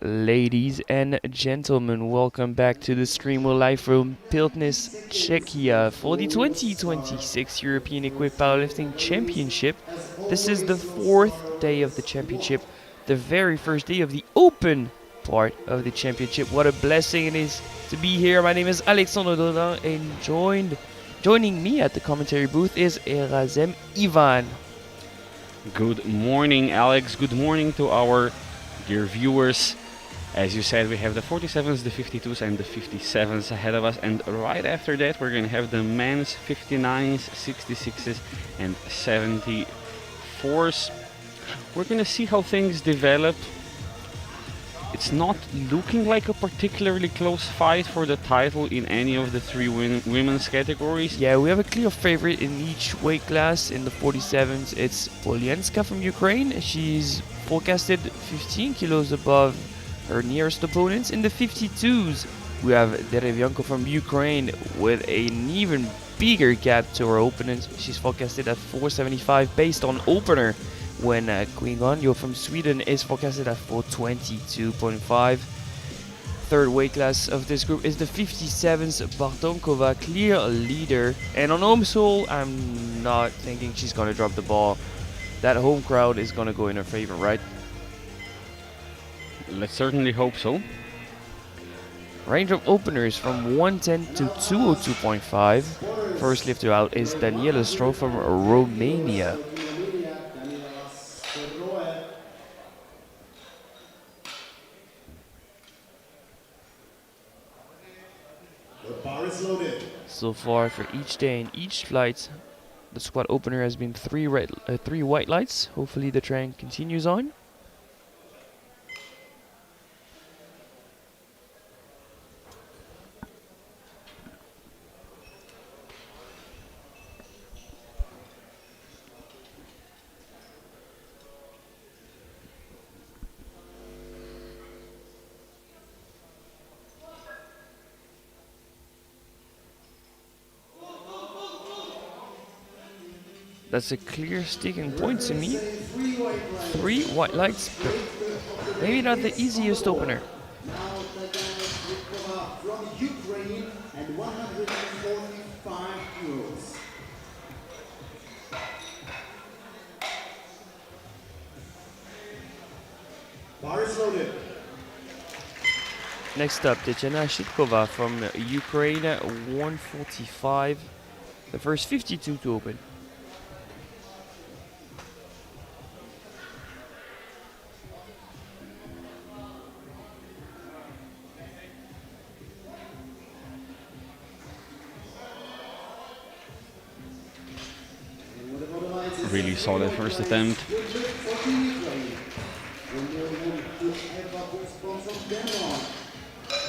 Ladies and gentlemen, welcome back to the stream. We're live from Piltness, Czechia for the 2026 European Equipped Powerlifting Championship. This is the fourth day of the championship, the very first day of the open part of the championship. What a blessing it is to be here. My name is Alexandre Dodin, and joining me at the commentary booth is Erazem Ivan. Good morning, Alex. Good morning to our dear viewers. As you said, we have the 47s, the 52s, and the 57s ahead of us, and right after that, we're going to have the men's 59s, 66s, and 74s. We're going to see how things develop. It's not looking like a particularly close fight for the title in any of the three women's categories. Yeah, we have a clear favorite in each weight class. In the 47s, it's Polienska from Ukraine. She's forecasted 15 kilos above her nearest opponents. In the 52s, we have Derevianko from Ukraine with an even bigger gap to her opponent. She's forecasted at 475 based on opener, when Queen Ganyo from Sweden is forecasted at 422.5. Third weight class of this group is the 57s. Bartonkova, clear leader. And on home soul, I'm not thinking she's going to drop the ball. That home crowd is going to go in her favor, right? Let's certainly hope so. Range of openers from 110 to 202.5. First lifter out is Daniela Stro from Romania. So far for each day and each flight, the squat opener has been three white lights. Hopefully the trend continues on. That's a clear sticking point to me. Three white lights, but maybe not the easiest opener. From Ukraine and 145 kilos. Bar is loaded. Next up, Tetiana Shitkova from Ukraine, 145. The first 52 to open. Really solid first attempt.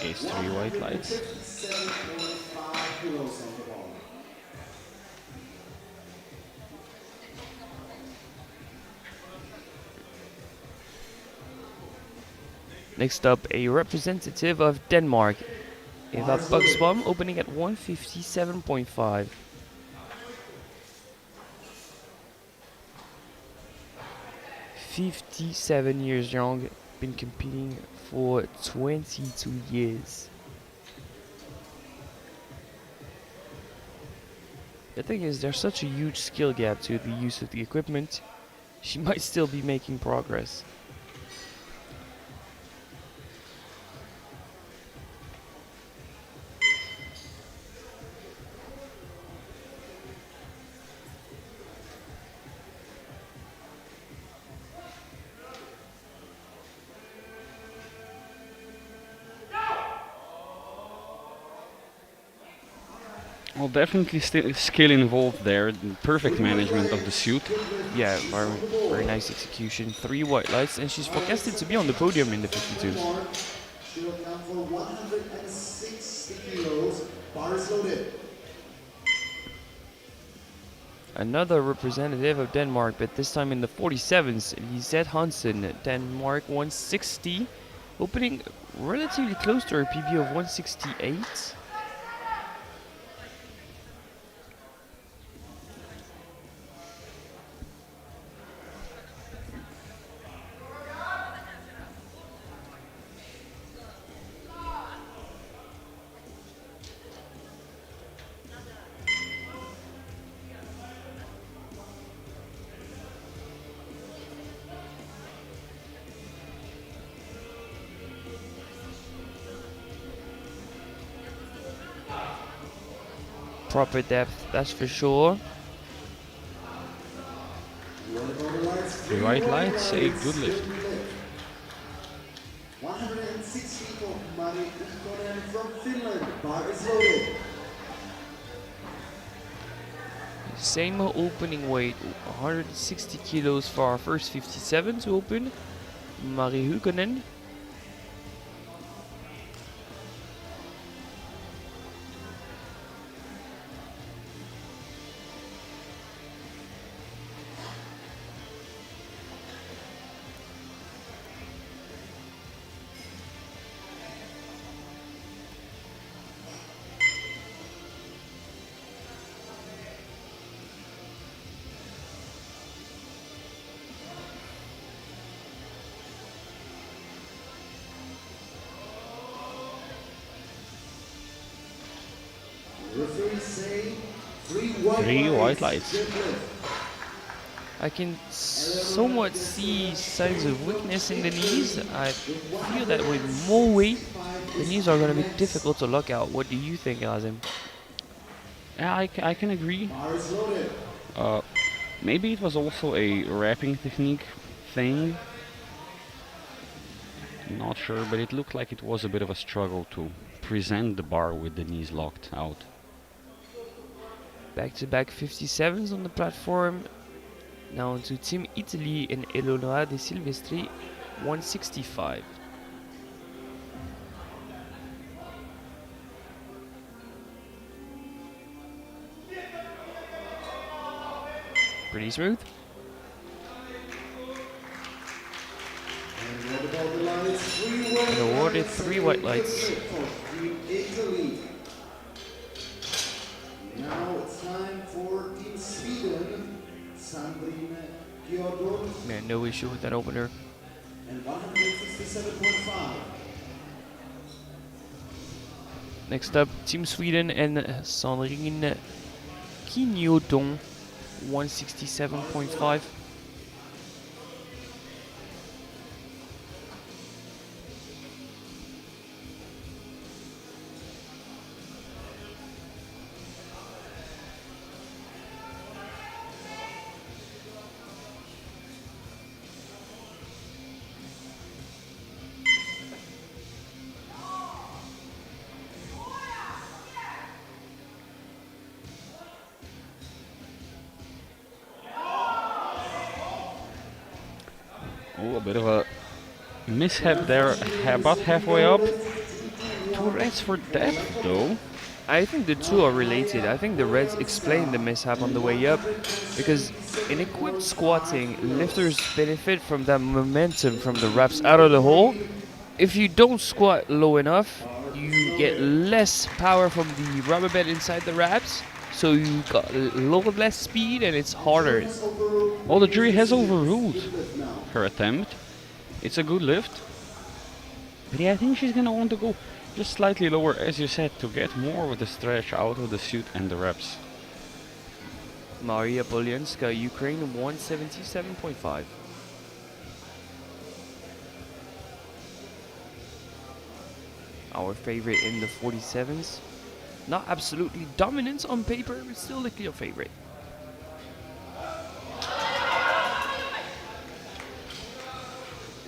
It's three white lights. Next up, a representative of Denmark, Eva Buxbaum, opening at 157.5. 57 years young, been competing for 22 years. The thing is, there's such a huge skill gap to the use of the equipment. She might still be making progress. Well, definitely skill involved there. Perfect management of the suit. Yeah, very nice execution. Three white lights, and she's forecasted to be on the podium in the 52s. She'll count for 160 kilos. Bar is loaded. Another representative of Denmark, but this time in the 47s, Lisette Hansen, Denmark 160, opening relatively close to her PB of 168. proper depth, that's for sure. 3 white lights, a good lift. 160 for Mari Ikonen from Finland. Bar is loaded. Same opening weight, 160 kilos for our first 57 to open. Mari Hukonen. Referees say 3 white lights. I can somewhat see signs of weakness in the knees. I feel that with more weight, the knees are going to be difficult to lock out. What do you think, Azim? Yeah, I can agree. Bar is loaded. Maybe it was also a wrapping technique thing. Not sure, but it looked like it was a bit of a struggle to present the bar with the knees locked out. Back-to-back 57s on the platform. Now onto Team Italy and Eleonora De Silvestri, 165. Pretty smooth. And awarded 3 white lights. Now it's time for Team Sweden. Sandrine Giordon Yeah, no issue with that opener. and 167.5. Next up, Team Sweden and Sandrine Quignoton, 167.5. Oh, a bit of a mishap there, about halfway up. 2 reds for depth though. I think the two are related. I think the Reds explain the mishap on the way up because in equipped squatting, lifters benefit from that momentum from the reps out of the hole. If you don't squat low enough, you get less power from the rubber band inside the reps, so you got a little less speed and it's harder. Well, the jury has overruled her attempt. It's a good lift. But yeah, I think she's gonna want to go just slightly lower, as you said, to get more of the stretch out of the suit and the reps. Maria Polyanska, Ukraine, 177.5. Our favorite in the 47s. Not absolutely dominant on paper, but still the clear favorite.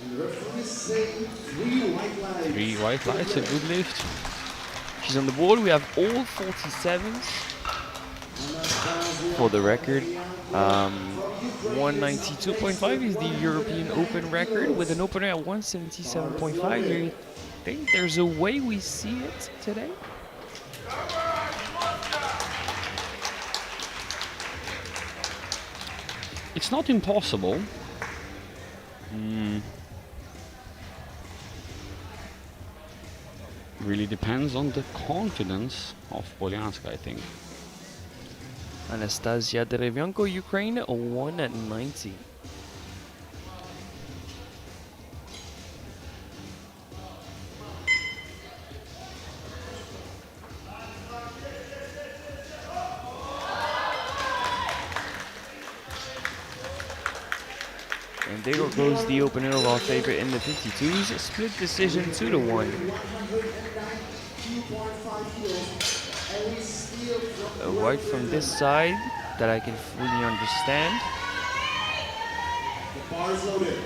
And the referees say 3 white lights. 3 white lights, a good lift. She's on the board. We have all 47s. For the record, 192.5 is the European Open record with an opener at 177.5. Do you think there's a way we see it today? It's not impossible. Really depends on the confidence of Polyanska, I think. Anastasia Derevyanko, Ukraine, 190. And there goes the opener of our favorite in the 52s. Split decision 2-1. 2.5 kilos. And we still a white from this side that I can fully understand. The bar is loaded.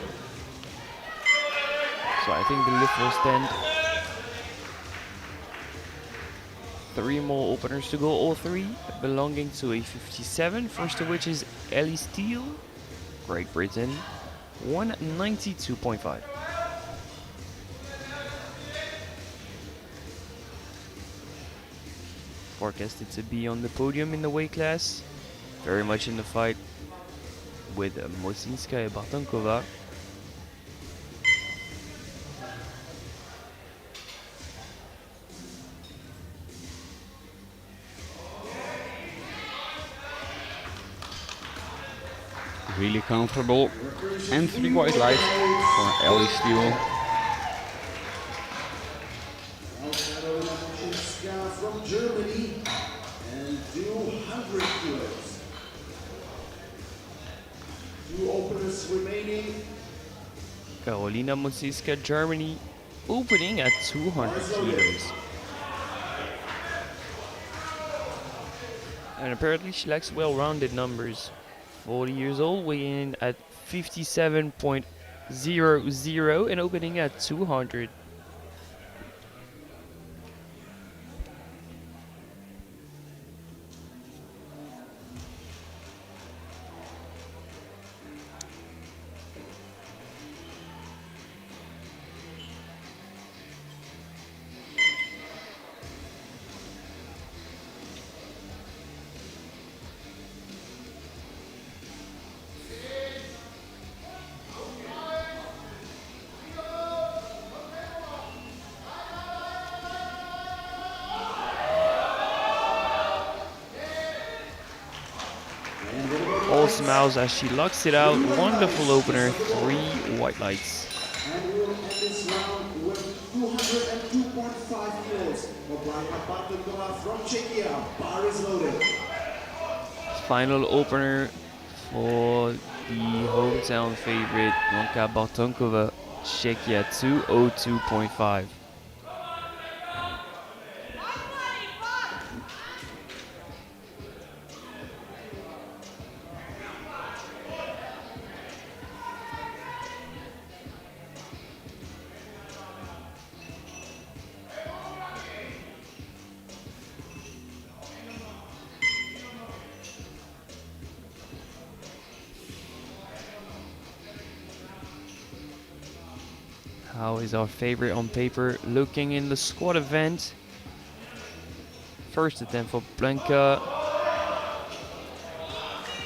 So I think the lift will stand. 3 more openers to go, all 3 belonging to a 57. First of which is Ellie Steele, Great Britain, 192.5. Forecasted to be on the podium in the weight class, very much in the fight with Mosinska and Bartonkova. Really comfortable. And 3 white lights for Ellie Steele. From Germany and 200 kilos. 2 openers remaining. Karolina Mosinska, Germany, opening at 200 kilos. And apparently she likes well-rounded numbers. 40 years old, weighing in at 57.00 and opening at 200. All smiles as she locks it out. Wonderful opener, 3 white lights. And we'll end this round with 202.5 kilos. Obrana Bartonkova from Czechia. Bar is loaded. Final opener for the hometown favorite, Blanka Bartonkova, Czechia, 202.5. How is our favorite on paper looking in the squat event? First attempt for Blanka.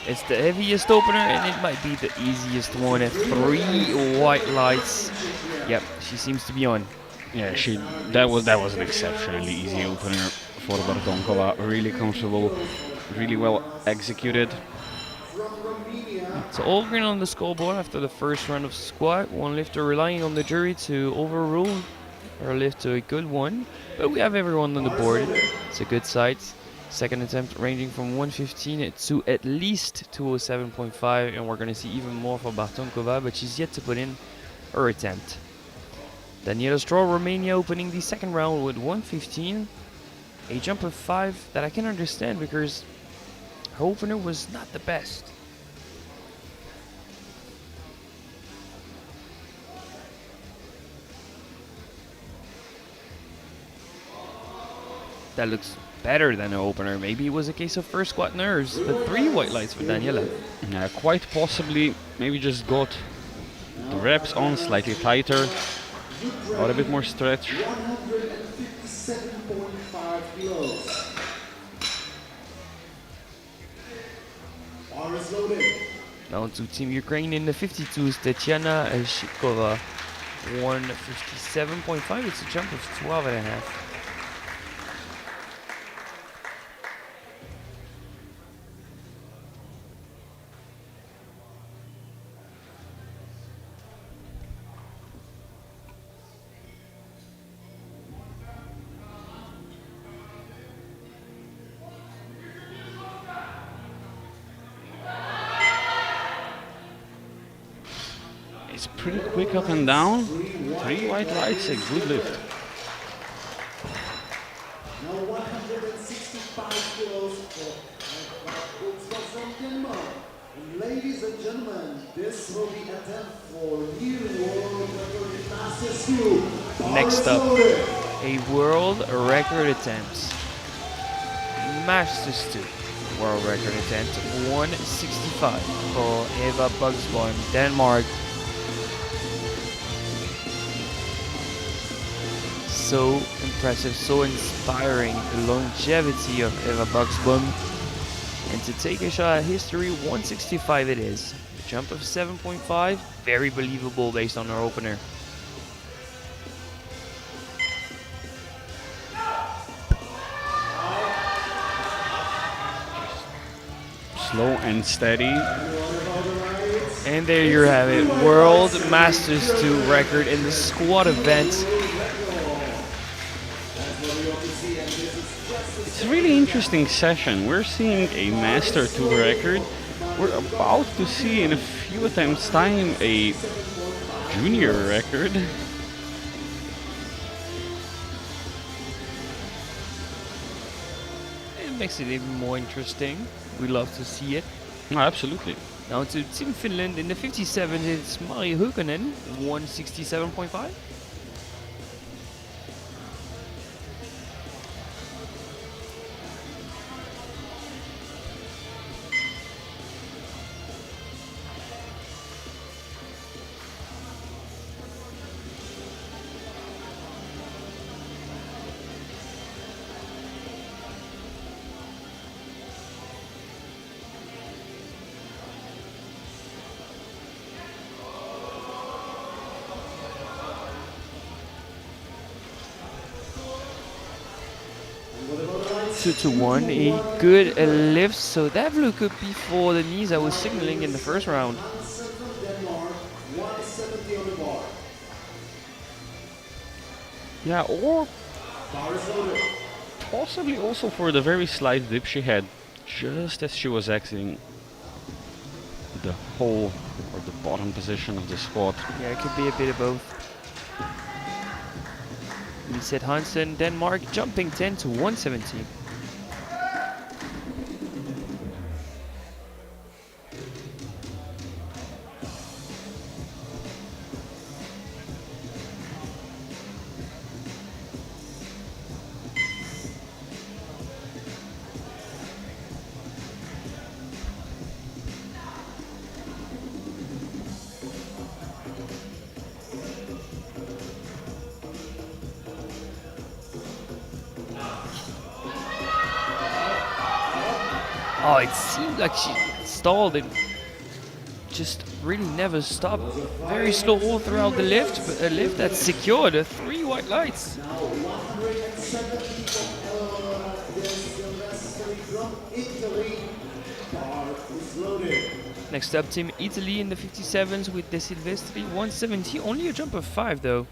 It's the heaviest opener and it might be the easiest one at 3 white lights. Yep, she seems to be on. Yeah, that was an exceptionally easy opener for Bartonkova. Really comfortable, really well executed. So all green on the scoreboard after the first round of squat. One lifter relying on the jury to overrule her lift to a good one. But we have everyone on the board. It's a good sight. Second attempt ranging from 115 to at least 207.5. And we're going to see even more for Bartonkova, but she's yet to put in her attempt. Daniela Straw, Romania, opening the second round with 115. A jump of 5 that I can understand because her opener was not the best. That looks better than an opener. Maybe it was a case of first squat nerves, but 3 white lights for Daniela. Yeah, quite possibly, maybe just got the reps on slightly tighter, got a bit more stretch. 157.5 kilos. Bar is loaded. Down to Team Ukraine in the 52s, Tetiana Shikova, 157.5. It's a jump of 12.5. It's pretty quick up and down. 3 white lights, a good lift. Now 165 kilos for Ultra from Denmark. Ladies and gentlemen, this will be attempt for new world record in Masters 2. Next up, a world record attempt. Masters 2. World record attempt 165 for Eva Bugsbaum, Denmark. So impressive, so inspiring, the longevity of Eva Bugsbaum. And to take a shot at history, 165 it is. A jump of 7.5, very believable based on her opener. Slow and steady. And there you have it, World Masters 2 record in the squat event. It's a really interesting session. We're seeing a Master 2 record. We're about to see in a few attempts time a junior record. It makes it even more interesting. We love to see it. Oh, absolutely. Now to Team Finland in the 57, it's Mari Hukonen, 167.5. Two to one, a good lift, so that blue could be for the knees I was signaling in the first round. Yeah, or possibly also for the very slight dip she had just as she was exiting the hole or the bottom position of the squat. Yeah, it could be a bit of both. Lisette Hansen, Denmark, jumping 10 to 117. Oh, it seemed like she stalled and just really never stopped. Very slow all throughout the lift, but a lift that secured 3 white lights. Now 170 from Italy. Bar is loaded. Next up, Team Italy in the 57s with De Silvestri, 170. Only a jump of 5 though.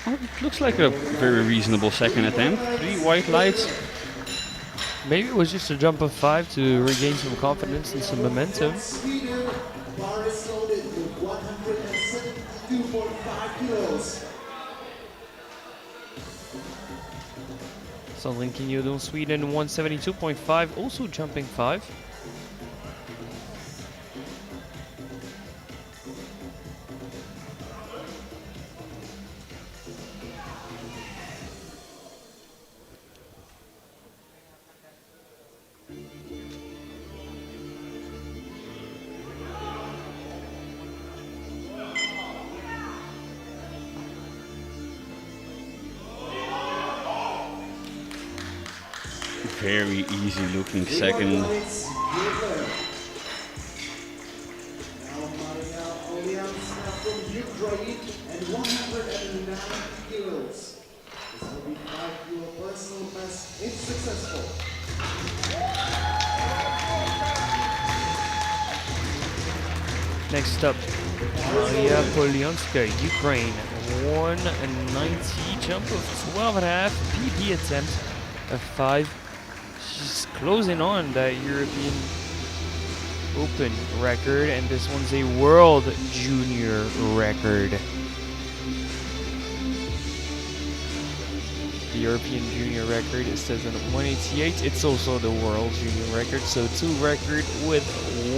Well, it looks like a very reasonable second attempt. 3 white lights. Maybe it was just a jump of 5 to regain some confidence and some momentum. Sweden, bar is loaded with 172.5 kilos. Sandrine Quignodo, Sweden, 172.5, also jumping 5. Very easy looking second. Now Maria Olianska from Ukraine and 109 kilos. This will be It's successful. Next up, Maria Polyanska, Ukraine. 190, jump of 12.5, PB attempt of 5. She's closing on that European Open record, and this one's a World Junior record. The European Junior record, it says on 188. It's also the World Junior record, so 2 record with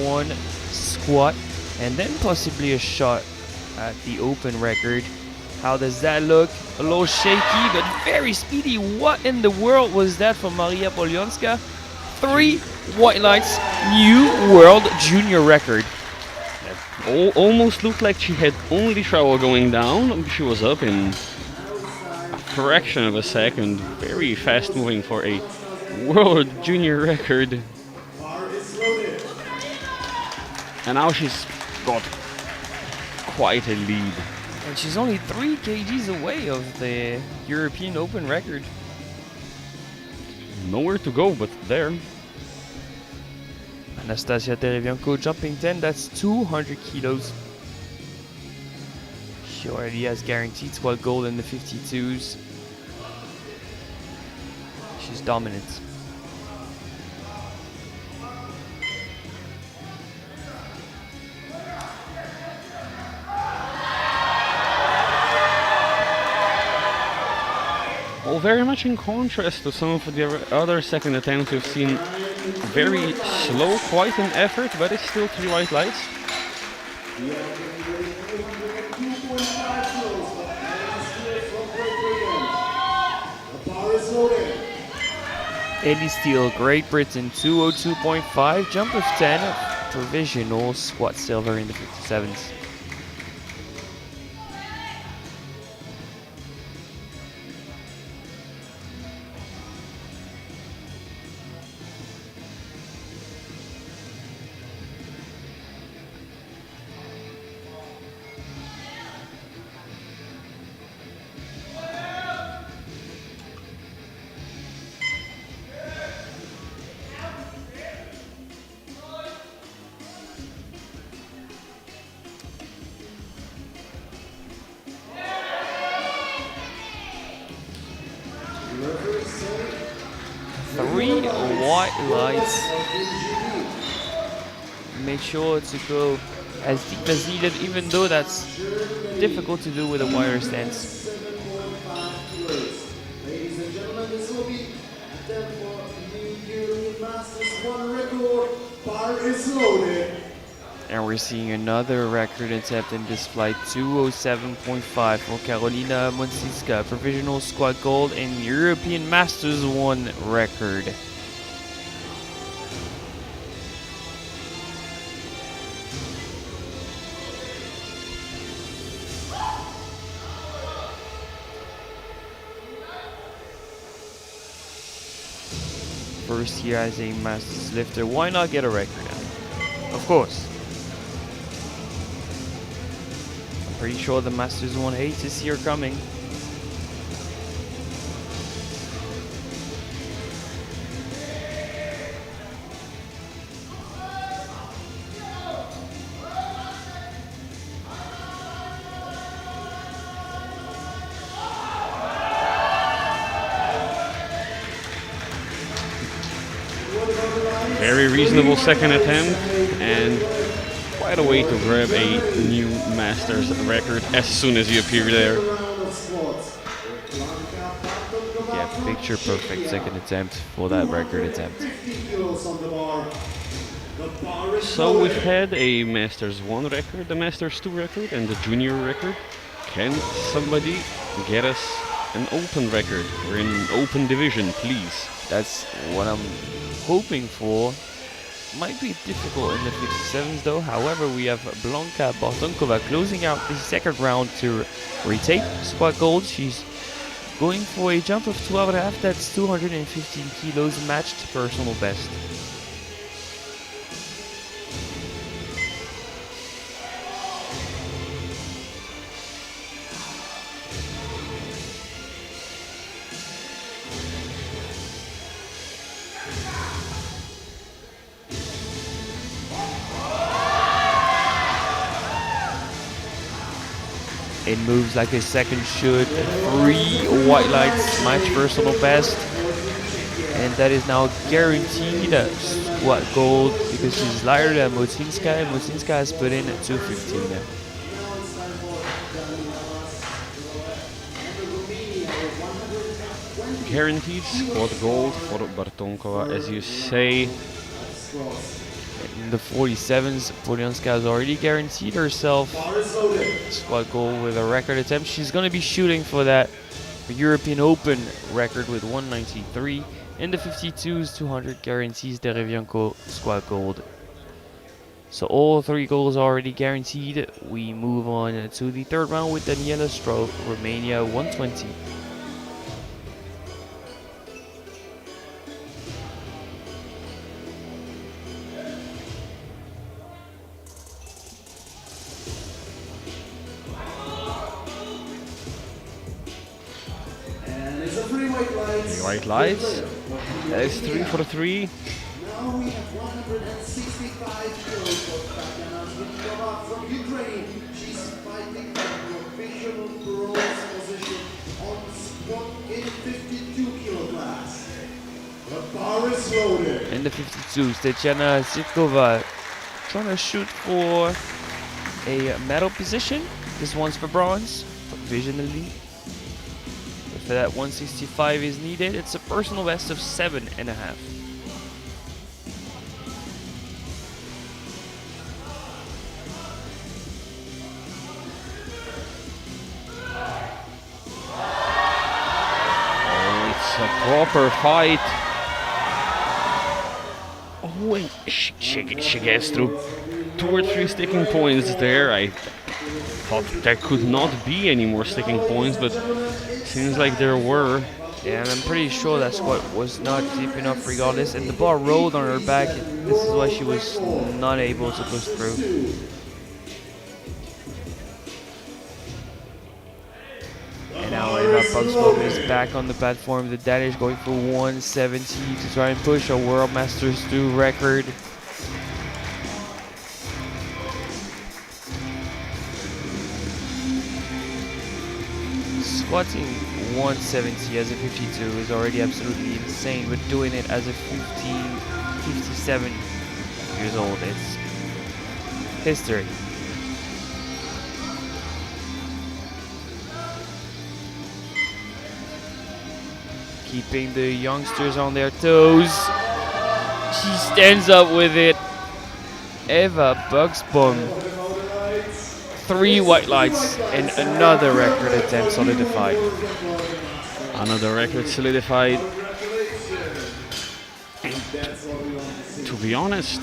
1 squat, and then possibly a shot at the Open record. How does that look? A little shaky, but very speedy. What in the world was that from Maria Polyanska? 3 white lights, new World Junior record. Almost looked like she had only trouble going down. She was up in a fraction of a second. Very fast moving for a World Junior record. And now she's got quite a lead. And she's only 3 kgs away of the European Open record. Nowhere to go but there. Anastasia Terebianko jumping 10, that's 200 kilos. She already has guaranteed squad gold in the 52s. She's dominant. Well, very much in contrast to some of the other second attempts we've seen. Very slow, quite an effort, but it's still 3 white lights. Ellie Steele, Great Britain, 202.5, jump of 10, provisional squat silver in the 57s. Three white lights. Make sure to go as deep as needed, even though that's difficult to do with a wire stance. Ladies and gentlemen, this will be attempt for New European Masters 1 record. Bar is loaded. And we're seeing another record attempt in this flight, 207.5 for Karolina Monsiska, provisional squad gold and European Masters 1 record. First year as a Masters lifter, why not get a record now? Of course. Pretty sure the Masters 1/8 is here coming. Very reasonable second attempt and quite a way to grab a new Masters record as soon as you appear there. Yeah, picture perfect second attempt for that record attempt. So we've had a Masters 1 record, the Masters 2 record, and the Junior record. Can somebody get us an Open record? We're in an Open division, please. That's what I'm hoping for. Might be difficult in the 57s though. However, we have Blanka Bartonkova closing out the second round to retake squad gold. She's going for a jump of 12.5. That's 215 kilos, matched personal best. It moves like a second should. 3 white lights, match personal best. And that is now guaranteed squat gold because she's lighter than Motinska. Motinska has put in 215 now. Guaranteed squad gold for Bartonkova, as you say. In the 47s, Polyanska has already guaranteed herself squat gold with a record attempt. She's going to be shooting for that European Open record with 193. In the 52s, 200 guarantees Derevienko squat gold. So all 3 goals are already guaranteed. We move on to the third round with Daniela Stroh, Romania, 120. And it's a 3 white lights. 3 white lights. That is 3 for 3. Now we have 165 kilos for Tatiana Zvitkova from Ukraine. She's fighting for professional bronze position on squat in 52 kilo class. The bar is loaded. In the 52s, Tatiana Zvitkova trying to shoot for a medal position. This one's for bronze, provisionally. But for that 165 is needed. It's a personal best of 7.5. A proper fight. Oh, and she gets through 2 or 3 sticking points there. I thought there could not be any more sticking points, but seems like there were. Yeah, and I'm pretty sure that squat was not deep enough regardless. And the bar rolled on her back. This is why she was not able to push through. And now Eva Bugsbaum is back on the platform. The Danish going for 170 to try and push a World Masters 2 record. Squatting 170 as a 52 is already absolutely insane, but doing it as a 57 years old, it's history. Keeping the youngsters on their toes. She stands up with it. Eva Bugsbaum. 3 white lights and another record attempt solidified. Another record solidified. To be honest,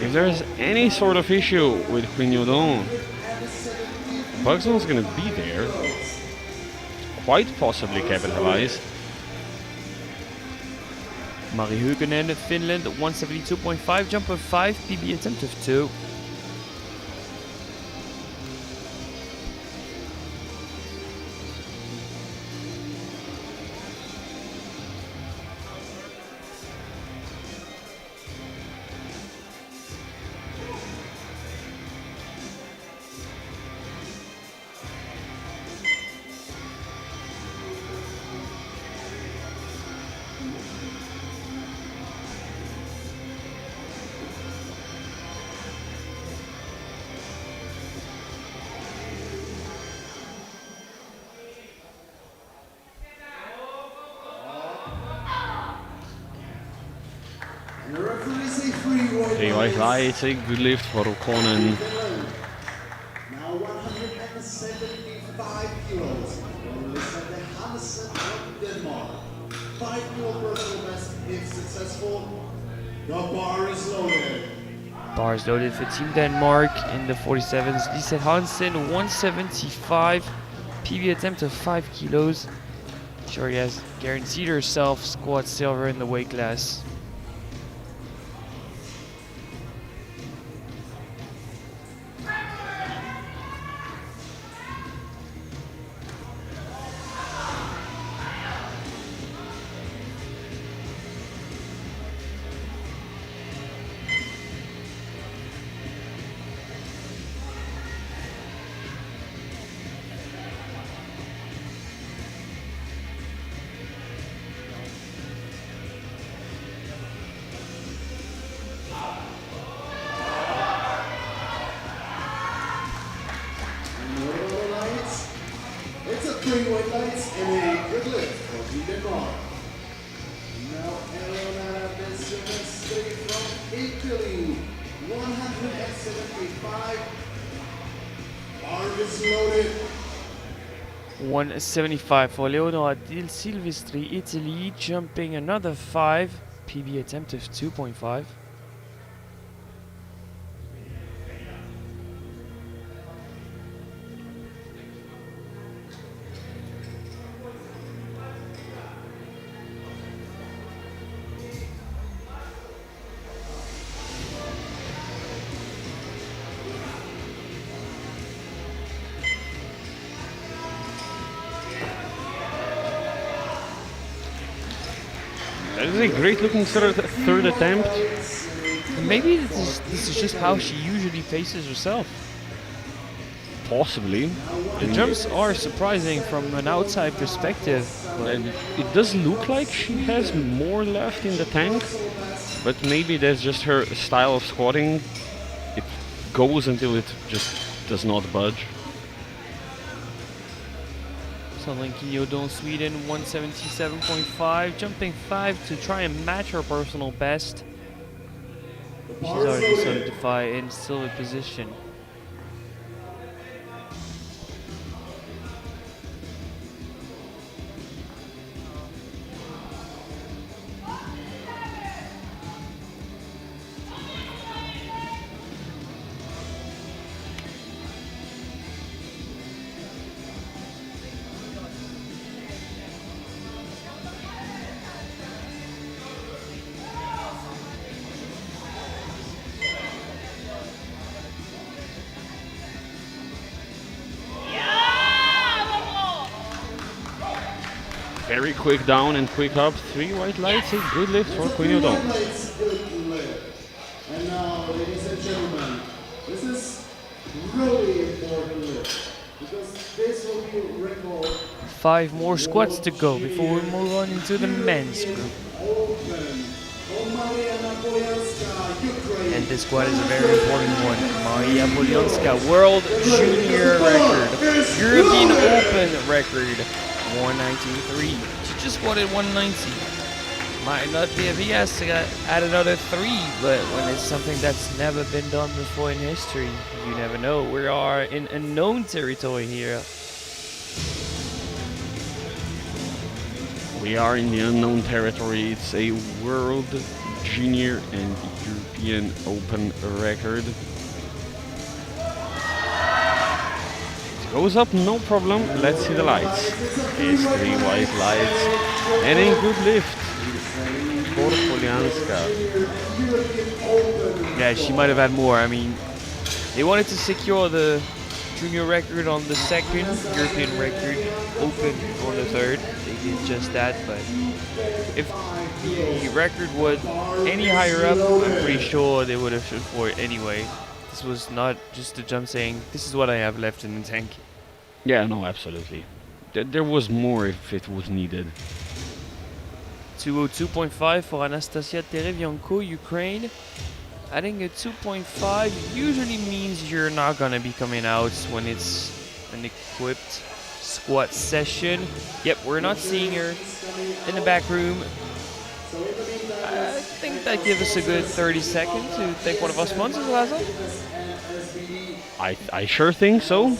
if there's any sort of issue with Quignodon, Bugsbaum's gonna be there. Quite possibly capitalize. Mari Hukonen, Finland, 172.5, jump of 5, PB attempt of 2. And the referee say 3 white 3 white lights, a good lift for Rukonen. Now 175 kilos. Alexander Hansen from Denmark. 5 kilo personal best if successful. The bar is loaded. Bars loaded for Team Denmark in the 47s. Lise Hansen, 175, PB attempt of 5 kilos. She already has guaranteed herself squat silver in the weight class. 55. Bar is loaded. 175 for Leonora Del Silvestri, Italy, jumping another 5, PB attempt of 2.5. That is a great looking third attempt. Maybe this is just how she usually paces herself. Possibly. The jumps are surprising from an outside perspective. And it does look like she has more left in the tank, but maybe that's just her style of squatting. It goes until it just does not budge. Solankinho Sweden 177.5, jumping 5 to try and match her personal best. She's already solidified in silver position. Very quick down and quick up. 3 white lights, a good lift for Queen Udon. And now, ladies and gentlemen, this is really important lift because this will be a record. 5 more squats to go before we move on into the men's group. And this squat is a very important one. Maria Polionska, world junior record, European Open record, 193. She just squatted 190. Might not be a VS to add another 3, but when it's something that's never been done before in history, you never know. We are in unknown territory here. We are in the unknown territory. It's a world junior and European Open record. It goes up, no problem. Let's see the lights. It's 3 white lights and a good lift for Polianska. Yeah, she might have had more. I mean, they wanted to secure the junior record on the second, European record, Open on the third. They did just that, but if the record was any higher up, I'm pretty sure they would have shot for it anyway. This was not just a jump saying, this is what I have left in the tank. Yeah, no, absolutely. There was more if it was needed. 202.5 for Anastasia Terevienko, Ukraine. Adding a 2.5 usually means you're not gonna be coming out when it's an equipped squat session. Yep, we're not seeing her in the back room. I think that gives us a good 30 seconds to thank one of our sponsors, Lazo. I sure think so.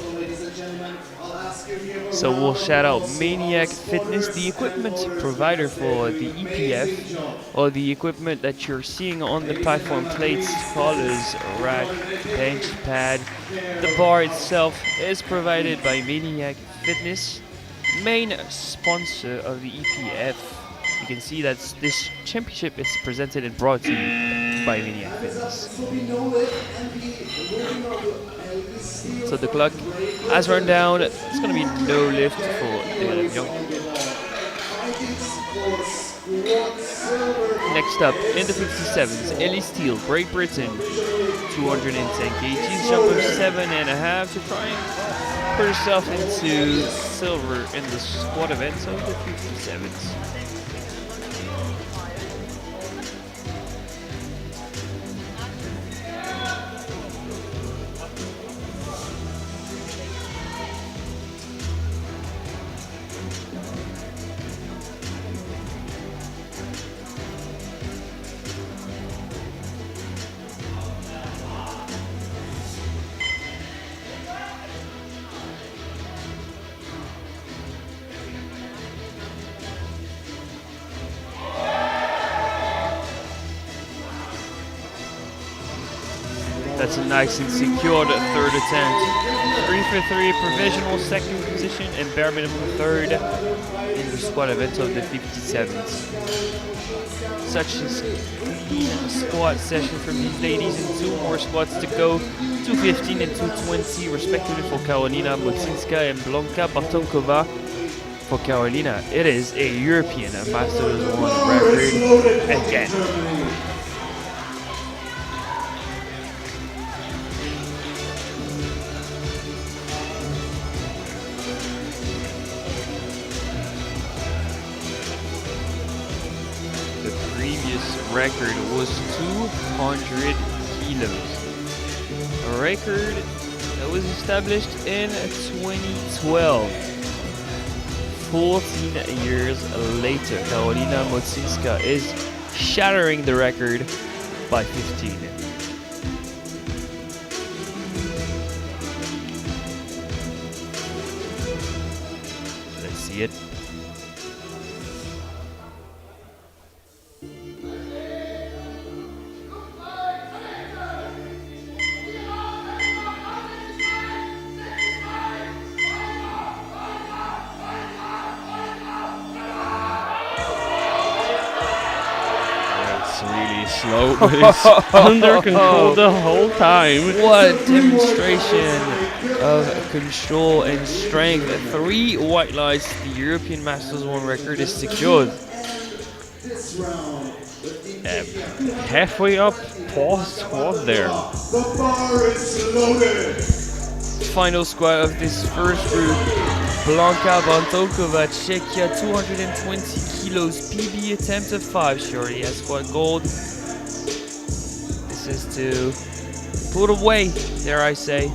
So we'll shout out Maniac Fitness, the equipment provider for the EPF, or the equipment that you're seeing on the platform: plates, collars, rack, bench pad. The bar itself is provided by Maniac Fitness, main sponsor of the EPF. You can see that this championship is presented and brought to you by Maniac Fitness. So the clock has run down. It's going to be no lift for the young. Next up, in the 57s, Ellie Steele, Great Britain, 210 kgs, jump of 7.5 to try and put herself into silver in the squat event, so the 57s. That's a nice and secured third attempt. 3 for 3 provisional second position and bare minimum third in the squat event of the 57s. Such a clean squat session from these ladies, and 2 more squats to go. 215 and 220 respectively for Karolina Mocinska and Blanka Bartonkova. For Karolina, it is a European Masters 1 record again. The previous record was 200 kilos. A record that was established in 2012. 14 years later, Karolina Mocinska is shattering the record by 15. Let's see it. Slow, but it's under control the whole time. What a demonstration of control and strength. 3 white lights. The European Masters 1 record is secured. Halfway up, pause squat there. The bar is loaded. Final squat of this first group. Blanka Bartonkova, Czechia, 220 kilos, PB attempt of 5. She already has squat gold. This is to put away, dare I say.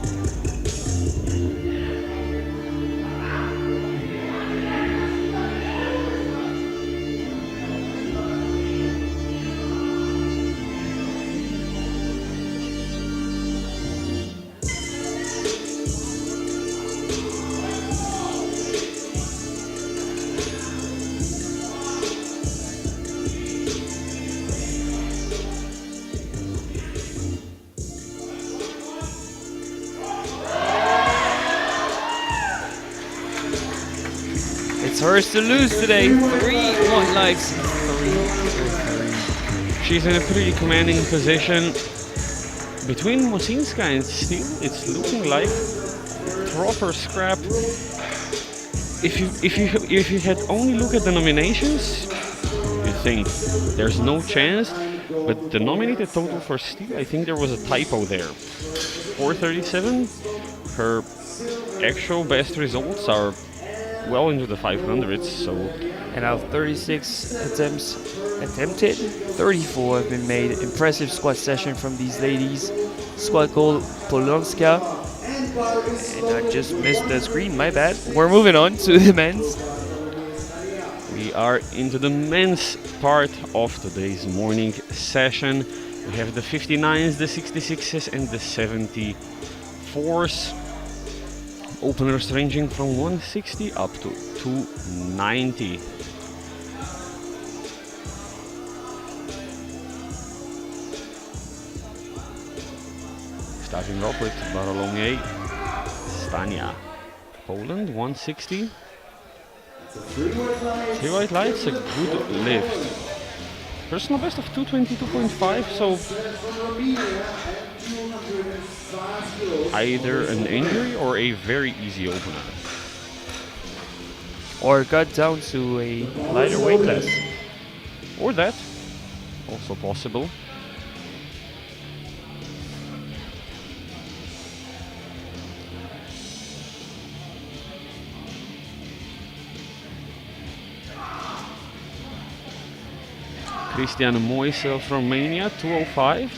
It's hers to lose today. 3 white lights. 3. She's in a pretty commanding position. Between Mocinska and Steele, it's looking like proper scrap. If you had only look at the nominations, you think there's no chance. But the nominated total for Steele, I think there was a typo there. 437. Her actual best results are well into the 500s, so. And out of 36 attempts attempted, 34 have been made. Impressive squat session from these ladies. Squat goal, Polonska. And I just missed the screen, my bad. We're moving on to the men's. We are into the men's part of today's morning session. We have the 59s, the 66s, and the 74s. Openers ranging from 160 up to 290. Starting off with Barolomé Stania, Poland, 160. 3 white lights, a good lift. Personal best of 222.5, so either an injury or a very easy opener. Or got down to a lighter weight class. Or that, also possible. Cristian Moise of Romania, 205.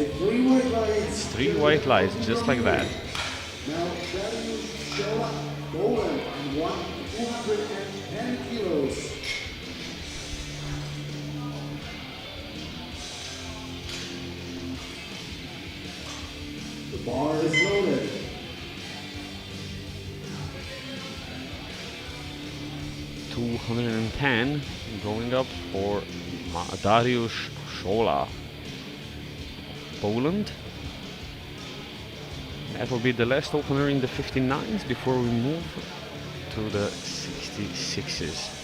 It's 3 white lights, just like that. Now show up, Poland, and 210 kilos. The bar is loaded. 210 going up for Dariusz Schola, Poland. That will be the last opener in the 59s before we move to the 66s.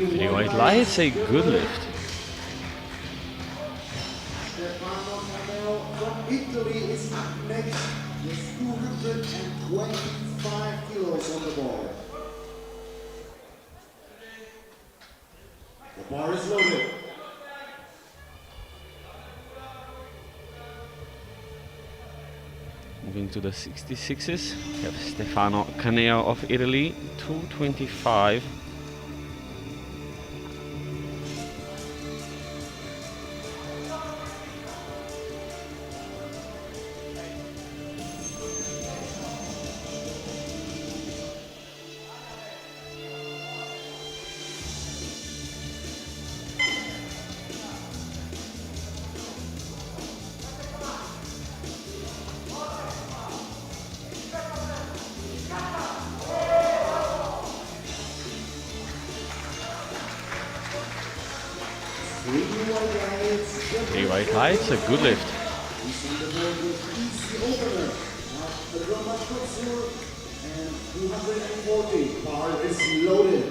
Three white lights, a good lift. From Italy is up next with 225 kilos on the bar. The bar is loaded. Moving to the 66s, we have Stefano Caneo of Italy, 225. Three white lights, a good lift. He's on the board with easy opener. Now the Roman Couture and 240. Bar is loaded.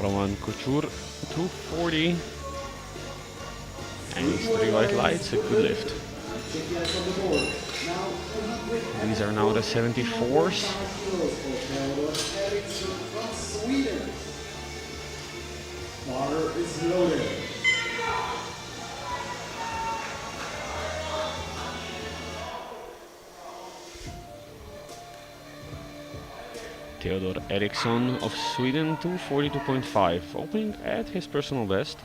Roman Couture, 240. And his three white lights, a good lift. Check the eyes on the board. Now These are now the 74s. from Sweden. Bar is loaded. Theodor Eriksson of Sweden, 242.5, opening at his personal best.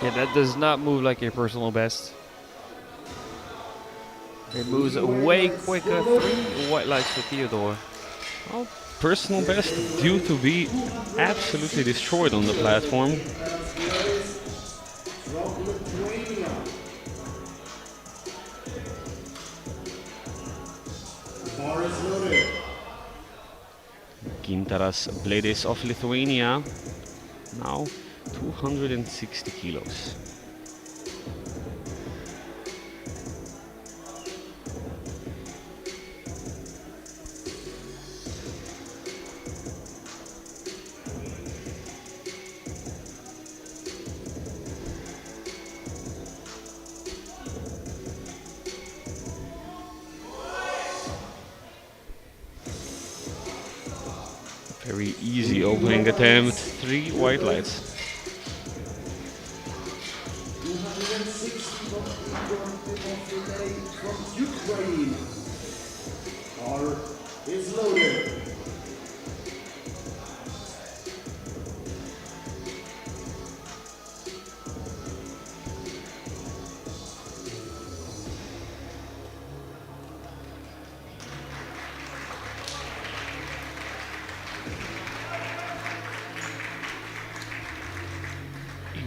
Yeah, that does not move like a personal best. It moves way quicker. 3 white lights for Theodore. Well, personal best due to be absolutely destroyed on the platform. From Lithuania. Bar is loaded. Gintaras Bledis of Lithuania, now 260 kilos. Very easy opening attempt, 3 white lights. 260 from Ukraine. Bar is loaded.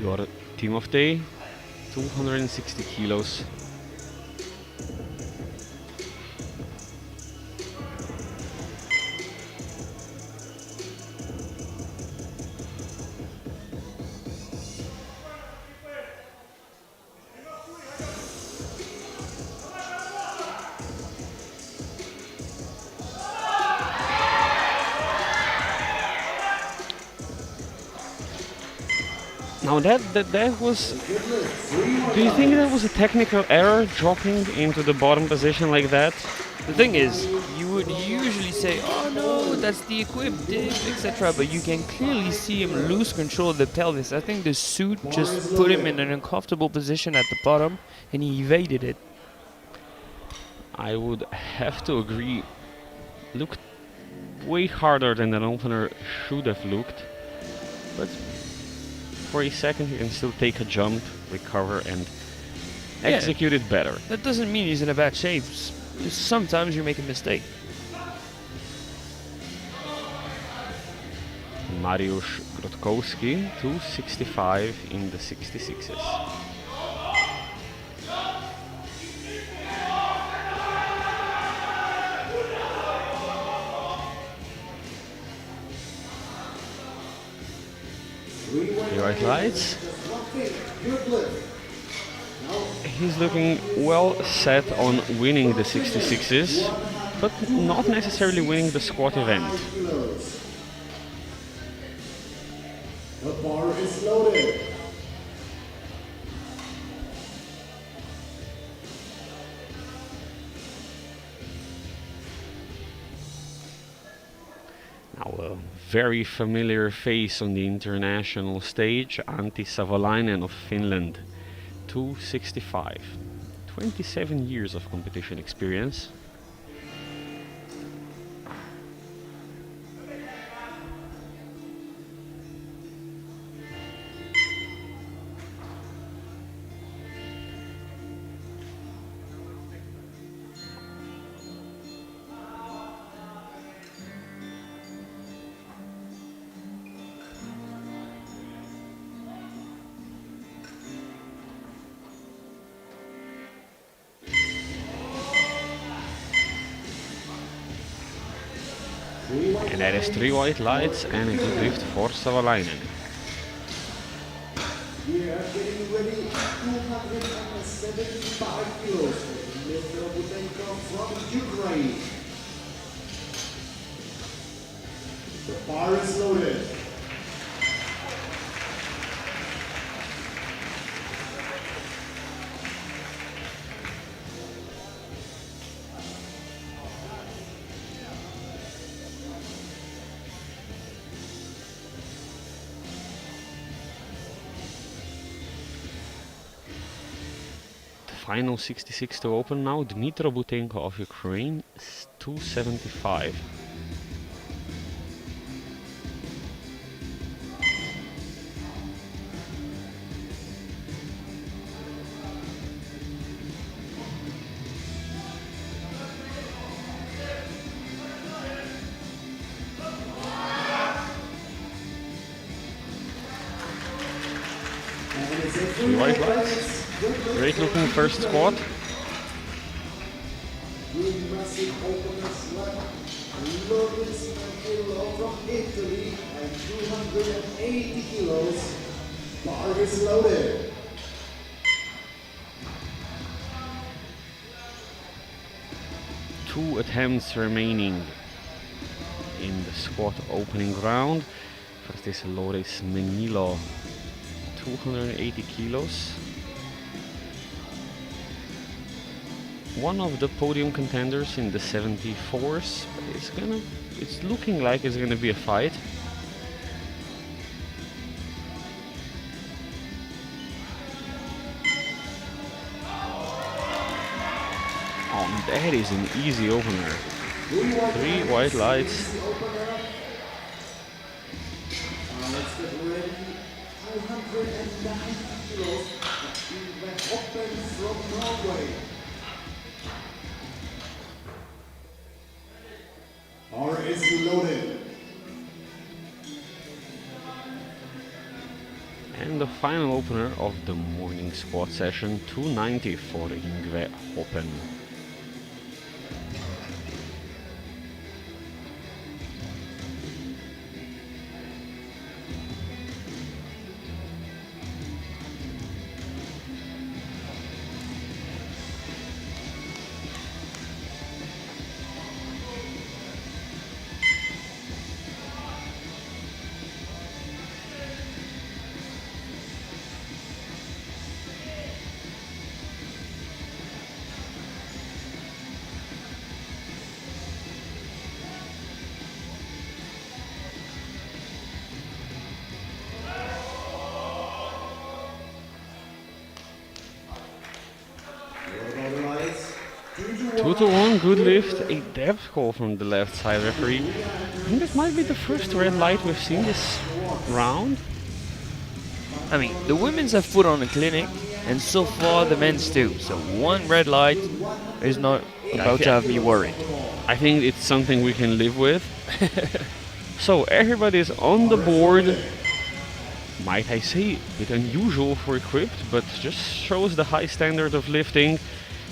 Your team of day, 260 kilos. Now that was. Do you think that was a technical error, dropping into the bottom position like that? The thing is, you would usually say, oh no, that's the equipped dip, etc. But you can clearly see him lose control of the pelvis. I think the suit just put him in an uncomfortable position at the bottom and he evaded it. I would have to agree. Looked way harder than an opener should have looked. But for a second, you can still take a jump, recover, and execute it better. That doesn't mean he's in a bad shape. Just sometimes you make a mistake. Mariusz Grotkowski, 265 in the 66s. Three white lights. He's looking well set on winning the 66s, but not necessarily winning the squat event. The bar is loaded. Now a very familiar face on the international stage, Antti Savolainen of Finland, 265. 27 years of competition experience. And that is three white lights and a good lift for Savolainen. We are getting ready. 275 kilos. Mr. Butenko from Ukraine. The bar is loaded. Final 66 to open now. Dmitro Butenko of Ukraine, 275. Three white lights. Great looking first squat. Massive openers left. Lourdes Mantillo from Italy at 280 kilos. Bar is loaded. Two attempts remaining in the squat opening round. First is Lourdes Menilo, 280 kilos. One of the podium contenders in the 74s. It's looking like it's gonna be a fight. Oh, that is an easy opener. Three white lights. Let's get ready. 290 kilos. Open from Norway. Bar is loaded. And the final opener of the morning squat session, 290 for Yngve Hoppen. 2-1, good lift. A depth call from the left side referee. I think this might be the first red light we've seen this round. I mean, the women's have put on a clinic, and so far the men's too. So one red light is not about to have me worried. I think it's something we can live with. So everybody's on the board. Might I say, a bit unusual for equipped, but just shows the high standard of lifting.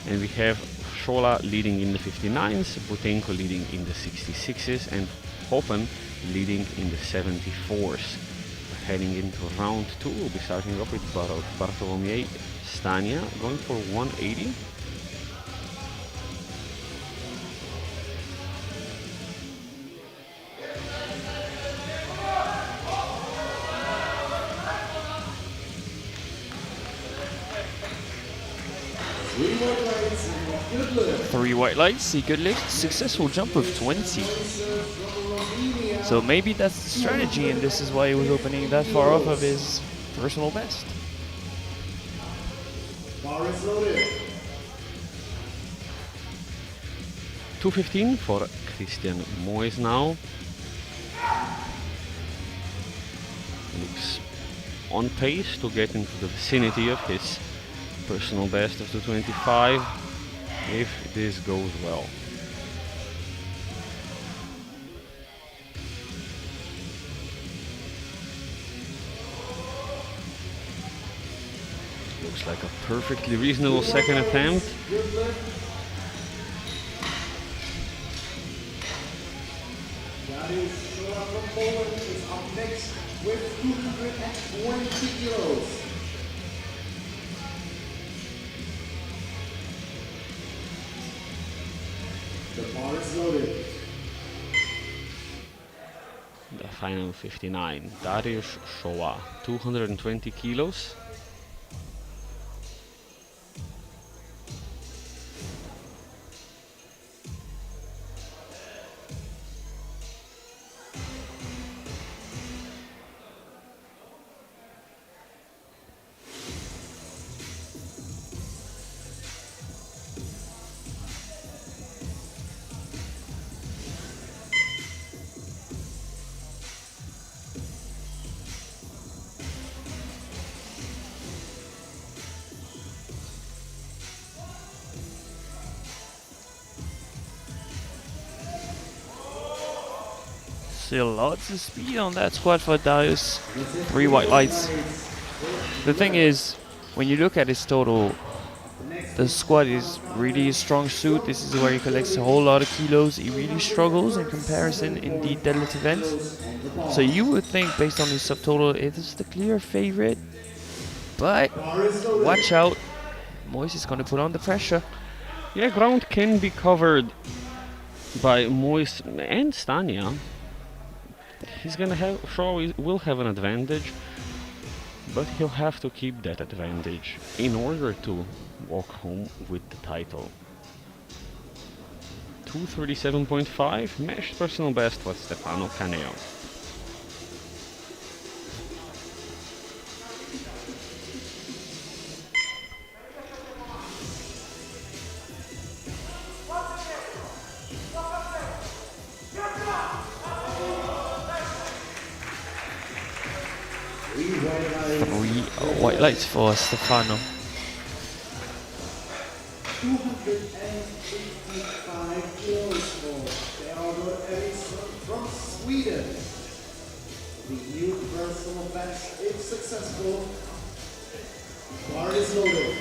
And we have Shola leading in the 59s, Butenko leading in the 66s, and Hoppen leading in the 74s. Heading into round 2, we'll be starting off with Bartolomei Stania going for 180. Three white lights, see good lift, successful jump of 20. So maybe that's the strategy, and this is why he was opening that far off of his personal best. Bar is loaded. 215 for Christian Moyes now. Looks on pace to get into the vicinity of his personal best of 225 if this goes well. Looks like a perfectly reasonable second attempt. Dariusz Shola from Poland is up next with 220 kilos. The bar is loaded. The final 59, Dariusz Shola, 220 kilos. Still lots of speed on that squat for Darius. Three white lights. The thing is, when you look at his total, the squat is really a strong suit. This is where he collects a whole lot of kilos. He really struggles in comparison in the deadlift event. So you would think, based on his subtotal, it is the clear favorite. But watch out, Moyes is going to put on the pressure. Yeah, ground can be covered by Moyes and Stania. He's gonna have, Shaw will have an advantage, but he'll have to keep that advantage in order to walk home with the title. 237.5, meshed personal best for Stefano Caneo. Three white lights for Stefano. 255 kilos for Theodor Eriksson from Sweden. The new personal best, if successful, bar is loaded.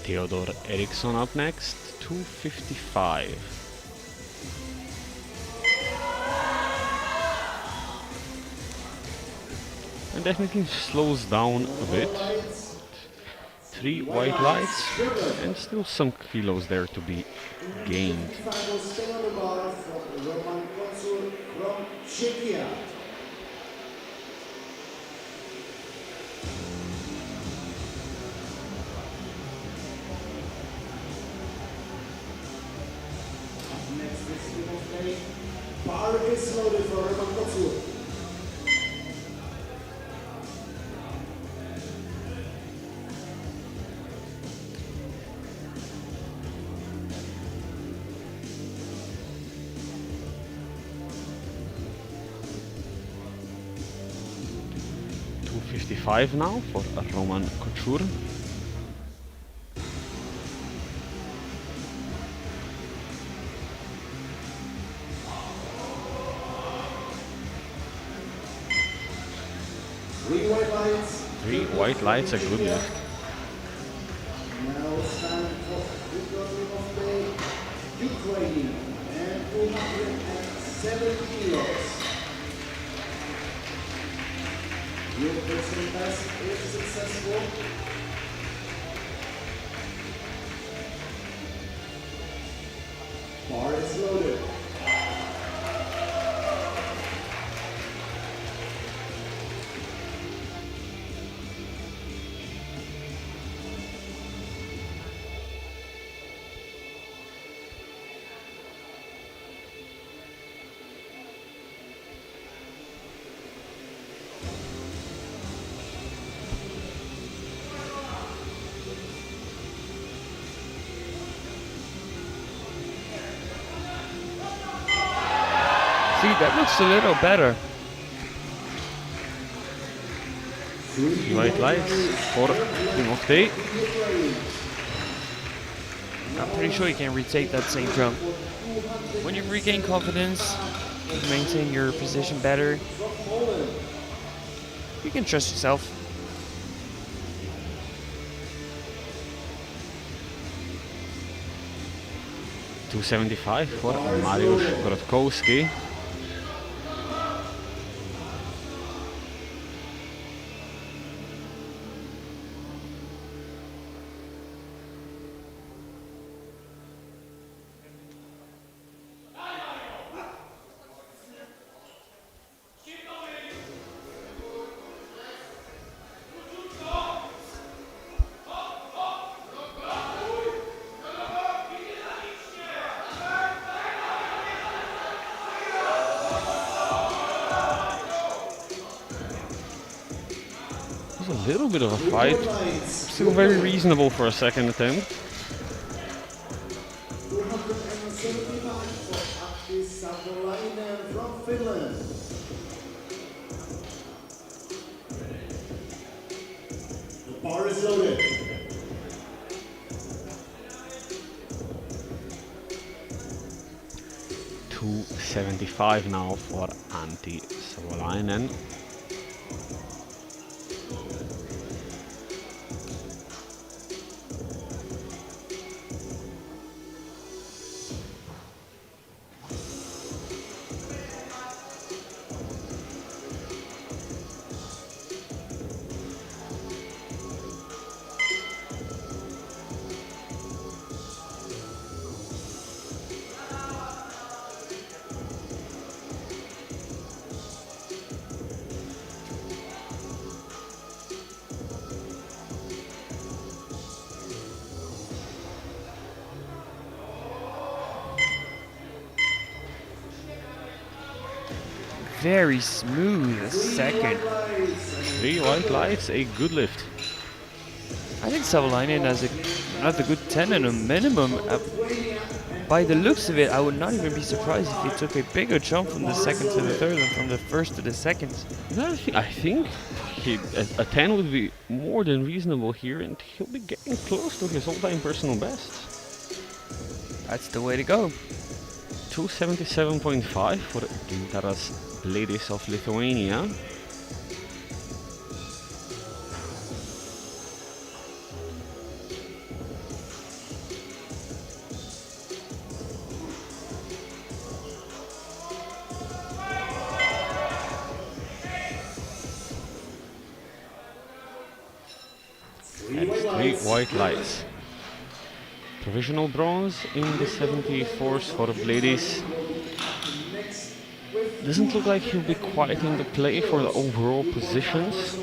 Theodor Eriksson up next, 255. And definitely slows down a bit. Three white lights and still some kilos there to be gained. Final stay on the bar from Roman Consul from Czechia. Ukraine. Bar is loaded for Roman Couture. $255 now for Roman Couture. Three white lights. 3 white lights, a good lift. Now it's time for returning of the Ukraine and 207 kilos. Your personal best is successful. Bar is loaded. See, that looks a little better. White lights for King of Day. I'm pretty sure you can retake that same jump. When you regain confidence, you maintain your position better. You can trust yourself. $275 for Mariusz Grotkowski. A little bit of a fight, still very reasonable for a second attempt. 279 for Aki Savolainen from Finland. The bar is loaded. $275 now for Antti Savolainen. Very smooth second. 3 white lights, a good lift. I think Savolainen has another good 10 and a minimum. By the looks of it, I would not even be surprised if he took a bigger jump from the second to the third than from the first to the second. I think a 10 would be more than reasonable here, and he'll be getting close to his all-time personal best. That's the way to go. 277.5 for Gintaras Ladies of Lithuania. Three white lights. Provisional bronze in the 74s for ladies. Doesn't look like he'll be quite in the play for the overall positions.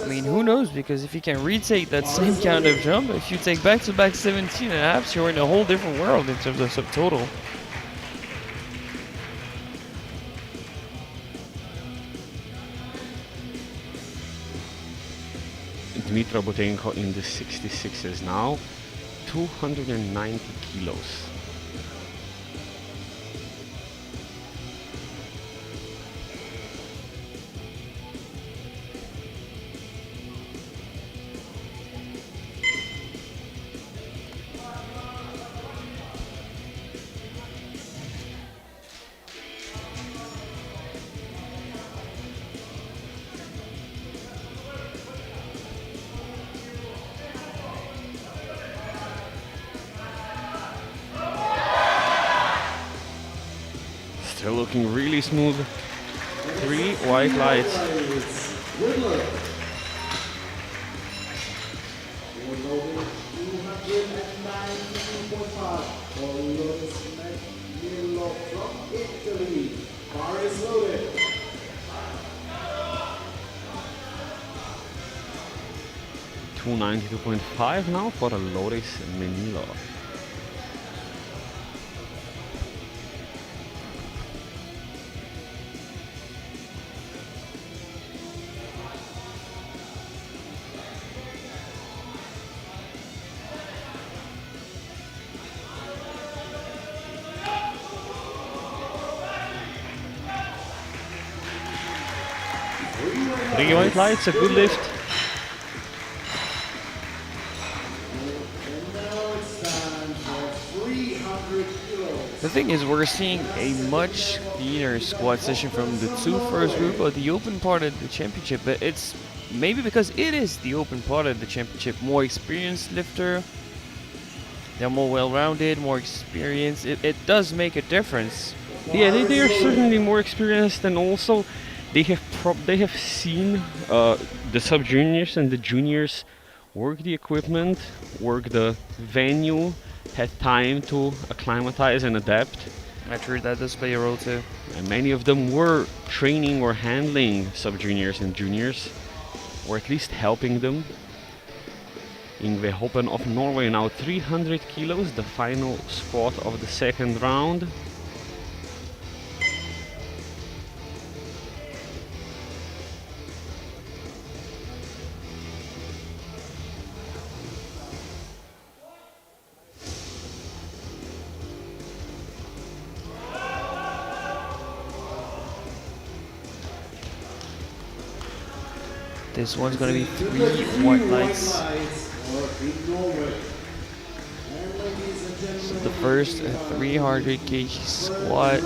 I mean, who knows? Because if you can retake that same kind of jump, if you take back-to-back 17 and a half, you're in a whole different world in terms of subtotal. Dmitro Butenko in the 66s now, 290 kilos. Still looking really smooth. 3 white lights. $292.5 now for Loris Menilo. Three white lights, a good lift. The thing is, we're seeing a much cleaner squat session from the two first group of the open part of the championship, but it's maybe because it is the open part of the championship. More experienced lifter, they're more well-rounded, more experienced. It does make a difference. Yeah, they are certainly more experienced, and also they have seen the sub-juniors and the juniors work the equipment, work the venue, had time to acclimatize and adapt. Actually, that does play a role too. And many of them were training or handling sub-juniors and juniors, or at least helping them. Yngve Hoppen of Norway now 300 kilos, the final squat of the second round. This one's gonna be 3 white lights. So the first 300 kg squat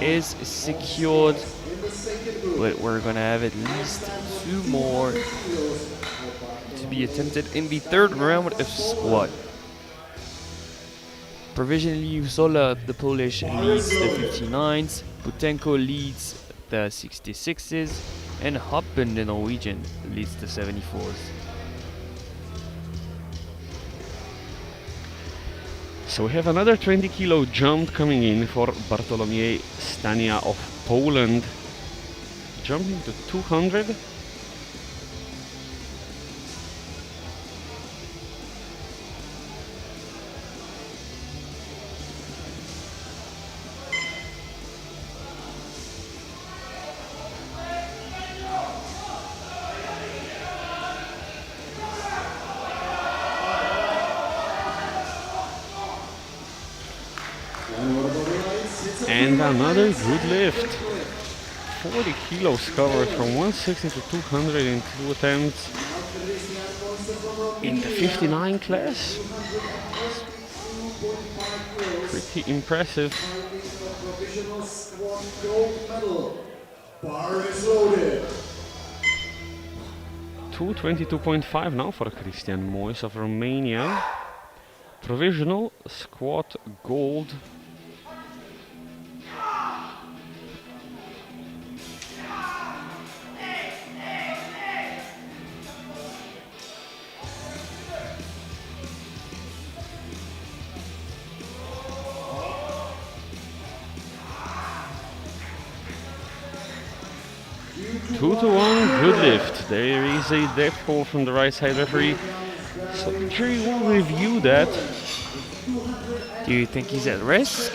is secured, but we're gonna have at least 2 more to be attempted in the third round of squat. Provisionally, Usola, the Polish, leads the 59s, Butenko leads the 66s, and Hoppen, the Norwegian, leads the 74s. So we have another 20 kilo jump coming in for Bartolomiej Stania of Poland, jumping to 200. And another good lift. 40 kilos covered from 160 to 200 in 2 attempts. In the 59 class. Pretty impressive. 222.5 now for Christian Mois of Romania. Provisional squat gold. Two to one, good lift. There is a depth call from the right side referee. So the jury will review that. Do you think he's at risk?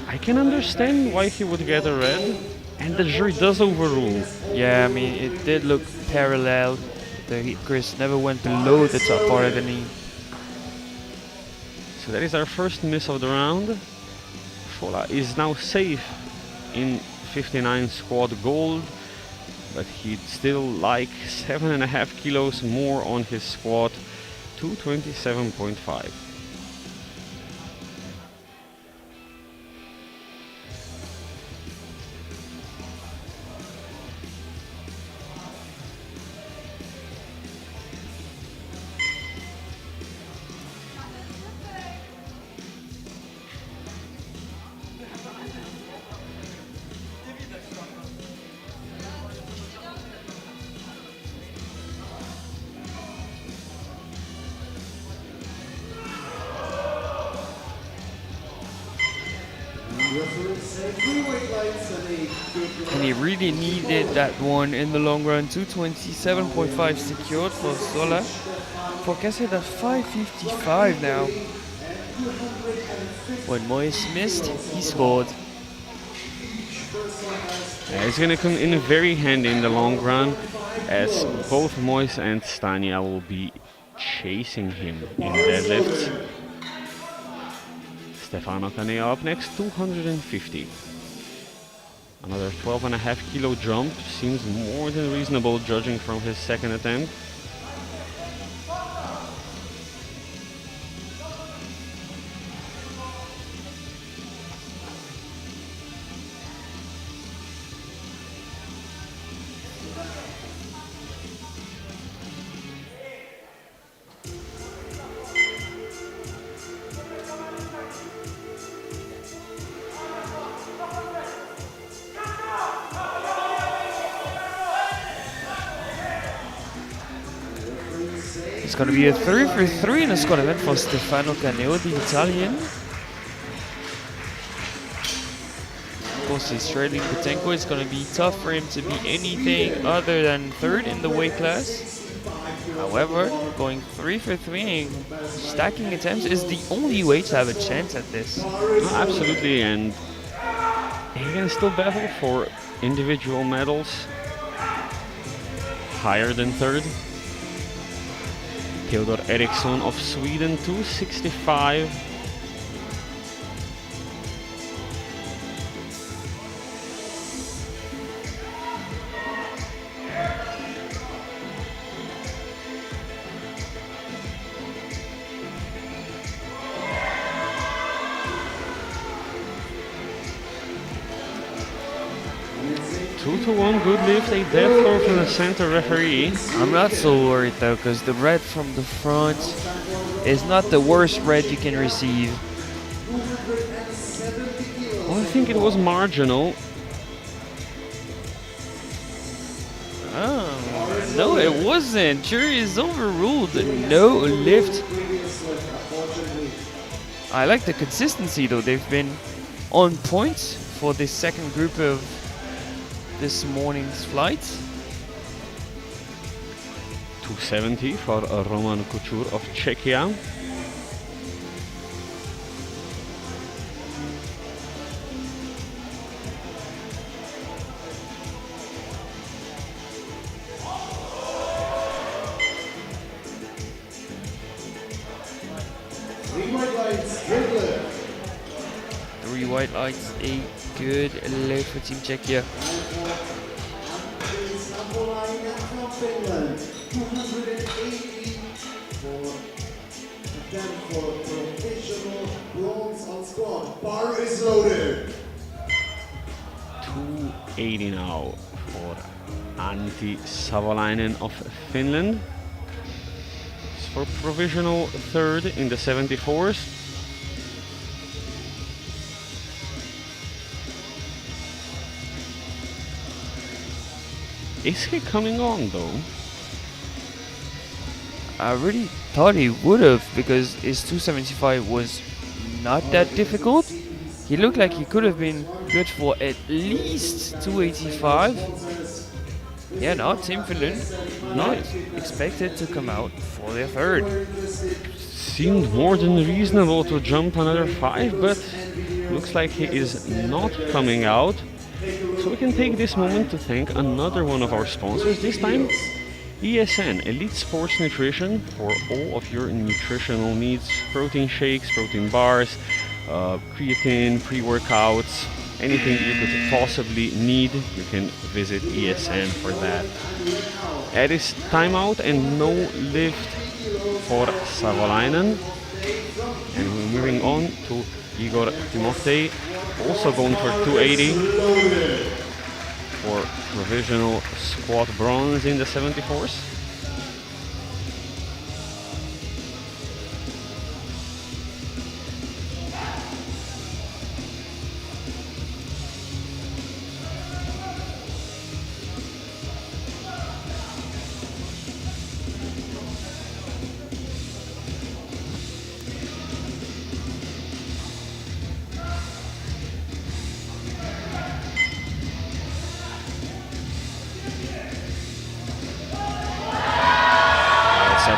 I can understand why he would get a red, and the jury does overrule. Yeah, I mean, it did look parallel. The hip crease never went below the top part of the knee. So that is our first miss of the round. Fola is now safe in 59 squat gold, but he'd still like 7.5 kilos more on his squat, 227.5. And he really needed that one in the long run. 227.5 secured for Sola. Forecasted at 555 now. When Moyes missed, he scored. It's going to come in very handy in the long run, as both Moyes and Stania will be chasing him in deadlifts. Stefano Caneo up next, 250. Another 12.5 kilo jump seems more than reasonable judging from his second attempt. It's going to be a 3 for 3 in a squad event for Stefano Caneo, the Italian. Of course, he's trailing Petenko. It's going to be tough for him to be anything other than third in the weight class. However, going 3 for 3 and stacking attempts is the only way to have a chance at this. Oh, absolutely, and he can still battle for individual medals higher than third. Theodor Eriksson of Sweden, 265. Two to one, good lift, a death throw from the center referee. I'm not so worried though, because the red from the front is not the worst red you can receive. Well, I think it was marginal. Oh, no it wasn't. Jury is overruled. No lift. I like the consistency though. They've been on point for this second group of this morning's flight. 270 for Roman Kuchur of Czechia. Three white lights, a good lift for Team Czechia. Finland, 280 for professional bronze on squad. Bar is loaded. 280 now for Antti Savolainen of Finland. It's for provisional third in the 74s. Is he coming on though? I really thought he would have, because his 275 was not that difficult. He looked like he could have been good for at least 285. Yeah, no, Team Finland not expected to come out for their third. Seemed more than reasonable to jump another 5, but looks like he is not coming out. So we can take this moment to thank another one of our sponsors, this time ESN, Elite Sports Nutrition, for all of your nutritional needs, protein shakes, protein bars, creatine, pre-workouts, anything you could possibly need, you can visit ESN for that. It is timeout and no lift for Savolainen. And we're moving on to Igor Timofey, also going for 280 for provisional squat bronze in the 74s.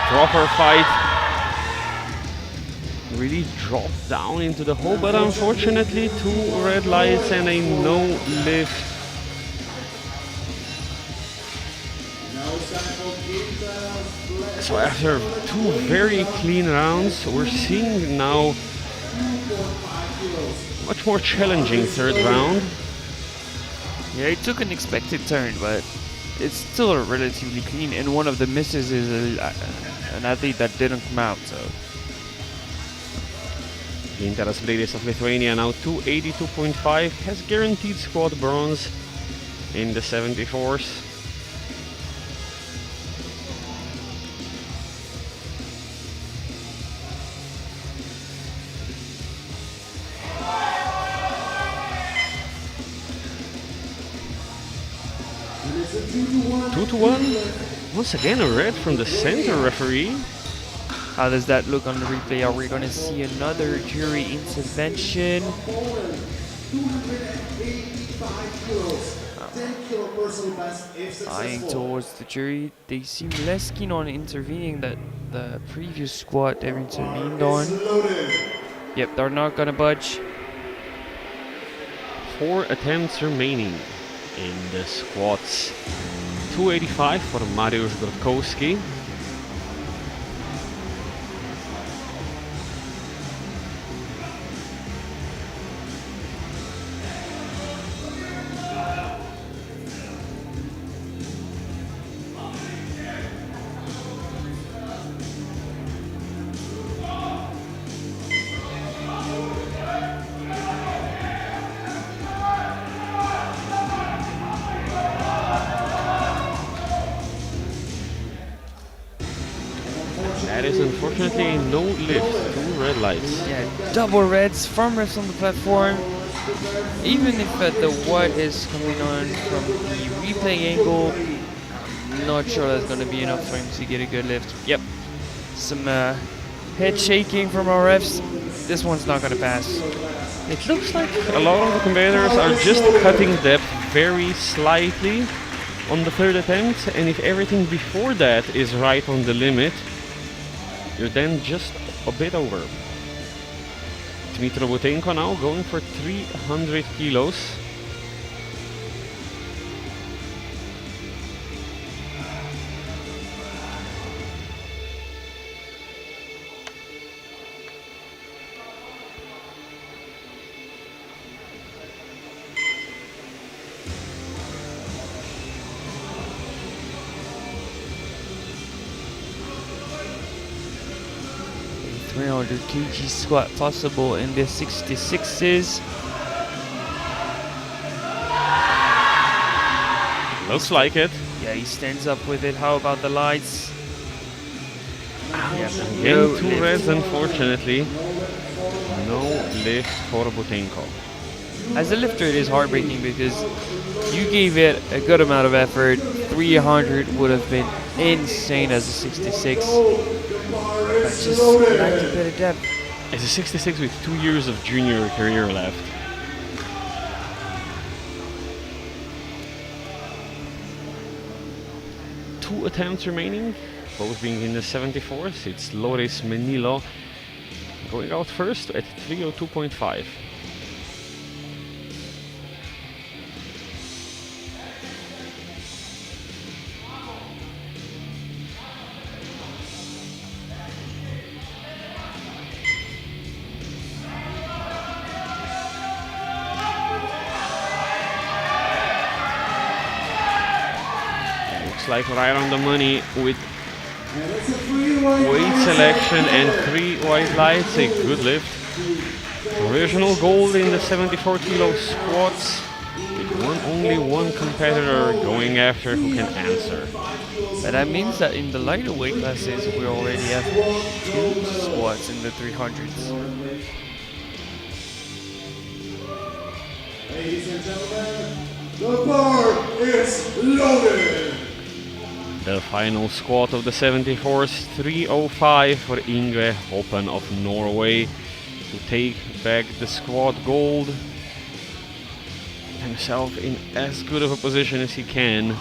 Proper fight. Really dropped down into the hole, but unfortunately 2 red lights and a no lift. So after 2 very clean rounds, we're seeing now much more challenging third round. Yeah, it took an expected turn, but it's still relatively clean, and one of the misses is an athlete that didn't come out. So Gintaras Blades of Lithuania, now 282.5, has guaranteed squad bronze in the 74s. Two to one. Once again, a red from the center referee. how does that look on the replay? Are we going to see another jury intervention? 285 kilos, 10 kilo personal best if Eyeing successful. towards the jury, they seem less keen on intervening that the previous squat they intervened on. Yep, they're not going to budge. 4 attempts remaining in the squats. 285 for Mariusz Grotkowski. That is unfortunately a no lift, 2 red lights. Yeah, double reds from refs on the platform. Even if the white is coming on from the replay angle, not sure that's going to be enough for him to get a good lift. Yep, some head shaking from our refs. This one's not going to pass. It looks like a lot of the competitors are just cutting depth very slightly on the third attempt, and if everything before that is right on the limit, you're then just a bit over. Dmitry Butenko now going for 300 kilos. A 300 kg squat possible in the 66s. Looks like it. Yeah, he stands up with it. How about the lights? Yeah, Again, no 2 lift. reds, unfortunately. No lift for Butenko. As a lifter, it is heartbreaking because you gave it a good amount of effort. 300 would have been insane as a 66. But just lacked a bit of depth. As a 66 with 2 years of junior career left. Two attempts remaining, both being in the 74s. It's Loris Menilo going out first at 302.5. like right on the money with And it's a free white weight lights selection and up 3 white lights. A good lift. Provisional gold in the 74 kilo squats with only one competitor going after who can answer. But that means that in the lighter weight classes, we already have two squats in the 300s. Ladies and gentlemen, the bar is loaded. The final squat of the 74s, 305 for Ingve Hoppen of Norway to take back the squat gold. Himself in as good of a position as he can.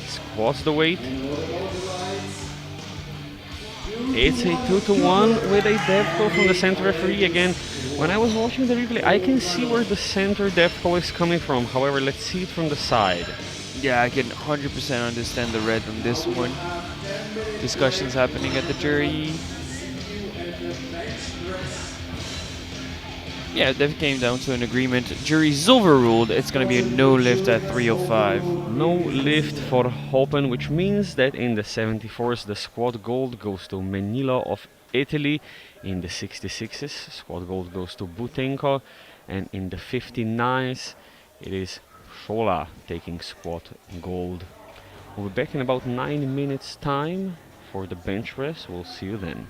Squats the weight. It's a 2-to-1 with a depth call from the center referee again. When I was watching the replay, I can see where the center depth call is coming from. However, let's see it from the side. Yeah, I can 100% understand the red on this one. Discussions happening at the jury. Yeah, that came down to an agreement. Jury's overruled. It's going to be a no lift at 305. No lift for Hoppen, which means that in the 74s the squad gold goes to Menila of Italy. In the 66s, squad gold goes to Butenko. And in the 59s, it is Shola taking squad gold. We'll be back in about 9 minutes time for the bench press. We'll see you then.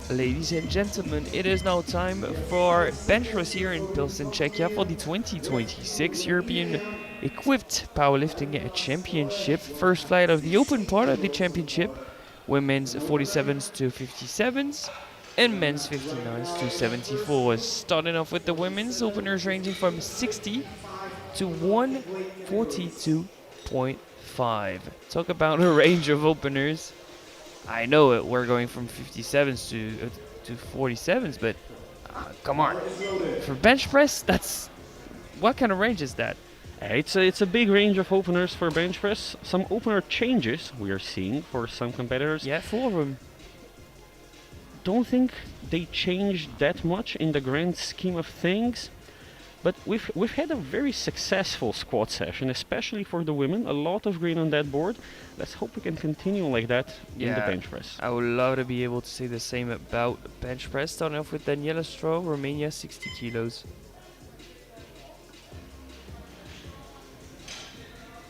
Ladies and gentlemen, it is now time for bench press here in Pilsen, Czechia for the 2026 European Equipped Powerlifting Championship. First flight of the open part of the championship, women's 47s to 57s and men's 59s to 74s. Starting off with the women's openers ranging from 60 to 142.5. Talk about a range of openers. I know it. We're going from 57s to 47s, but come on. For bench press, that's what kind of range is that? It's a big range of openers for bench press. Some opener changes we are seeing for some competitors. Yeah, 4 of them. Don't think they changed that much in the grand scheme of things. But we've had a very successful squat session, especially for the women. A lot of green on that board. Let's hope we can continue like that in the bench press. I would love to be able to say the same about bench press. Starting off with Daniela Stroh, Romania, 60 kilos.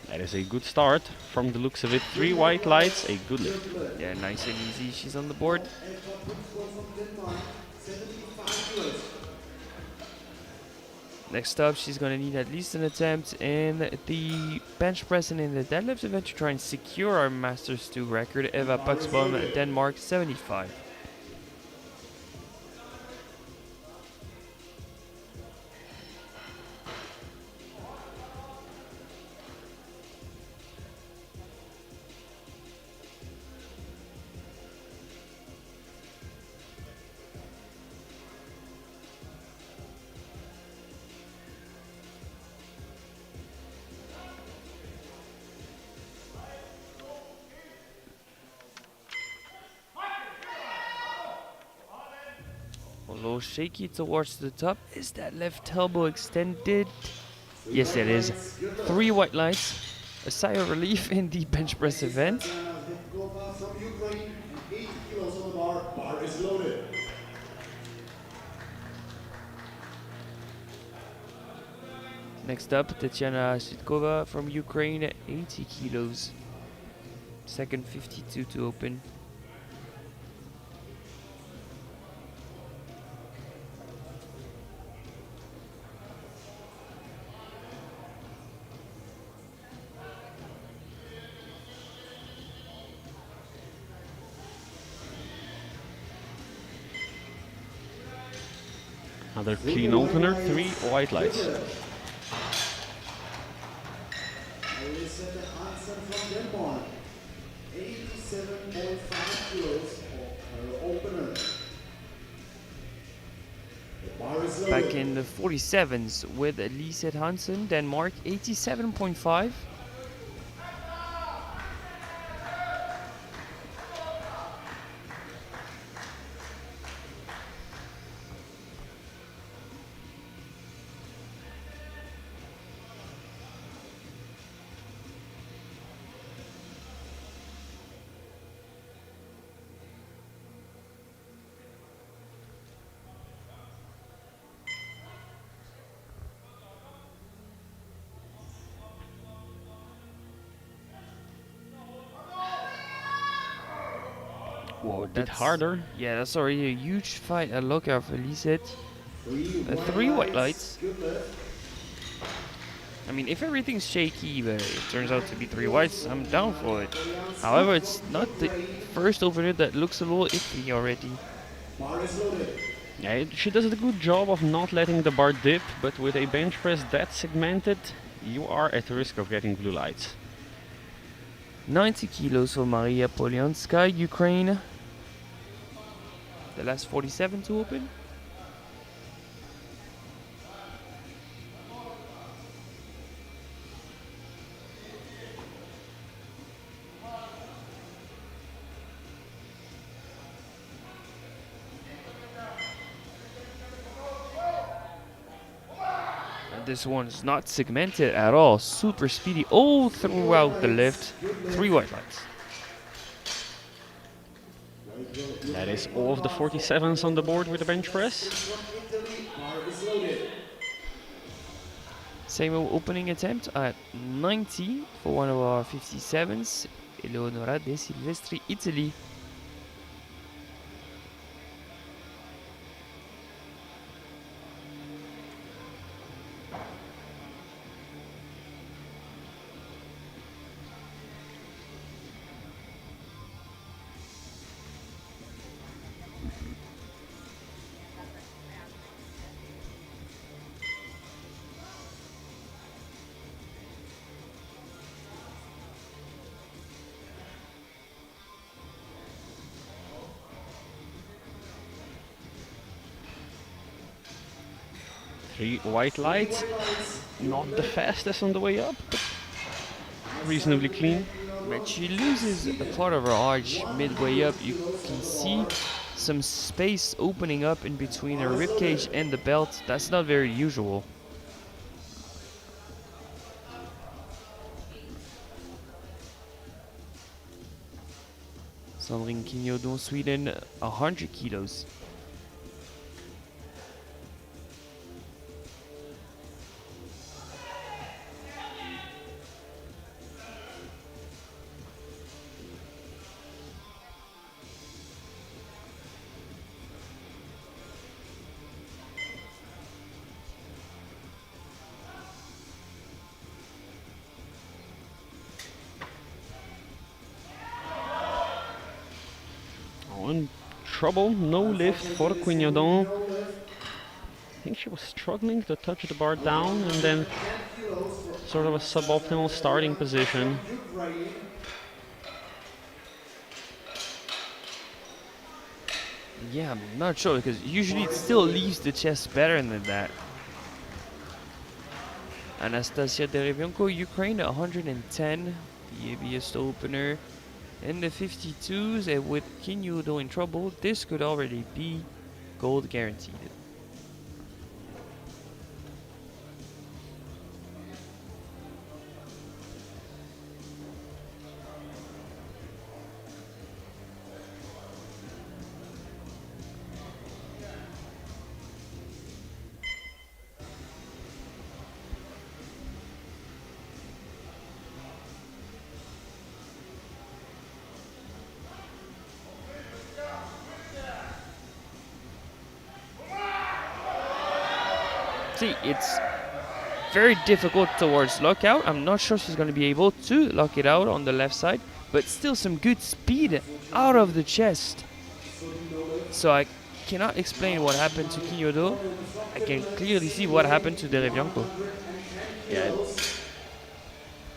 That is a good start. From the looks of it, 3 white lights, a good lift. Yeah, nice and easy. She's on the board. Next up, she's going to need at least an attempt in the bench press and in the deadlift event to try and secure our Masters 2 record. Eva Paxbom, Denmark, 75. A little shaky towards the top. Is that left elbow extended? Yes, it is. 3 white lights. A sigh of relief in the bench press event. Next up, Tatiana Sitkova from Ukraine, 80 kilos. Second 52 to open. Another clean opener, 3 white lights. From Denmark, 87.5 kilos opener. Back in the 47s with Lisette Hansen, Denmark, 87.5. Whoa, a bit harder. Yeah, that's already a huge fight. Look out for Lisette. 3 white lights. I mean, if everything's shaky, but it turns out to be 3 whites, I'm down for it. However, it's not the first opener that looks a little iffy already. Yeah, she does a good job of not letting the bar dip, but with a bench press that segmented, you are at risk of getting blue lights. 90 kilos for Maria Polianska, Ukraine. The last 47 to open. And this one's not segmented at all. Super speedy all throughout the lift. 3 white lights. That is all of the 47s on the board with the bench press. Same opening attempt at 90 for one of our 57s. Eleonora De Silvestri, Italy. 3 white lights. Not the fastest on the way up, but reasonably clean. But she loses a part of her arch midway up. You can see some space opening up in between her ribcage and the belt. That's not very usual. Sandrine Quignodo, Sweden, 100 kilos. In trouble, no lift for Quignodon. I think she was struggling to touch the bar down and then sort of a suboptimal starting position. Yeah, I'm not sure because usually it still leaves the chest better than that. Anastasia Derevyanko, Ukraine, 110, the heaviest opener. In the 52s, and with Quignodo in trouble, this could already be gold guaranteed. See, it's very difficult towards lockout. I'm not sure she's going to be able to lock it out on the left side, but still some good speed out of the chest. So I cannot explain what happened to Quignodo. I can clearly see what happened to Derevyanko. Yeah.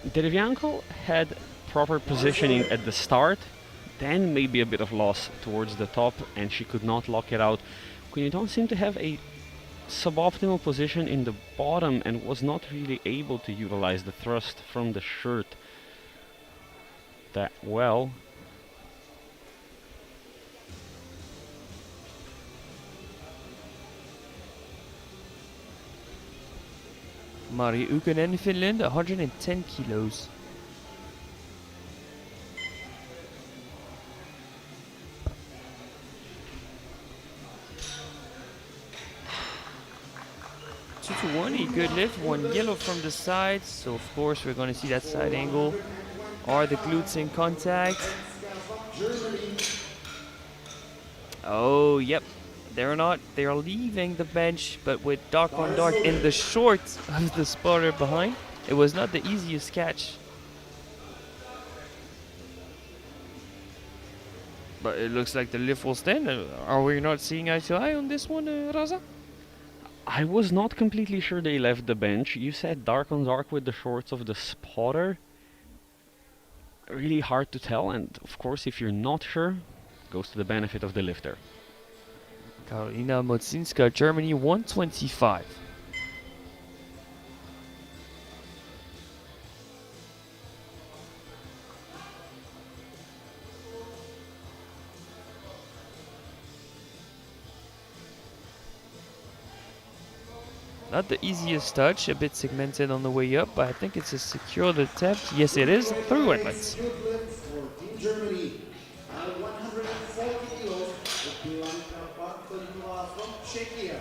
Derevyanko had proper positioning at the start, then maybe a bit of loss towards the top, and she could not lock it out. Quignodo seemed to have a suboptimal position in the bottom and was not really able to utilize the thrust from the shirt that well. Mari Ukkonen, Finland, 110 kilos. Two to one, a good lift, one yellow from the side. So of course we're going to see that side angle. Are the glutes in contact? Oh, yep. They're not. They're leaving the bench, but with dark on dark in the short of the spotter behind, it was not the easiest catch. But it looks like the lift will stand. Are we not seeing eye to eye on this one, Raza? I was not completely sure they left the bench. You said dark on dark with the shorts of the spotter. Really hard to tell, and of course if you're not sure, goes to the benefit of the lifter. Karolina Modzinska, Germany, 125. Not the easiest touch, a bit segmented on the way up, but I think it's a secured attempt. Yes, it is. Through wetlands. Good lift for Team Germany. 140 kilos, Blanka Bartolova from Czechia.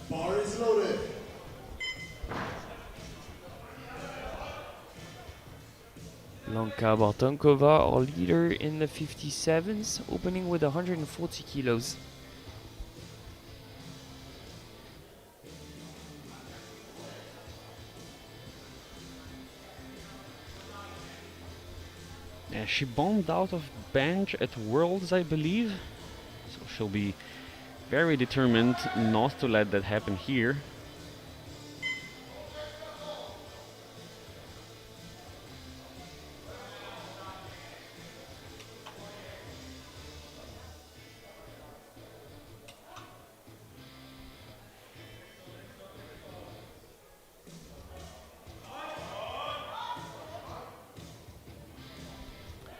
Bar is loaded. Blanka Bartonkova, our leader in the 57s, opening with 140 kilos. Yeah, she bombed out of bench at Worlds, I believe, so she'll be very determined not to let that happen here.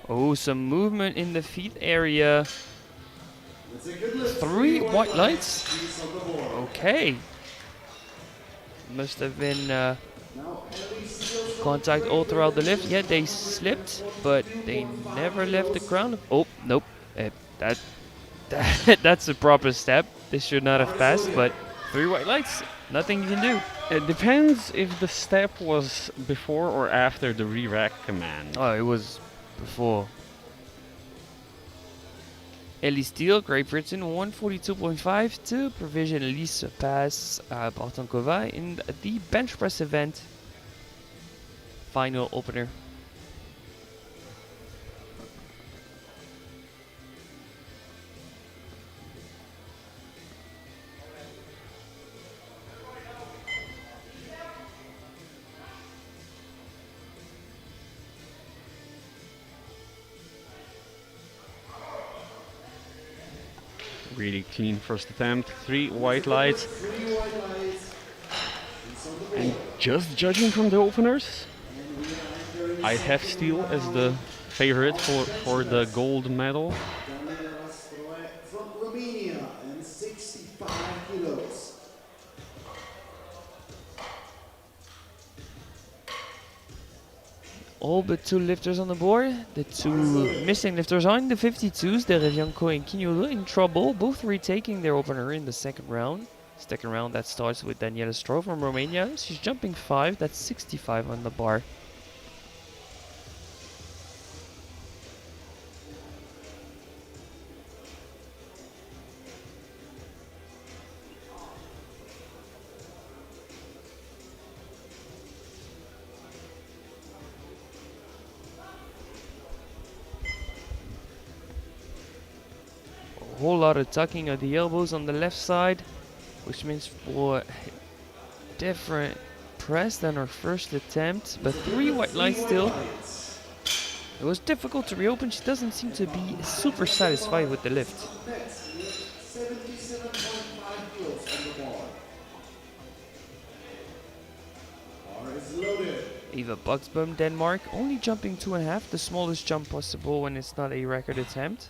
Oh, some movement in the feet area. It's a good lift. 3 white lights. She's on the board. Okay. Must have been Now, Ellie Steele's from contact all Ukraine, throughout the lift. presenting Yeah, they slipped, but they 142.5 never left the kilos. ground. Oh, nope. That, that's a proper step. This should not have passed, but 3 white lights. Nothing you can do. It depends if the step was before or after the re-rack command. Oh, it was before. Ellie Steele, Great Britain, 142.5 to provisionally surpass Bartankova in the bench press event. Final opener. Really clean first attempt, 3 white lights. 3 white lights. She's on the board. And just judging from the openers, And we are entering I have Steele as the favorite for the gold medal. Daniela Stroe from Romania and 65 kilos. All but 2 lifters on the board. The 2 missing lifters are in the 52s. Derevianko and Quignola in trouble, both retaking their opener in the second round. Second round that starts with Daniela Stroh from Romania. She's jumping 5, that's 65 on the bar. A whole lot of tucking of the elbows on the left side, which means for different press than our first attempt, but 3 white lights still. It was difficult to reopen. She doesn't seem to be super satisfied with the lift. Next, we have 77.5 kilos on the bar. Bar is loaded. Eva Buxbaum, Denmark, only jumping 2.5, the smallest jump possible when it's not a record attempt.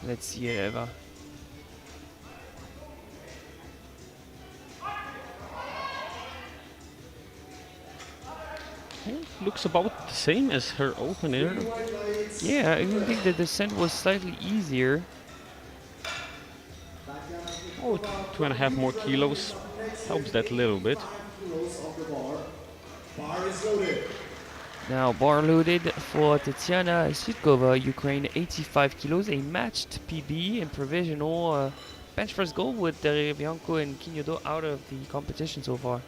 Let's see it, Eva. Looks about the same as her opener. Yeah, I even think the descent was slightly easier. Oh, 2.5 more kilos helps that a little bit. 5 kilos on the bar. Bar is loaded. Now bar loaded for Tatiana Sitkova, Ukraine, 85 kilos, a matched PB and provisional bench press goal with Derevianko and Quignola out of the competition so far.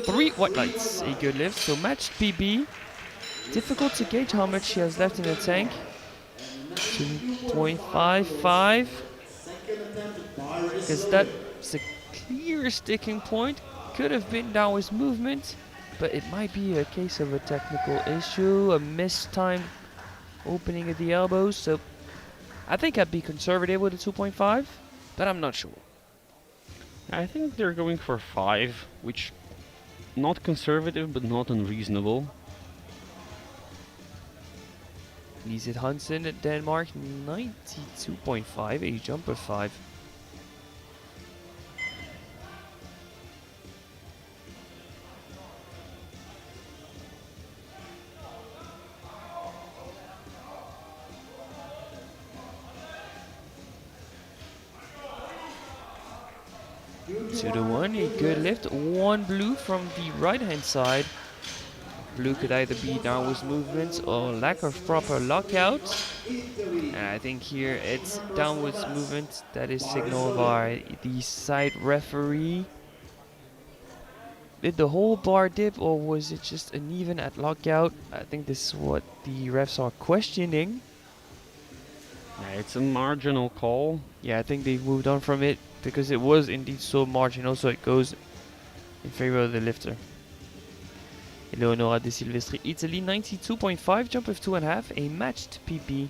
Three white lights, a good lift, so matched PB. Difficult to gauge how much she has left in the tank. 2.55, because that's a clear sticking point. Could have been Dao's movement, but it might be a case of a technical issue, a mistimed opening at the elbows. So I think I'd be conservative with a 2.5, but I'm not sure. I think they're going for 5, which not conservative but not unreasonable. Liset Hansen at Denmark, 92.5, a jump of 5. Two to one, a good lift. One blue from the right hand side. blue could either be downwards movements or lack of proper lockout. Italy. And I think here it's downwards movement that is signaled by the side referee. Did the whole bar dip or was it just uneven at lockout? I think this is what the refs are questioning. Yeah, it's a marginal call. Yeah, I think they've moved on from it because it was indeed so marginal, so it goes in favor of the lifter. Eleonora De Silvestri, Italy, 92.5, jump of 2.5, a matched PP.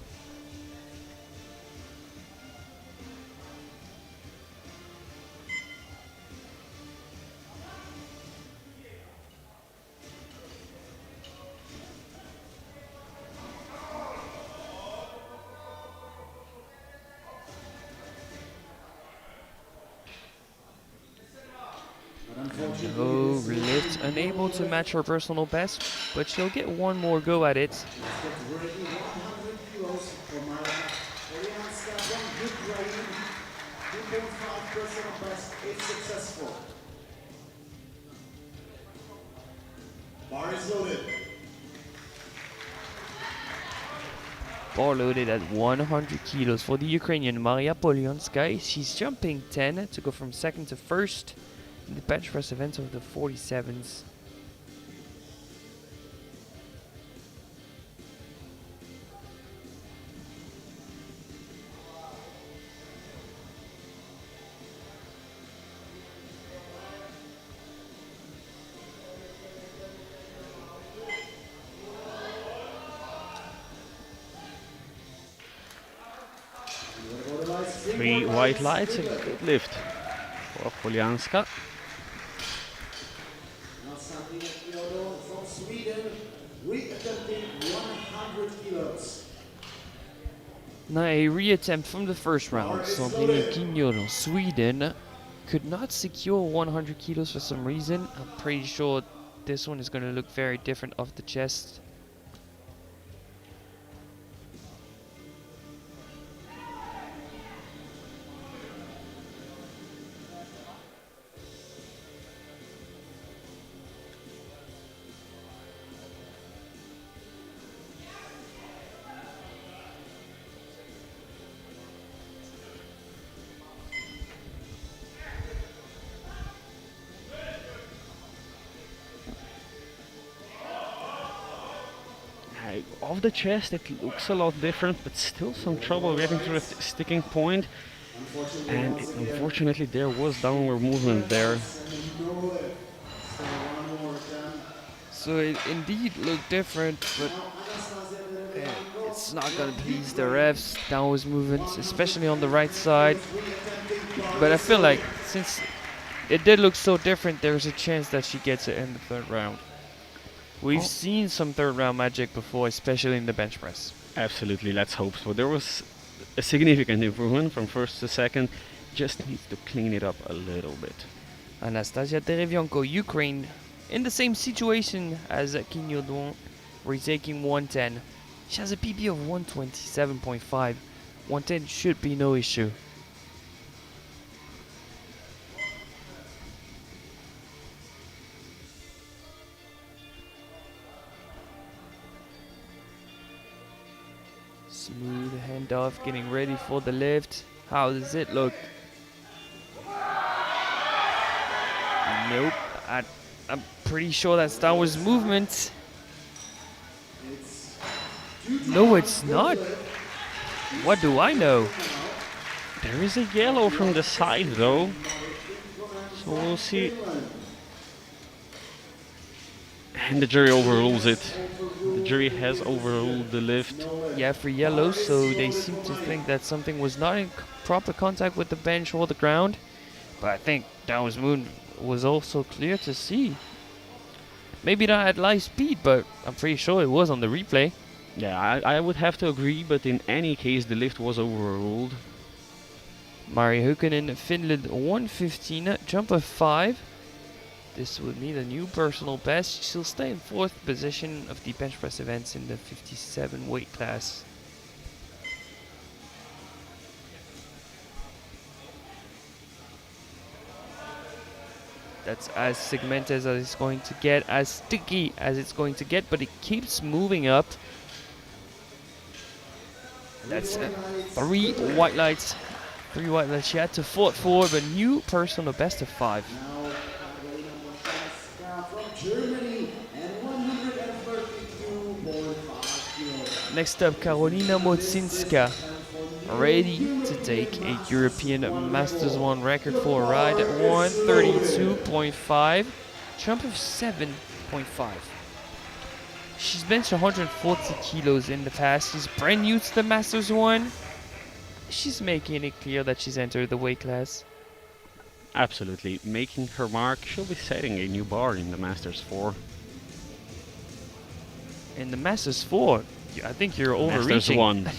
No lift, unable to match her personal best, but she'll get one more go at it. Let's get ready, 100 kilos for Mara Polyanska from Ukraine. 2.5 personal best if successful. Bar is loaded. Bar loaded at 100 kilos for the Ukrainian Maria Polyanska. She's jumping 10 to go from second to first in the bench press event of the 47s. Three white lights, a good lift for Poljanska. Now starting at Kyoto from Sweden, re-attempting 100 kilos. Now a reattempt from the first round. Sandrine Quignolo, Sweden, could not secure 100 kilos for some reason. I'm pretty sure this one is going to look very different off the chest. Off the chest it looks a lot different, but still some trouble getting to the sticking point. And unfortunately there was downward movement there. So it indeed looked different, but it's not going to please the refs. Downwards movements, especially on the right side. But I feel like since it did look so different, there's a chance that she gets it in the third round. We've seen some third round magic before, especially in the bench press. Absolutely, let's hope so. There was a significant improvement from first to second. Just needs to clean it up a little bit. Anastasia Derevyanko, Ukraine, in the same situation as Quignolo, retaking 110. She has a PB of 127.5. 110 should be no issue. Smooth handoff, getting ready for the lift. How does it look? Nope. I'm pretty sure that's downwards movement. No, it's not. What do I know? There is a yellow from the side though, so we'll see. And the jury overrules it. The jury has overruled the lift. Yeah, for yellow, so they seem to think that something was not in proper contact with the bench or the ground. But I think downwards movement was also clear to see. Maybe not at live speed, but I'm pretty sure it was on the replay. Yeah, I would have to agree, but in any case the lift was overruled. Mari Hukkinen, Finland, 115, jump of 5. This would mean a new personal best. She'll stay in 4th position of the bench press events in the 57 weight class. That's as segmented as it's going to get, as sticky as it's going to get, but it keeps moving up. That's 3 white lights. 3 white lights. She had to fight for a new personal best of 5. Now, Carolina Moshanska from Germany and 132.5 kilos. Next up, Karolina Mocinska, ready to take a European Masters 1 record for a ride at 132.5, jump of 7.5. She's benched 140 kilos in the past. She's brand new to the Masters 1. She's making it clear that she's entered the weight class. Absolutely. Making her mark, she'll be setting a new bar in the Masters 4. In the Masters 4, I think you're Masters overreaching. 1.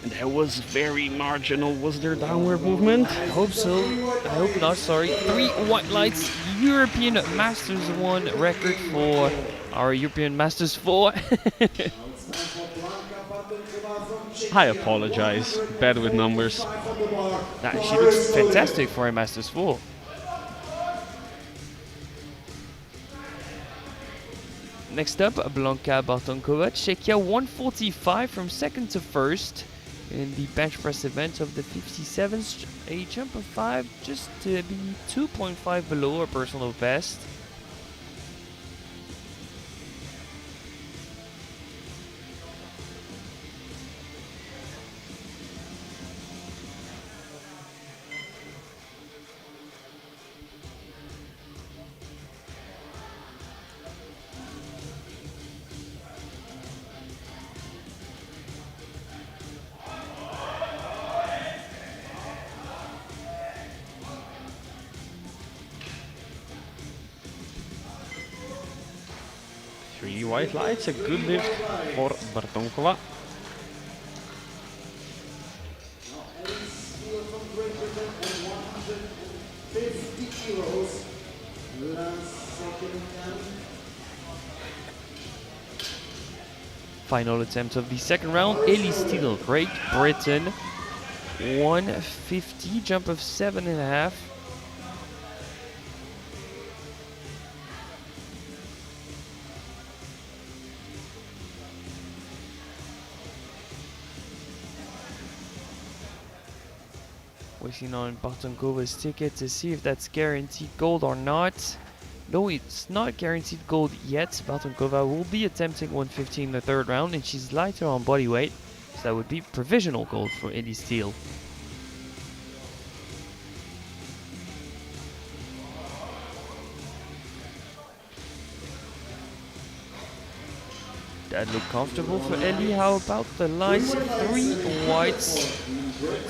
That was very marginal. Was there downward movement? I hope so. I hope not, sorry. 3 white lights, European Masters 1 record for our European Masters 4. I apologize. Bad with numbers. Nah, she looks fantastic for a Masters 4. Next up, Blanka Bartonkova, Czechia, 145 from second to first in the bench press event of the 57s. A jump of 5, just to be 2.5 below her personal best. Three white lights, a good lift for Bartonkova. Final attempt of the second round, Ellie Steele, Great Britain, 150, jump of 7.5. Waiting on Bartonkova's ticket to see if that's guaranteed gold or not. No, it's not guaranteed gold yet. Bartonkova will be attempting 150 in the third round, and she's lighter on body weight, so that would be provisional gold for Ellie Steele. That looked comfortable for Ellie. How about the lights? 3 whites,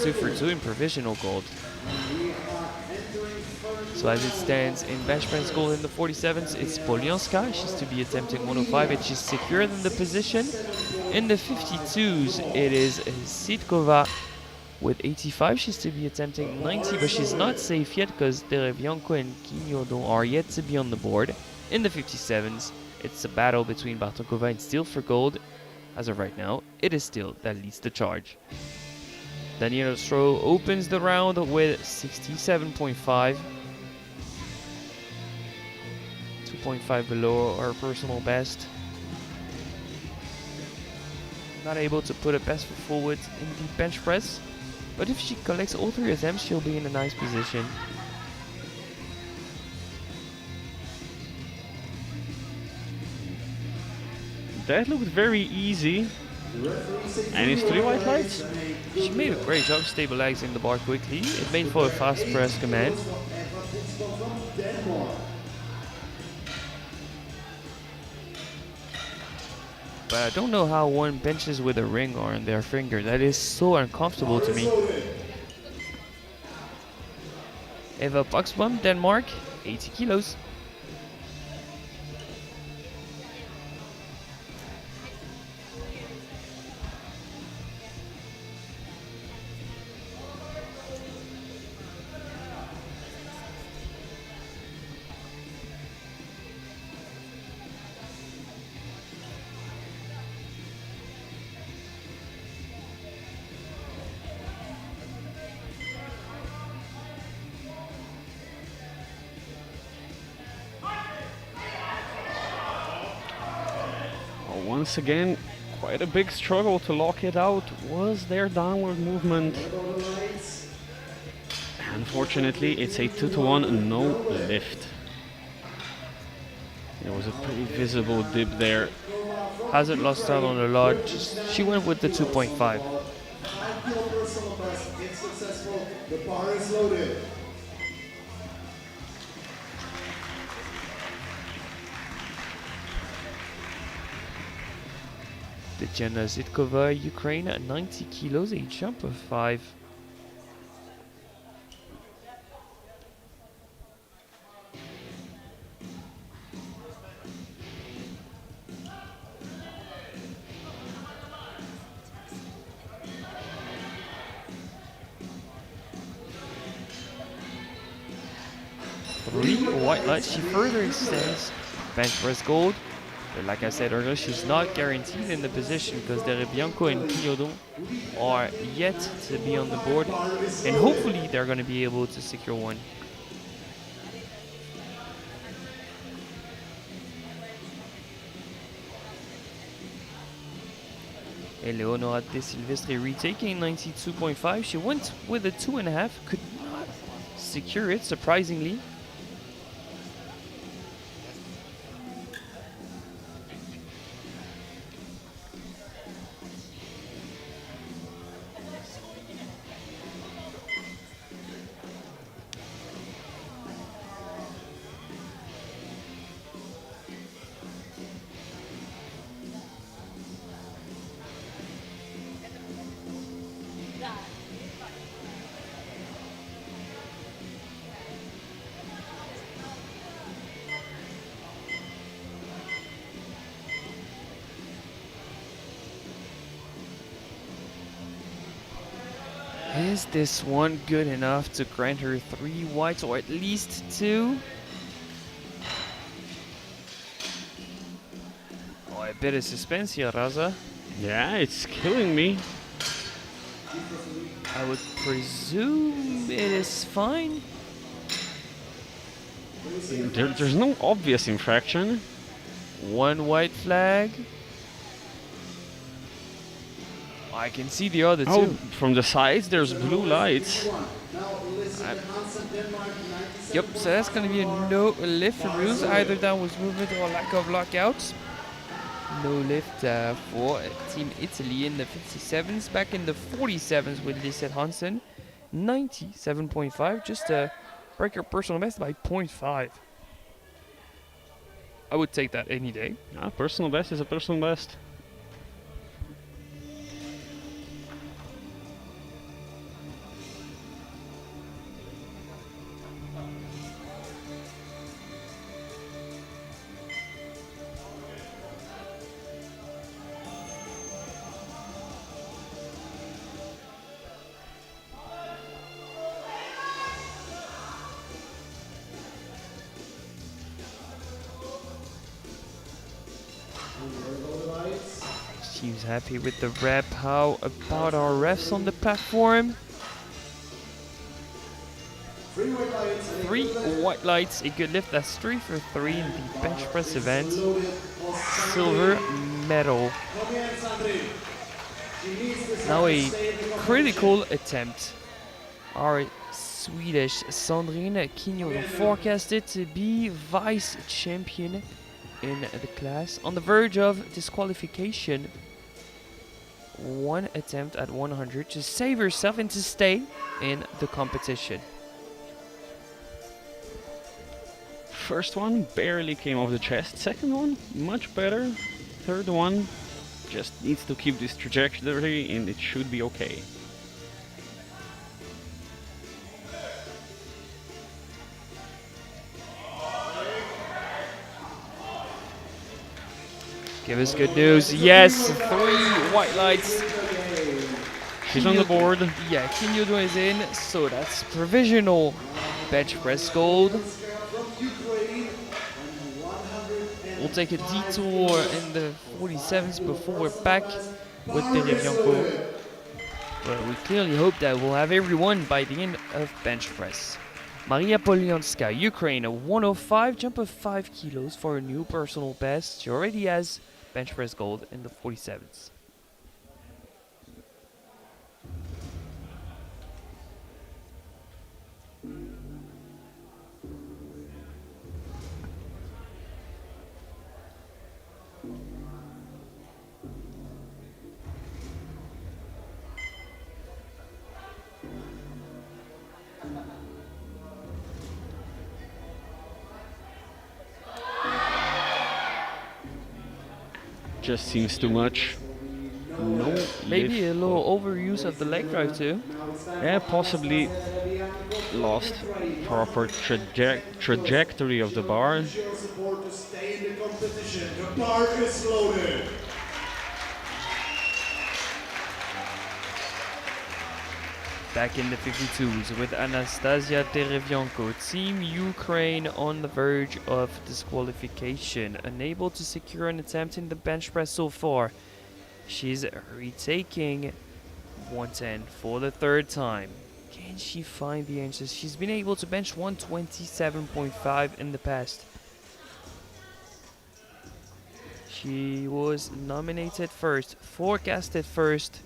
2 for 2 in provisional gold. So as it stands in bench press gold in the 47s, it's Polyanska. She's to be attempting 105 and she's secured in the position. In the 52s, it is Sitkova with 85. She's to be attempting 90, but she's not safe yet because Derevianko and Quignodo are yet to be on the board. In the 57s, it's a battle between Bartonkova and Steele for gold. As of right now, it is Steele that leads the charge. Daniela Stroh opens the round with 67.5. 2.5 below our personal best. Not able to put a best foot forward in the bench press, but if she collects all 3 attempts, she'll be in a nice position. That looked very easy. And it's 3 white lights. She made a great job stabilizing the bar quickly. It made for a fast press command. But I don't know how one benches with a ring on their finger. That is so uncomfortable to me. Eva Buxbaum, Denmark, 80 kilos. once again, quite a big struggle to lock it out. Was there downward movement? Unfortunately, it's a 2-to-1 no lift. There was a pretty visible dip there. Hasn't lost out on a lot. She went with the 2.5. 5 kilo personal best. It's successful. The bar is loaded. Tatiana Zitkova, Ukraine, at 90 kilos, a jump of 5. Three white lights. She further extends bench press gold. But like I said earlier, she's not guaranteed in the position because Derebianco and Kyodo are yet to be on the board. And hopefully they're going to be able to secure one. Eleonora De Silvestre retaking 92.5. She went with a 2.5. Could not secure it, surprisingly. Is this one good enough to grant her 3 whites or at least 2? Oh, a bit of suspense here, Raza. Yeah, it's killing me. I would presume it is fine. There's no obvious infraction. 1 white flag. I can see the other Oh, two. from the sides there's blue lights. Yep, so that's going to be a no lift for Bruce. Either that was movement or lack of lockouts. No lift for Team Italy in the 57s. Back in the 47s with Lisette Hansen. 97.5, just to break her personal best by 0.5. I would take that any day. Personal best is a personal best. Seems happy with the rep. How about our refs on the platform? 3 white lights, a good lift. That's 3 for 3 in the bench press event. Silver medal. Now a critical attempt. Our Swedish Sandrine Quignon forecasted to be vice champion in the class. On the verge of disqualification. 1 attempt at 100 to save herself and to stay in the competition. First one barely came off the chest. Second one, much better. Third one just needs to keep this trajectory and it should be okay. Give us good news. Yes, 3 white lights. She's on the board. Yeah, Kinyodo is in, so that's provisional bench press gold. We'll take a detour in the 47s before we're back with Derebianco. But we clearly hope that we'll have everyone by the end of bench press. Maria Polyanska, Ukraine, a 105, jump of 5 kilos for a new personal best. She already has bench press gold in the 47s. Just seems too much. No Maybe lift a little overuse of the leg drive too. Yeah, possibly lost proper trajectory of the bar. Support to stay in the competition. The bar is loaded. Back in the 52s with Anastasia Derevyanko, Team Ukraine on the verge of disqualification, unable to secure an attempt in the bench press so far. She's retaking 110 for the third time. Can she find the answers? She's been able to bench 127.5 in the past. She was nominated first, forecasted first.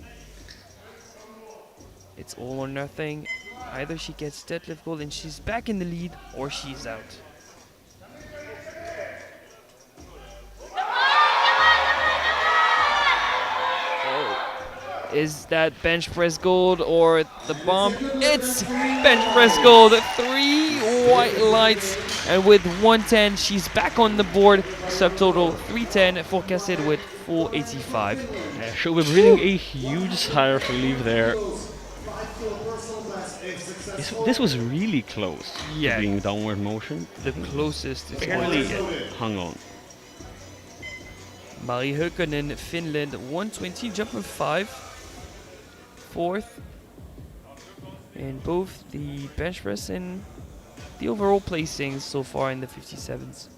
It's all or nothing. Either she gets deadlift gold and she's back in the lead, or she's out. Oh. Is that bench press gold or the bomb? It's bench press gold. 3 white lights, and with 110, she's back on the board. Subtotal 310, forecasted with 485. She'll be breathing a huge sigh of relief there. This was really close Yeah. to being downward motion. The closest it's going Barely to get. hung on. Mari Hökönen, Finland, 120, jumping 5. Fourth in both the bench press and the overall placings so far in the 57s.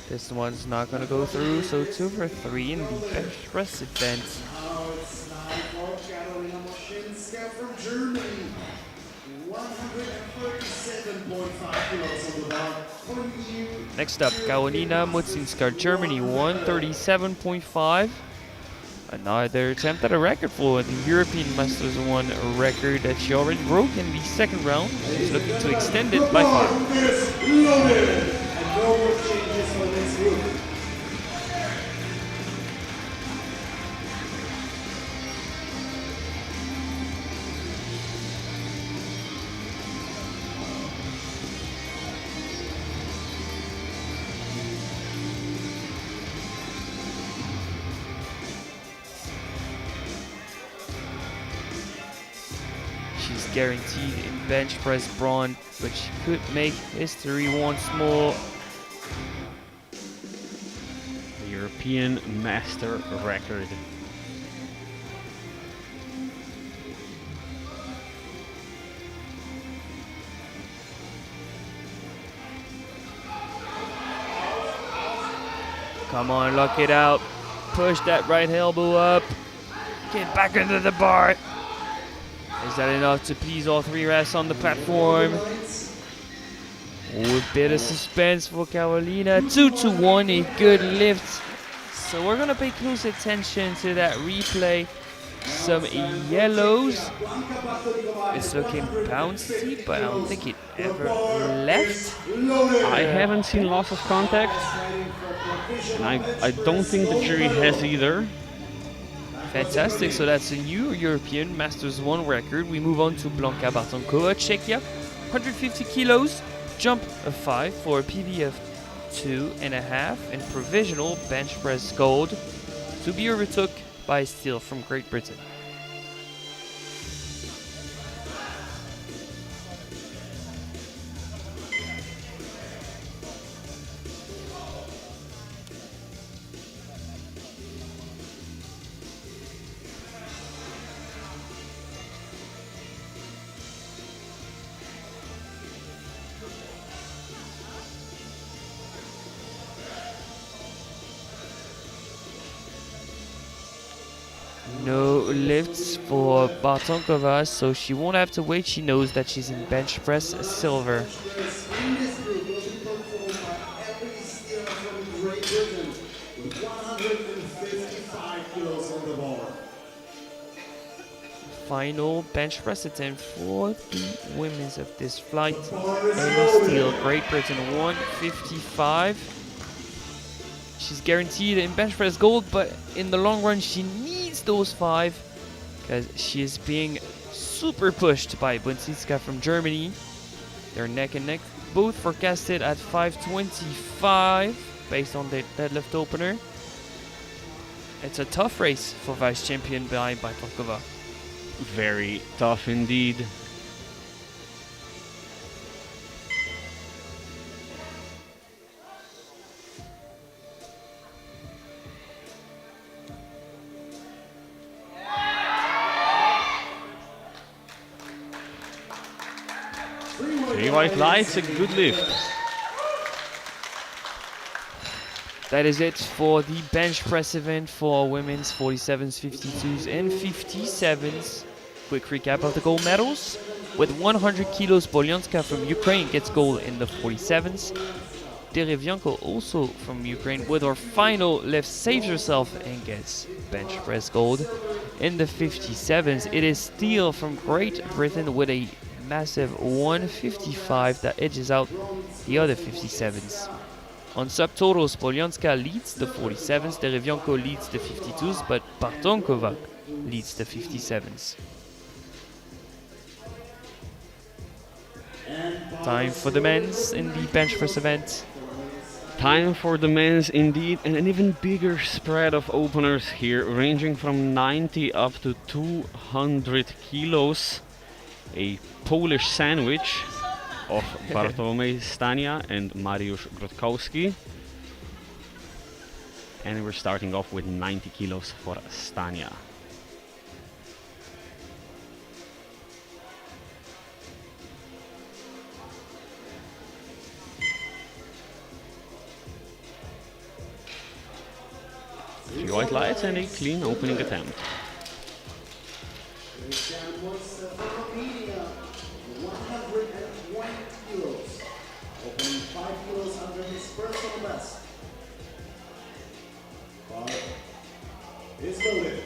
This one's not going to go through, so 2 for 3 in the bench press event. Now it's time for Karolina Moszynska from Germany. 137.5 kilos on the bar for you. Next up, Karolina Mutsinska, Germany, 137.5. Another attempt at a record for the European Masters 1 record that she already broke in the second round. She's looking to extend it by 5. Is loaded. And no more changes for this group. She's guaranteed in bench press bronze, but she could make history once more. The European Master record. Come on, lock it out. Push that right elbow up. Get back into the bar. Is that enough to please all 3 refs on the platform? Oh, a bit of suspense for Karolina. 2-1, a good lift. So we're gonna pay close attention to that replay. Some yellows. It's looking bouncy, but I don't think it ever left. I haven't seen loss of contact, and I don't think the jury has either. Fantastic, so that's a new European Masters 1 record. We move on to Blanka Bartonkova, Czechia, 150 kilos, jump of 5 for a PB of 2.5, and provisional bench press gold to be overtook by steel from Great Britain. No lifts for Bartonkova, so she won't have to wait. She knows that she's in bench press silver. In this group will be performed by Emily Steele from Great Britain with 155 kilos on the bar. Final bench press attempt for the women's of this flight. The bar is Emily loaded. Steele, Great Britain, 155. She's guaranteed in bench press gold, but in the long run, she needs those 5 because she is being super pushed by Bunsiska from Germany. They're neck and neck, both forecasted at 525 based on the deadlift opener. It's a tough race for vice champion by Bartonkova. Very tough indeed. Three white lights, a good lift. That is it for the bench press event for women's 47s, 52s, and 57s. Quick recap of the gold medals. With 100 kilos, Polyanska from Ukraine gets gold in the 47s. Derevyanko, also from Ukraine, with her final lift, saves herself and gets bench press gold. In the 57s, it is Steele from Great Britain with a massive 155 that edges out the other 57s. On subtotals, Polyanska leads the 47s, Derevyanko leads the 52s, but Bartonkova leads the 57s. Time for the men's in the bench press event. Time for the men's indeed, and an even bigger spread of openers here, ranging from 90 up to 200 kilos. A Polish sandwich of Bartłomiej Stania and Mariusz Grotkowski. And we're starting off with 90 kilos for Stania. Three white lights and a clean opening attempt. Opening 5 kilos under his personal best. Is loaded.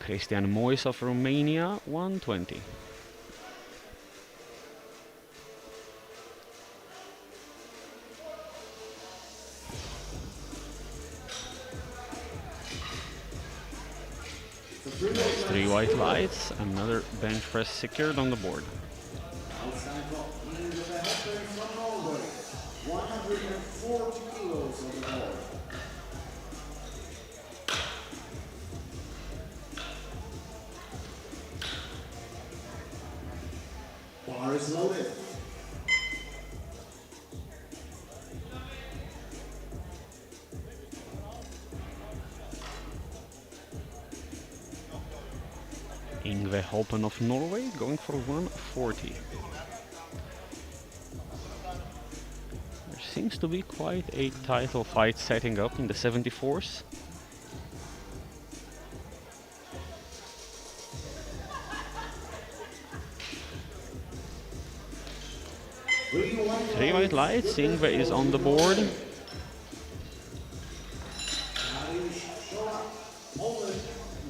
Christian Mois of Romania, 120. Three white lights, another bench press secured on the board. Outside block, leading with a headband from Norway. 140 kilos on the board. Bar is loaded. Ingve Hopen of Norway going for 140. There seems to be quite a title fight setting up in the 74s. Three white lights, Ingve is on the board. Poland,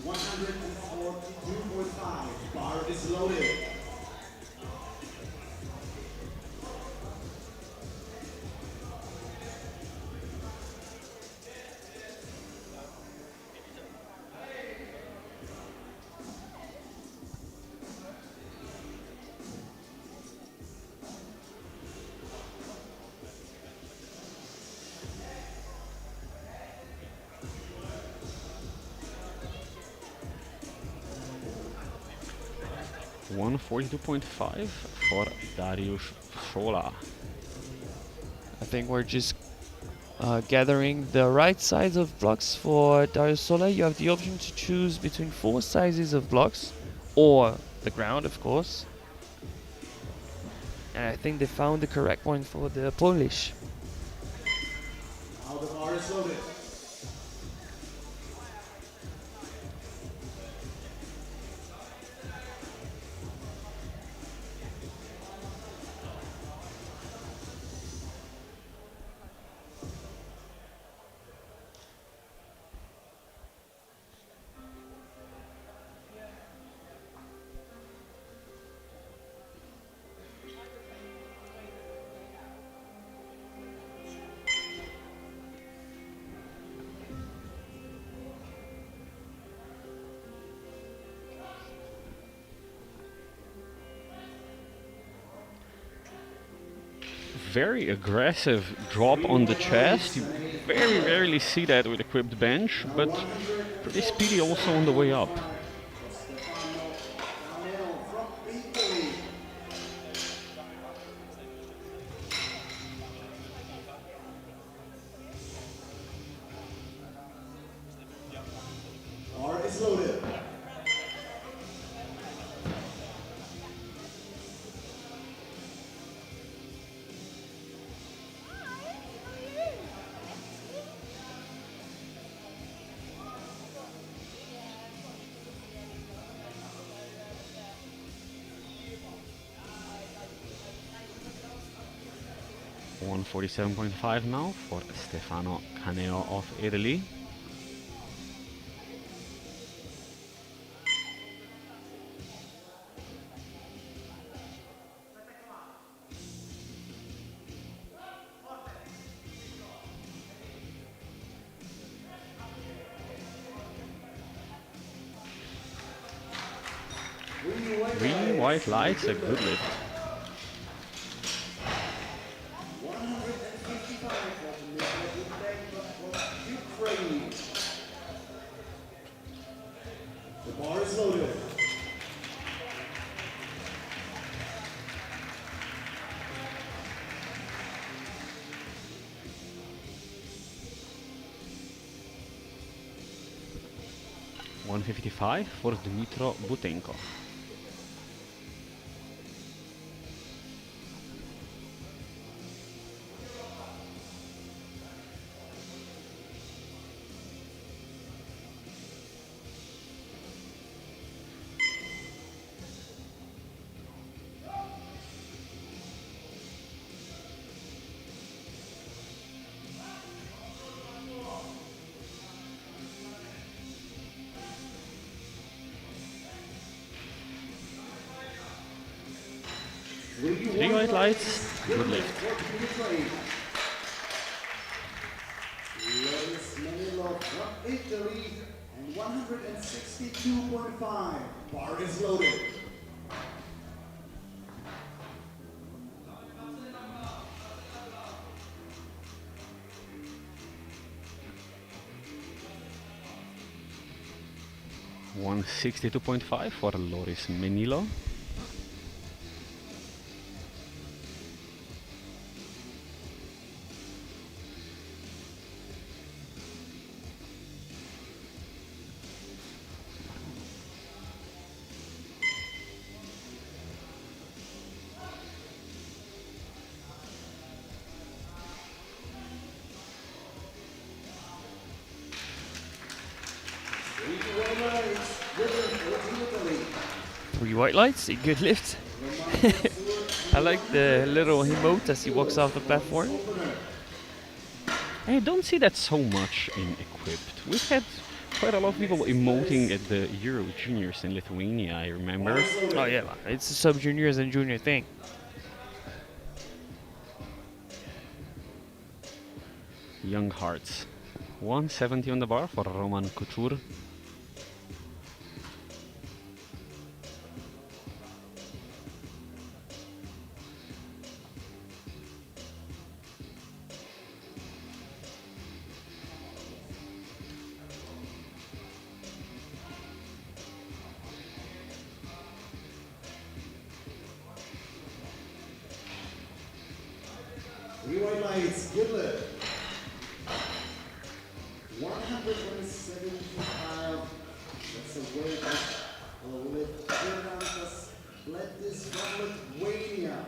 142.5. Bar is loaded. $142.5 for Dariusz Schola. I think we're just gathering the right size of blocks for Dariusz Sola. You have the option to choose between 4 sizes of blocks or the ground, of course. And I think they found the correct one for the Polish. Now the bar is loaded. Very aggressive drop on the chest. You very rarely see that with equipped bench, but pretty speedy also on the way up. Bar is loaded. $147.5 now for Stefano Caneo of Italy. Green white lights, a good lift. 155 for the Deadlift from Ukraine. The bar is loaded. $155 for Dmitro Butenko. Three white lights, good lift. From Italy and 162.5. Bar is loaded. $162.5 for Loris Menilo. Three white lights, a good lift. I like the little emote as he walks off the platform. I don't see that so much in equipped. We've had quite a lot of people emoting at the Euro Juniors in Lithuania, I remember. Oh yeah, it's a sub-juniors and junior thing. Young Hearts. 170 on the bar for Roman Couture. Three white lights, good lift. 175. That's a weight of Lithuania. Let this from Lithuania.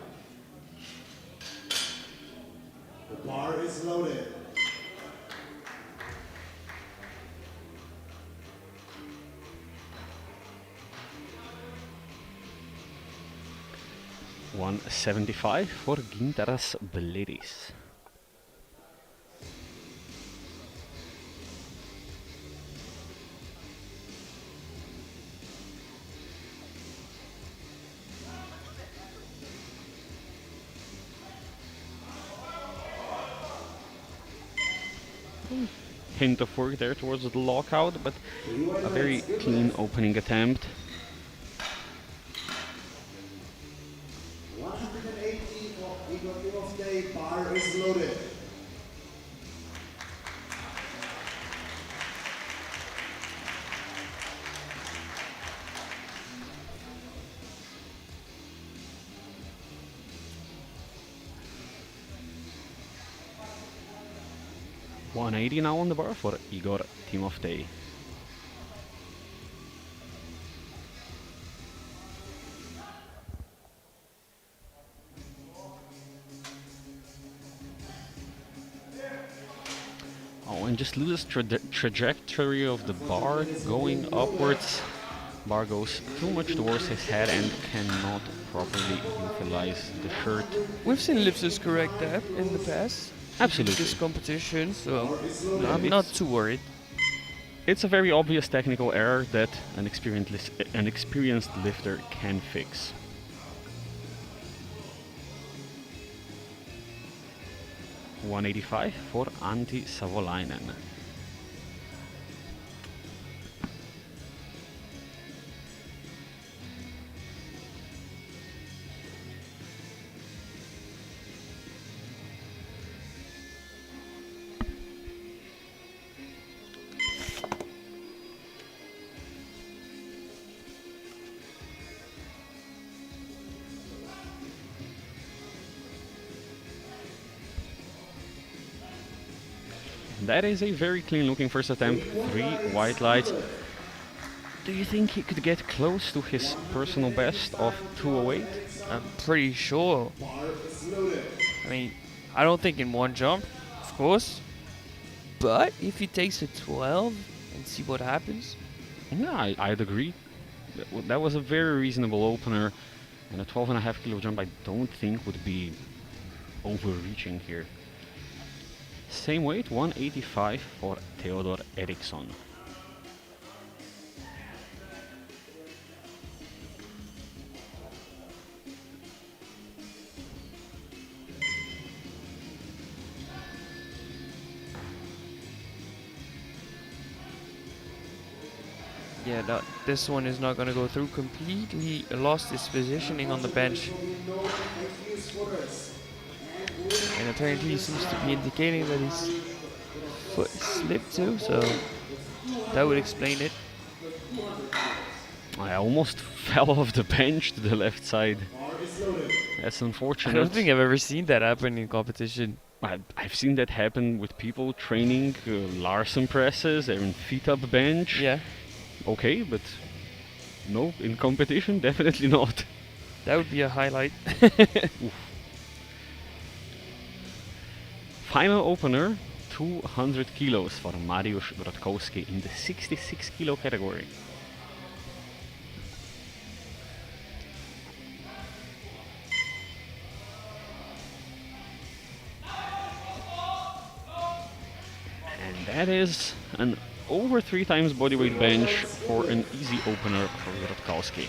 175 for Gintaras Bledis. Hint of work there towards the lockout, but a very clean opening attempt. 180 for Igor Timofey, bar is loaded. $180 now on the bar for Igor Timofey. Oh, and just loses trajectory of the bar going upwards. Bar goes too much towards his head and cannot properly utilize the shirt. We've seen lifters correct that in the past. Absolutely. This competition, so I'm It's- not too worried. It's a very obvious technical error that an experienced lifter can fix. $185 for Antti Savolainen. That is a very clean looking first attempt, 3 white lights. Do you think he could get close to his personal best of 208? I'm pretty sure. I mean, I don't think in one jump, of course. But if he takes a 12 and see what happens. Yeah, I'd agree. That was a very reasonable opener, and a 12.5 kilo jump I don't think would be overreaching here. Same weight, 185 for Theodor Eriksson. Yeah, this one is not going to go through. Completely lost his positioning on the bench. And apparently he seems to be indicating that his foot slipped too, so that would explain it. I almost fell off the bench to the left side. That's I unfortunate. don't think I've ever seen that happen in competition. I've seen that happen with people training Larsen presses. They're in feet up bench. Yeah, Okay, but no, in competition, definitely not. that would be a highlight. Final opener, 200 kilos for Mariusz Brodkowski in the 66 kilo category. And that is an over 3 times bodyweight bench for an easy opener for Brodkowski.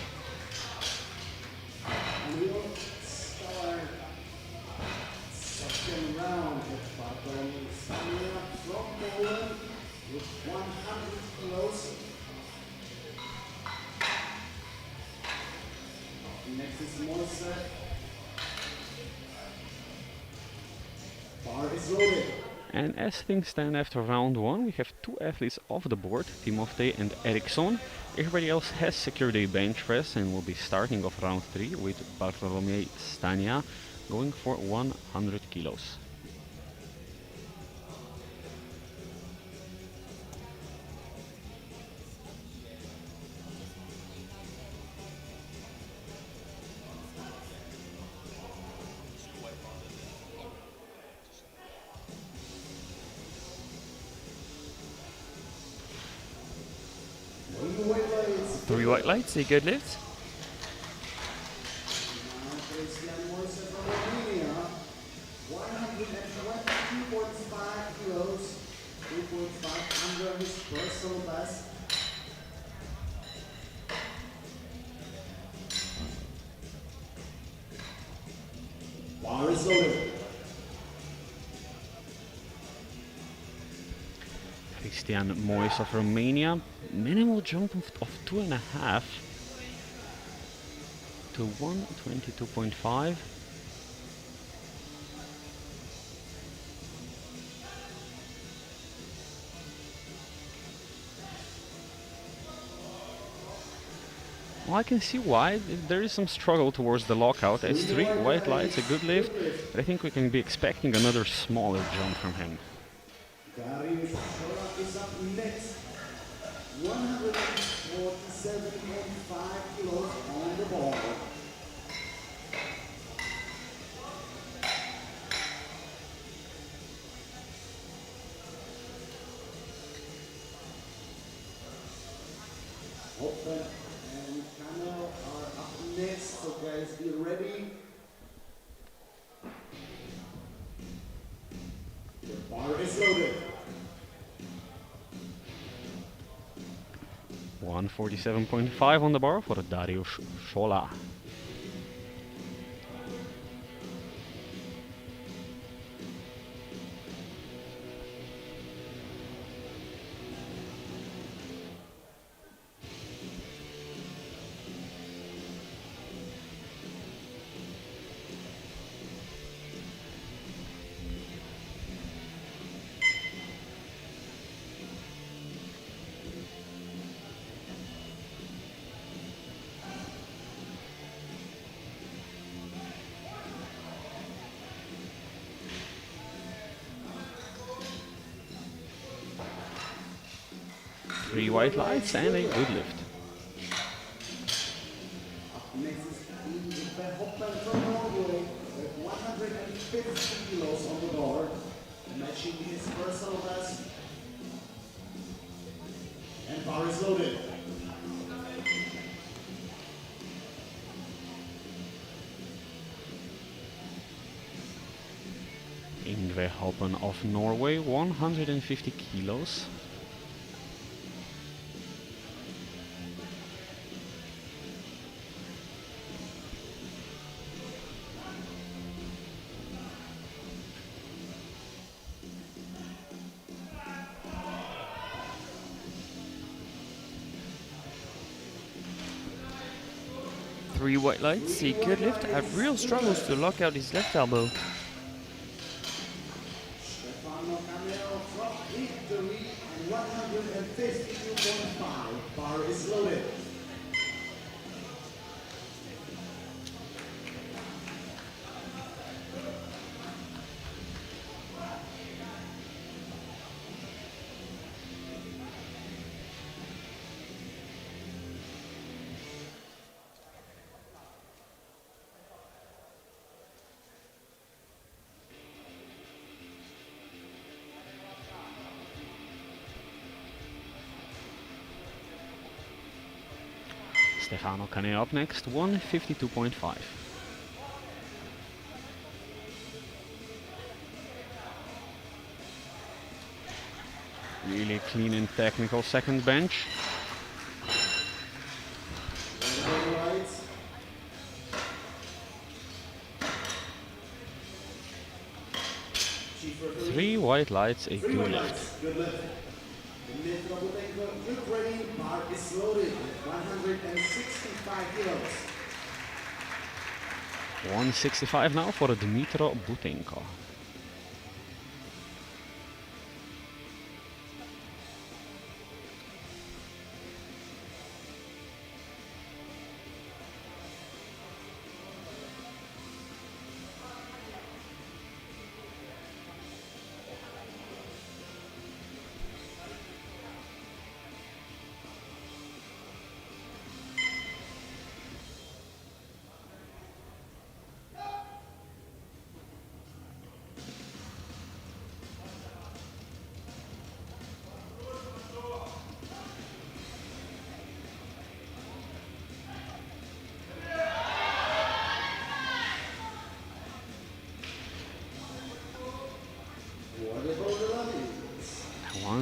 Second round, Barton Stamina from Poland with 100 kilos. Next is Moise. Bar is loaded. And as things stand after round 1, we have 2 athletes off the board, Timofey and Eriksson. Everybody else has secured a bench press and will be starting off round 3 with Bartolomei Stania going for 100 kilos. Three white lights, a good lift. Now for Islamic his personal best. Bar is loaded. Christian Mois of Romania, minimal jump of 2.5 to 122.5. Well, I can see why there is some struggle towards the lockout. It's 3 white lights, a good lift, but I think we can be expecting another smaller jump from him. Darius Shola is up next. 147.5 kilos on the bar. Open and Camel are up next, so guys be ready. The bar is loaded. 147.5 on the bar for Darius Shola. Three white lights and a good lift. Up next is Ingve Hoppen from Norway with 150 kilos on the bar, matching his personal best. And bar is loaded. Ingve Hoppen of Norway, 150 kilos. Three white lights, a good lift, had real struggles to lock out his left elbow. Stefano Camel from Italy and 152.5. Bar is loaded. Stefano Cane up next, 152.5. Really clean and technical second bench. Lights. Three white lights, a good lift. Good lift. Dmitro Butenko, Ukraine, bar is loaded with 165 kilos. 165 now for Dmitro Butenko.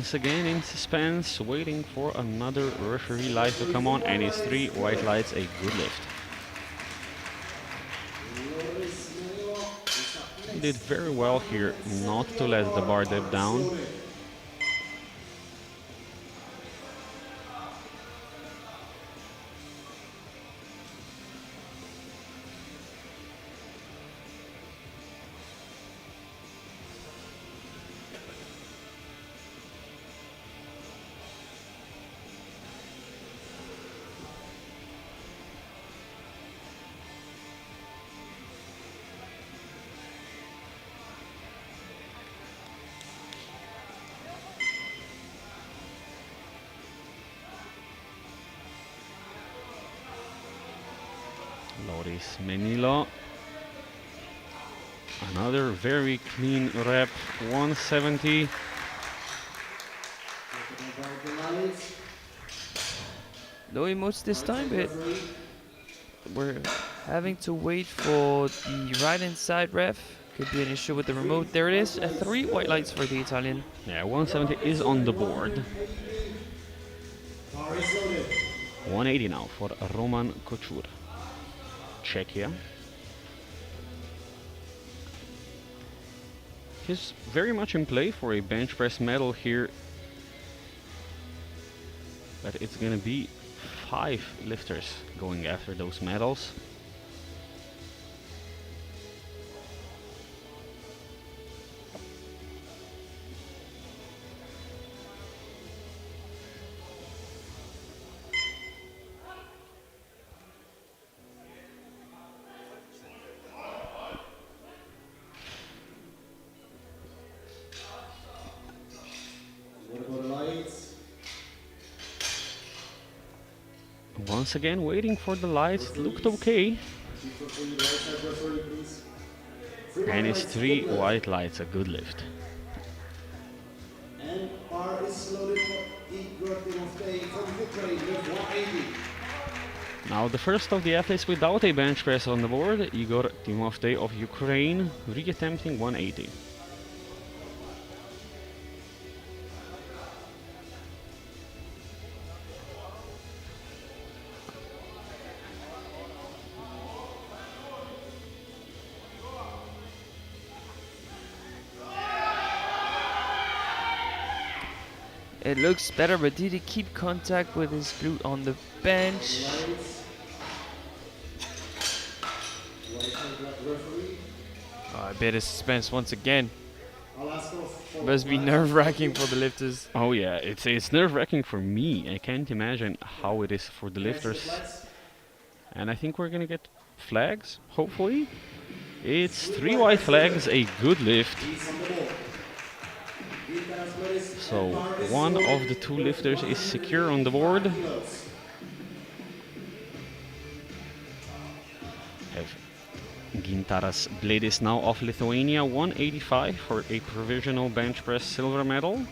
once again in suspense, waiting for another referee light to come on, and it's 3 white lights, a good lift. He did very well here not to let the bar dip down. Loris Menilo. Another very clean rep, 170. No emotes this time, but we're having to wait for the right hand side ref. Could be an issue with the remote. There it is, 3 white lights for the Italian. Yeah, 170 is on the board. 180 now for Roman Kočur, Czechia. He's very much in play for a bench press medal here, but it's gonna be 5 lifters going after those medals. Once again, waiting for the lights. It looked okay. And it's 3 white lights, a good lift. And bar is loaded for Igor Timofey from Ukraine with 180. Now the first of the athletes without a bench press on the board, Igor Timofey of Ukraine, re-attempting 180. It looks better, but did he keep contact with his glute on the bench? Oh, a bit of suspense once again. Must be nerve-wracking for the lifters. Oh yeah, it's nerve-wracking for me. I can't imagine how it is for the lifters. And I think we're gonna get flags, hopefully. It's 3 white flags, a good lift. So one of the 2 lifters is secure on the board. Have Gintaras Bledis now of Lithuania, 185 for a provisional bench press silver medal.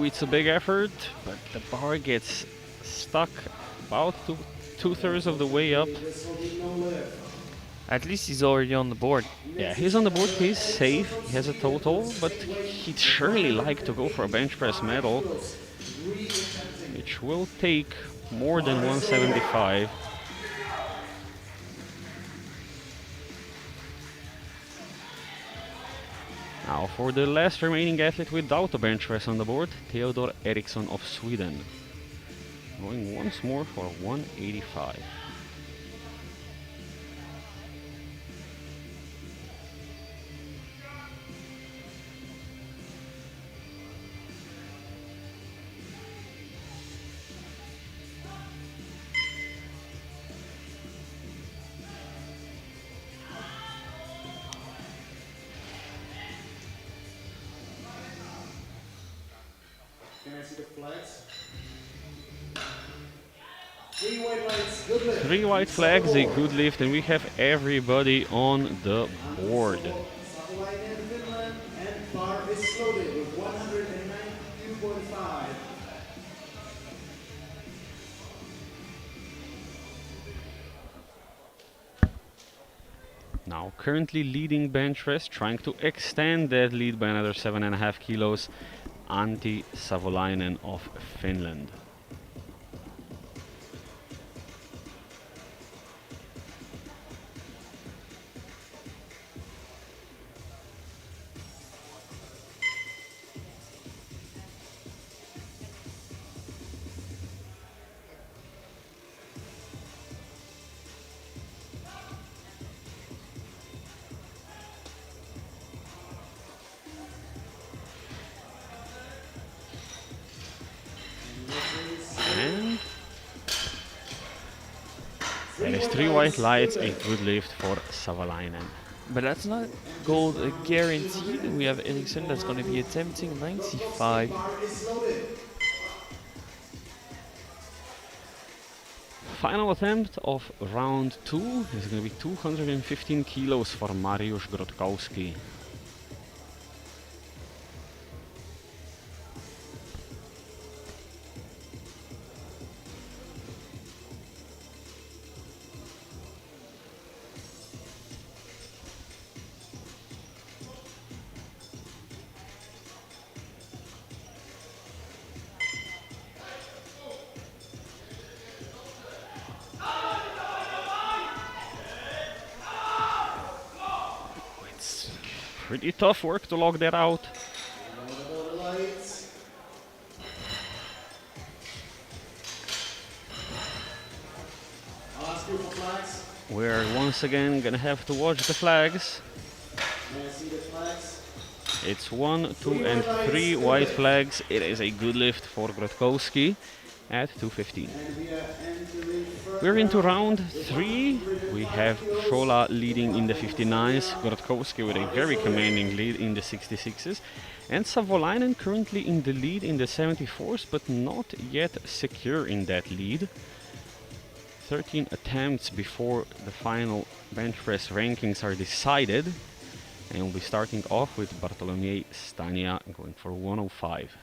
It's a big effort, but the bar gets stuck about 2/3 of the way up. At least he's already on the board. Yeah, he's on the board, he's safe, he has a total, but he'd surely like to go for a bench press medal, which will take more than 175. Now for the last remaining athlete without a bench press on the board, Theodor Eriksson of Sweden. Going once more for 185. Can I see the flags? 3 white lights, good lift. 3 white flags, a good lift, and we have everybody on the board. Satellite in Finland, is loaded with 192.5. Now currently leading bench press, trying to extend that lead by another 7.5 kilos, Antti Savolainen of Finland. And that is 3 white lights, a good lift for Savolainen. But that's not gold guaranteed. We have Eriksson that's going to be attempting 95. Bar is loaded. Final attempt of round 2 is going to be 215 kilos for Mariusz Grotkowski. It's pretty tough work to log that out. Order lights. I'll ask you for flags. We're once again gonna have to watch the flags. May I see the flags? It's 1, 2 and 3 white flags. It is a good lift for Grotkowski at 215. And we are entering first We're into round. round 3. We have Shola leading in the 59s, Grotkowski with a very commanding lead in the 66s, and Savolainen currently in the lead in the 74s, but not yet secure in that lead. 13 attempts before the final bench press rankings are decided, and we'll be starting off with Bartolomiej Stania going for 105.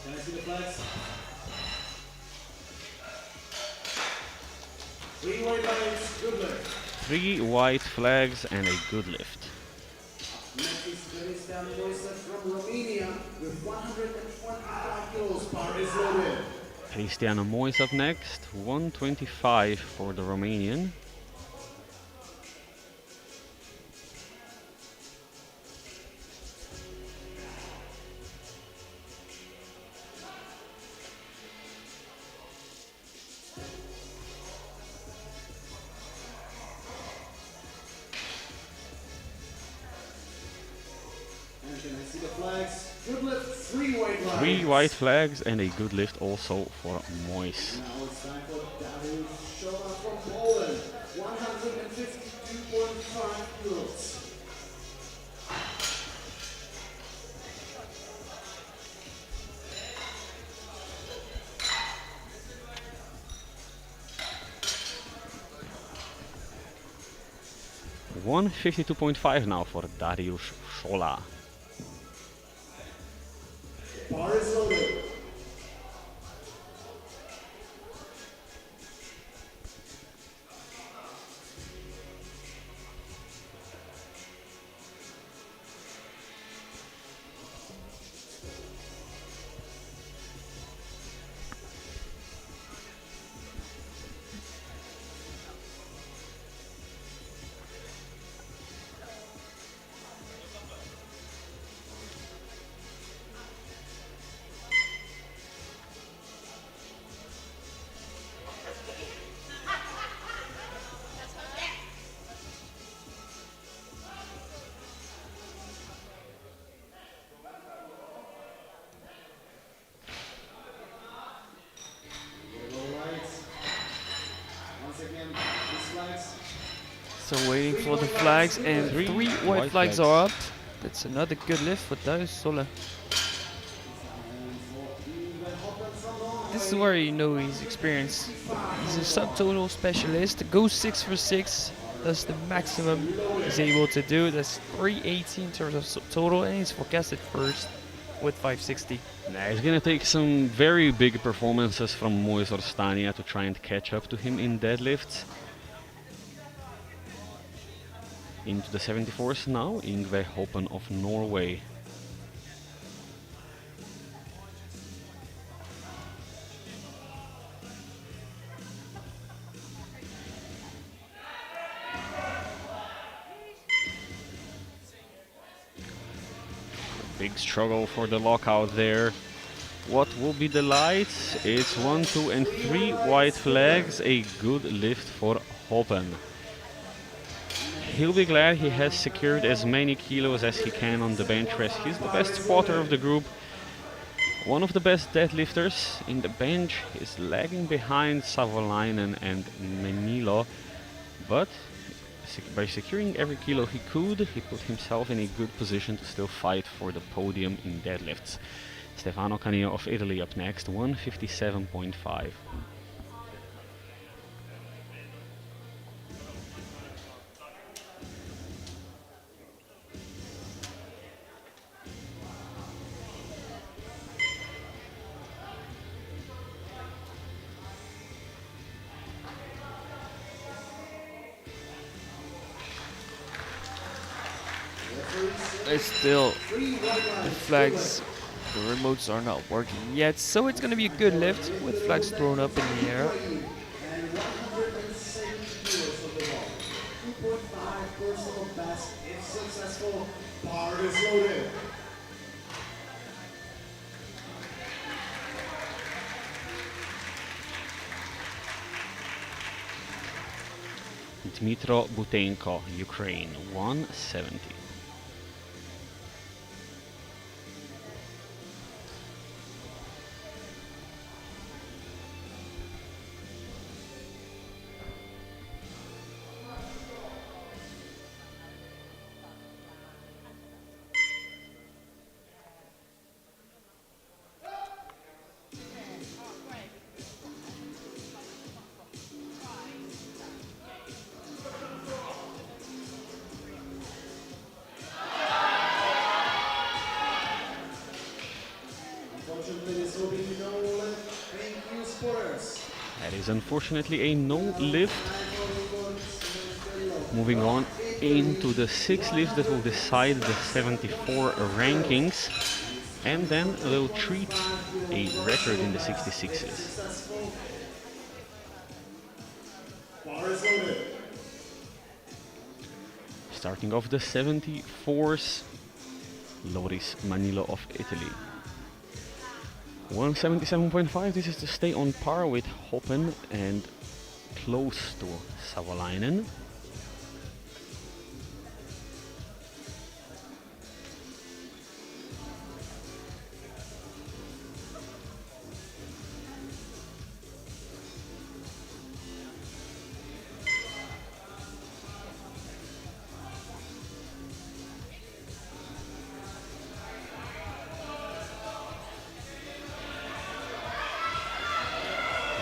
Can I see the flags? 3 white lights, good lift. 3 white flags and a good lift. Next is Christian Moises from Romania with 125 kilos. Bar is loaded. Cristiano Mois up next, 125 for the Romanian. And can I see the flags? Good lift, 3 white lights. 3 white flags and a good lift also for Mois. Now it's time for Dariusz Shola from Poland. 152.5 kilos. $152.5 now for Dariusz Shola. Bar is loaded. Still waiting for the flags, and three white flags are up. That's another good lift for Darius Sola. This is where you know he's experienced. He's a subtotal specialist. Goes 6 for 6. That's the maximum he's able to do. That's 380 in terms of total, and he's forecasted first with 560. Now he's gonna take some very big performances from Moise Orstania to try and catch up to him in deadlifts. Into the 74s now, Yngve Hopen of Norway. Big struggle for the lockout there. What will be the lights? It's 1, 2 and 3 white flags. A good lift for Hopen. He'll be glad he has secured as many kilos as he can on the bench press. He's the best squatter of the group. One of the best deadlifters in the bench. He's lagging behind Savolainen and Menilo. But by securing every kilo he could, he put himself in a good position to still fight for the podium in deadlifts. Stefano Canio of Italy up next, 157.5. It's still the flags, the remotes are not working yet, so it's going to be a good lift with flags thrown up in the air. And 170 kilos of the ball. 2.5 personal best if successful. Bar is loaded. Dmitro Butenko, Ukraine, 170. That is unfortunately a no lift. Moving on into the 6th lift that will decide the 74 rankings, and then they'll treat a record in the 66s. Starting off the 74s, Loris Manilo of Italy. 177.5, this is to stay on par with Hopen and close to Savolainen.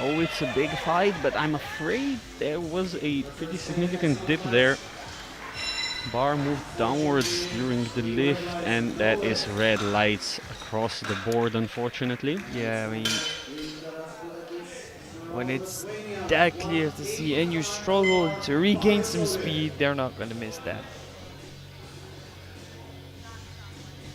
Oh, it's a big fight, but I'm afraid there was a pretty significant dip there. Bar moved downwards during the lift, and that is red lights across the board, unfortunately. Yeah, I mean, when it's that clear to see and you struggle to regain some speed, they're not going to miss that.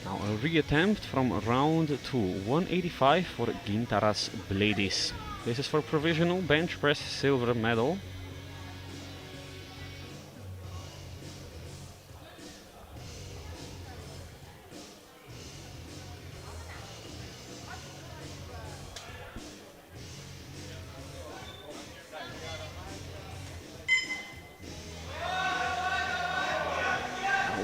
Now a reattempt from round 2, 185 for Gintaras Bledis. This is for provisional bench press silver medal.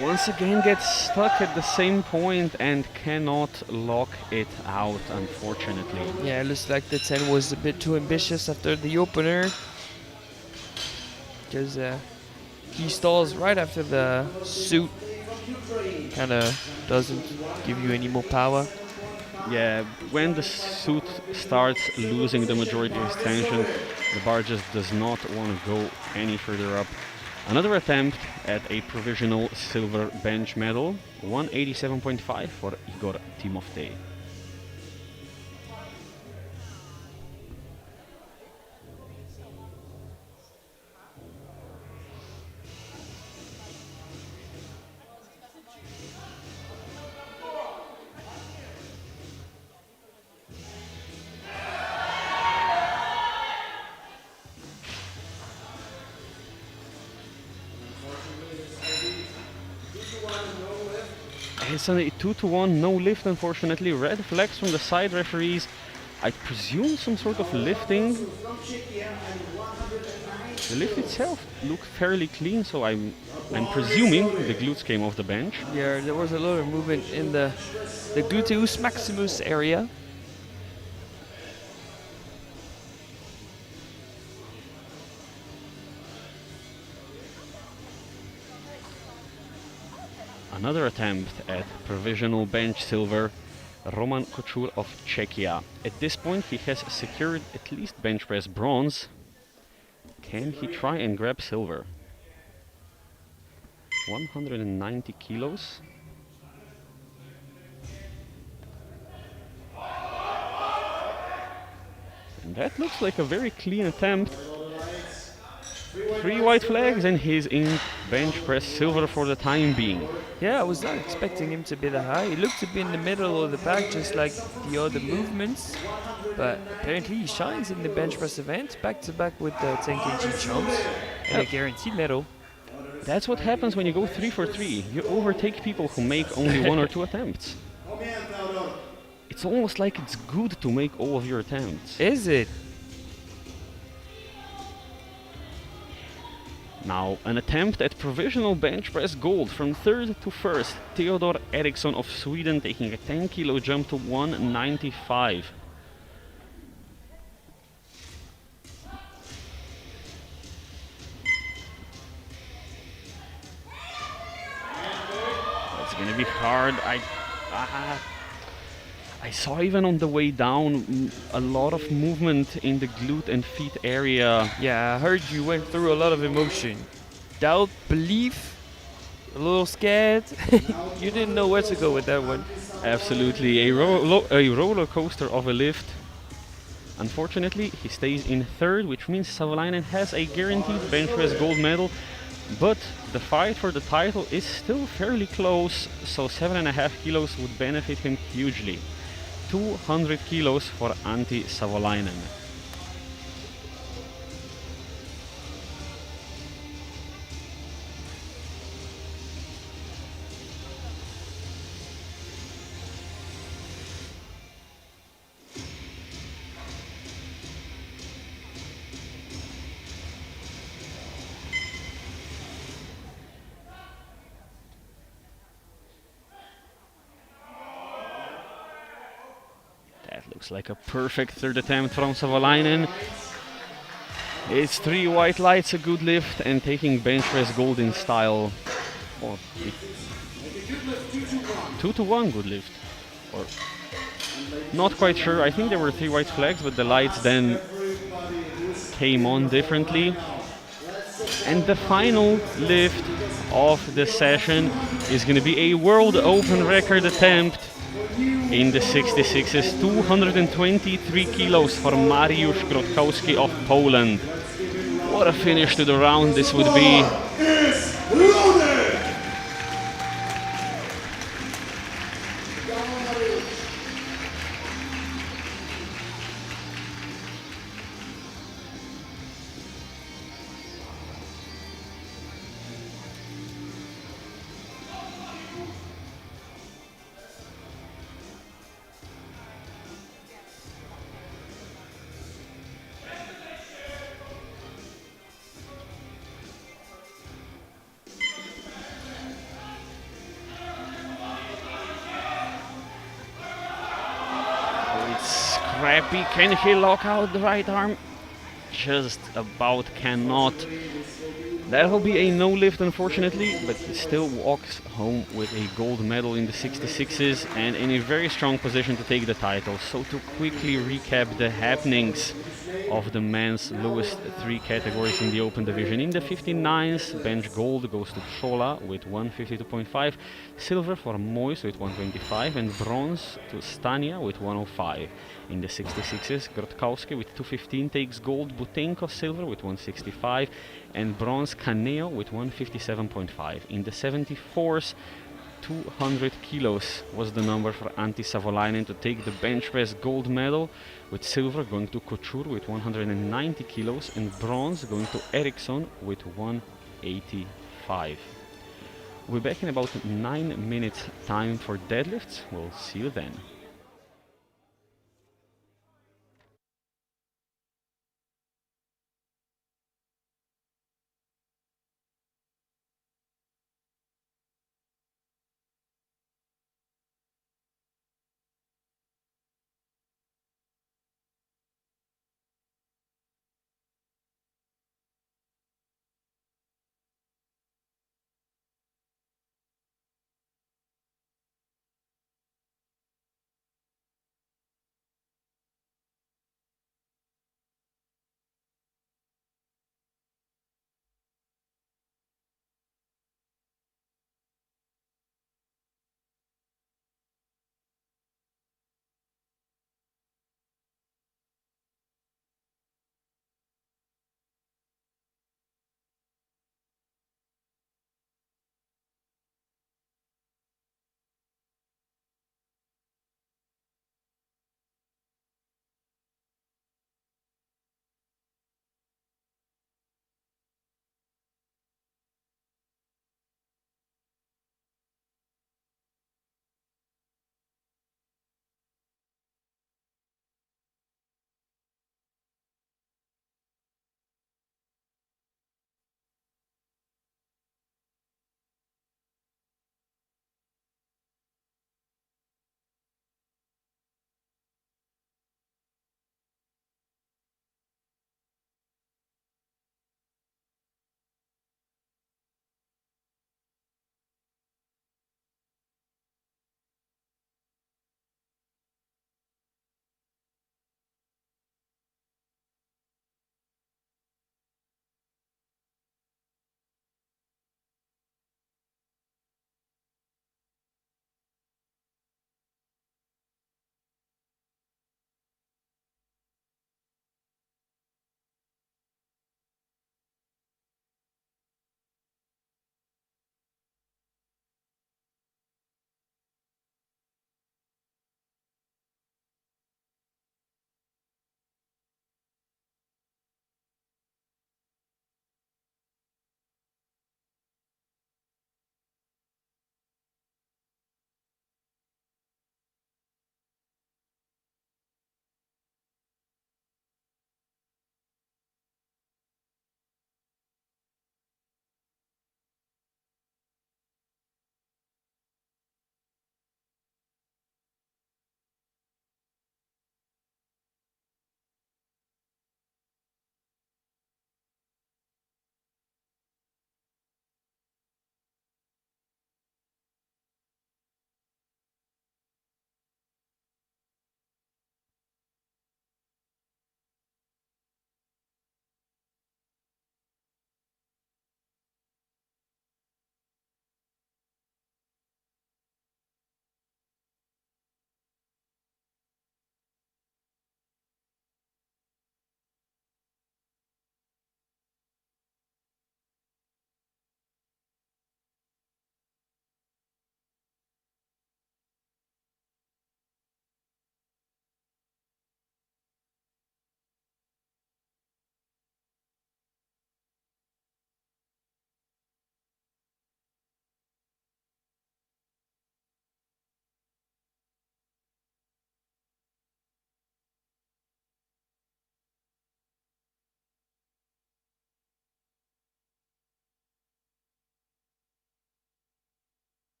Once again gets stuck at the same point and cannot lock it out, unfortunately. Yeah, it looks like the 10 was a bit too ambitious after the opener. Because he stalls right after the suit kind of doesn't give you any more power. Yeah, when the suit starts losing the majority of its tension, the bar just does not want to go any further up. Another attempt at a provisional silver bench medal, 187.5 for Igor Timofey. It's a 2-1 no lift, unfortunately. Red flags from the side referees. I presume some sort of lifting. The lift itself looked fairly clean, so I'm presuming the glutes came off the bench. Yeah, there was a lot of movement in the gluteus maximus area. Another attempt at provisional bench silver, Roman Kochur of Czechia. At this point he has secured at least bench press bronze. Can he try and grab silver? 190 kilos. And that looks like a very clean attempt. 3 white flags and he's in bench press silver for the time being. Yeah, I was not expecting him to be that high. He looked to be in the middle of the pack, just like the other movements. But apparently he shines in the bench press event, back to back with the 10 kg jumps and a guaranteed medal. That's what happens when you go 3 for 3. You overtake people who make only 1 or 2 attempts. It's almost like it's good to make all of your attempts. Is it? Now, an attempt at provisional bench press gold from 3rd to 1st. Theodor Eriksson of Sweden taking a 10 kilo jump to 195. That's gonna be hard. I saw even on the way down a lot of movement in the glute and feet area. Yeah, I heard you went through a lot of emotion. Doubt, belief, a little scared. You didn't know where to go with that one. Absolutely, a roller coaster of a lift. Unfortunately, he stays in 3rd, which means Savolainen has a guaranteed bench press gold medal. But the fight for the title is still fairly close, so 7.5 kilos would benefit him hugely. 200 kilos for Antti Savolainen. That looks like a perfect 3rd attempt from Savolainen. It's 3 white lights, a good lift, and taking bench press gold in style. Or 2-1 good lift. Or not quite sure. I think there were 3 white flags, but the lights then came on differently. And the final lift of the session is going to be a world open record attempt in the 66s, 223 kilos for Mariusz Grotkowski of Poland. What a finish to the round this would be. Scrappy, can he lock out the right arm? just about cannot. That will be a no lift, unfortunately, but he still walks home with a gold medal in the 66s and in a very strong position to take the title. So to quickly recap the happenings of the men's lowest three categories in the open division. In the 59s, bench gold goes to Shola with 152.5, silver for Mois with 125, and bronze to Stania with 105. In the 66s, Grotkowski with 215 takes gold, Butenko silver with 165, and bronze Caneo with 157.5. In the 74s, 200 kilos was the number for Antti Savolainen to take the bench press gold medal, with silver going to Couture with 190 kilos and bronze going to Eriksson with 185. We'll be back in about 9 minutes time for deadlifts. We'll see you then.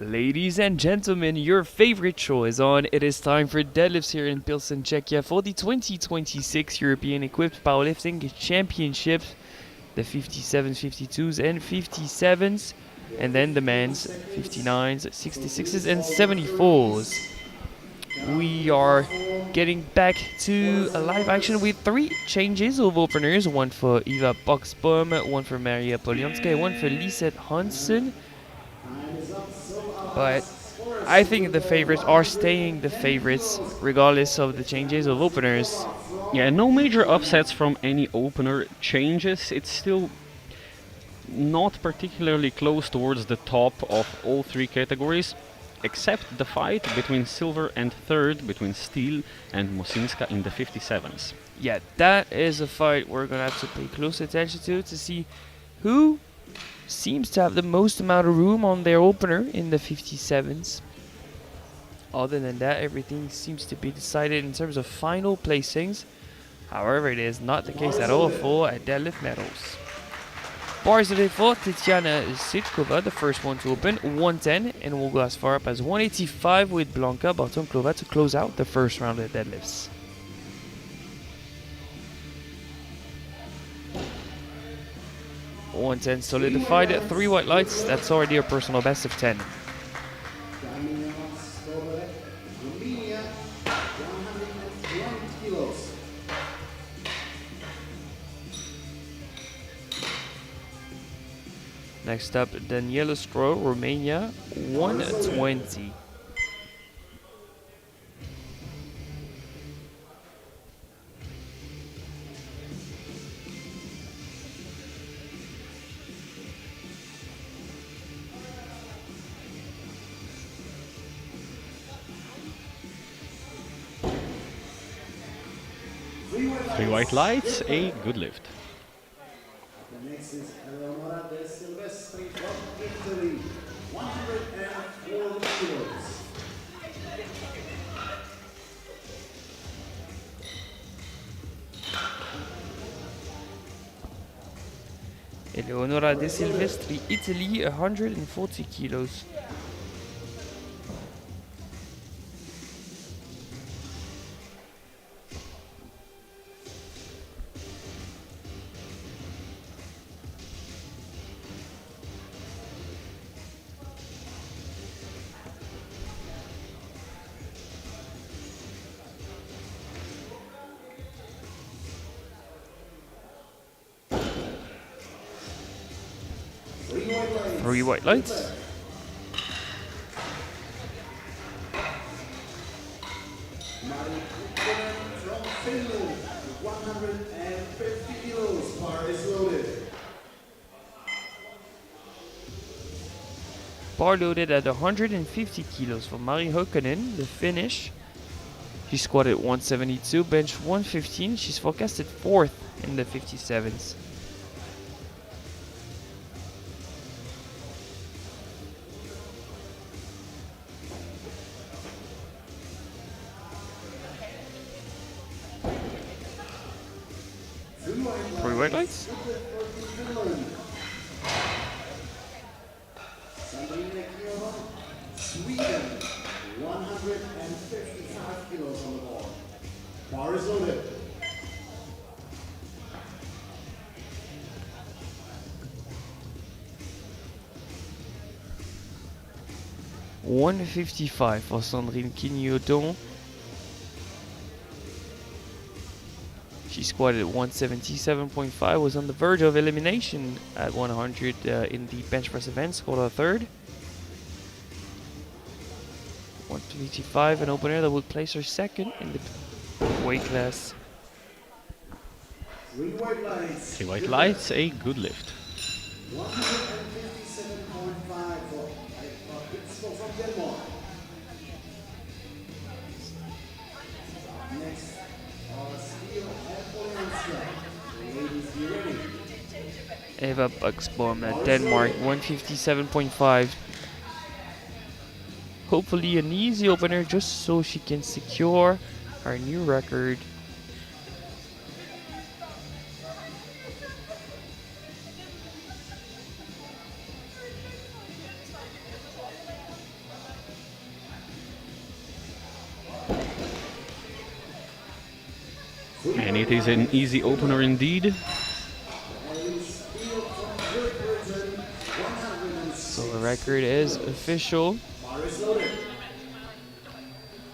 Ladies and gentlemen, your favorite show is on. It is time for deadlifts here in Pilsen, Czechia for the 2026 European Equipped Powerlifting Championships. The 57s, 52s, and 57s. And then the men's 59s, 66s, and 74s. We are getting back to a live action with 3 changes of openers. One for Eva Boxbaum, one for Maria Polianska, one for Lisette Hansen. But I think the favorites are staying the favorites regardless of the changes of openers. Yeah, no major upsets from any opener changes. It's still not particularly close towards the top of all 3 categories, except the fight between silver and third between Steele and Mosinska in the 57s. Yeah, that is a fight we're gonna have to pay close attention to see who seems to have the most amount of room on their opener in the 57s. Other than that, everything seems to be decided in terms of final placings. However, it is not the case at all for deadlift medals. Bars today for Tetiana Sitkova, the first one to open, 110, and will go as far up as 185 with Blanka Bartonklova to close out the first round of deadlifts. .110 solidified, 3 white lights, that's already a personal best of 10. Next up, Daniela Stro, Romania, 120. Three white lights, a good lift. The next is Eleonora De Silvestri from Italy, 104 kilos. Eleonora De Silvestri, Italy, 140 kilos. Three white lights. Mari Kukkonen from Finland, 150 kilos, bar is loaded. Bar loaded at 150 kilos for Mari Hökkönen, the Finnish. She squatted 172, bench 115. She's forecasted 4th in the 57s. Three white lights. Sweden, 155 kilos on the bar. Bar is loaded. $155 for Sandrine Quignoton. She squatted 177.5, was on the verge of elimination at 100 in the bench press event, scored a third. 155, an opener that would place her second in the weight class. Three white lights. Three white lights, a good lift. 157.5 for Pittsburgh from Denmark. Next are Steele and Polianska. Ladies, be ready. Eva Buxbaum at Denmark, 157.5. Hopefully an easy opener just so she can secure her new record. It is an easy opener indeed. So the record is official.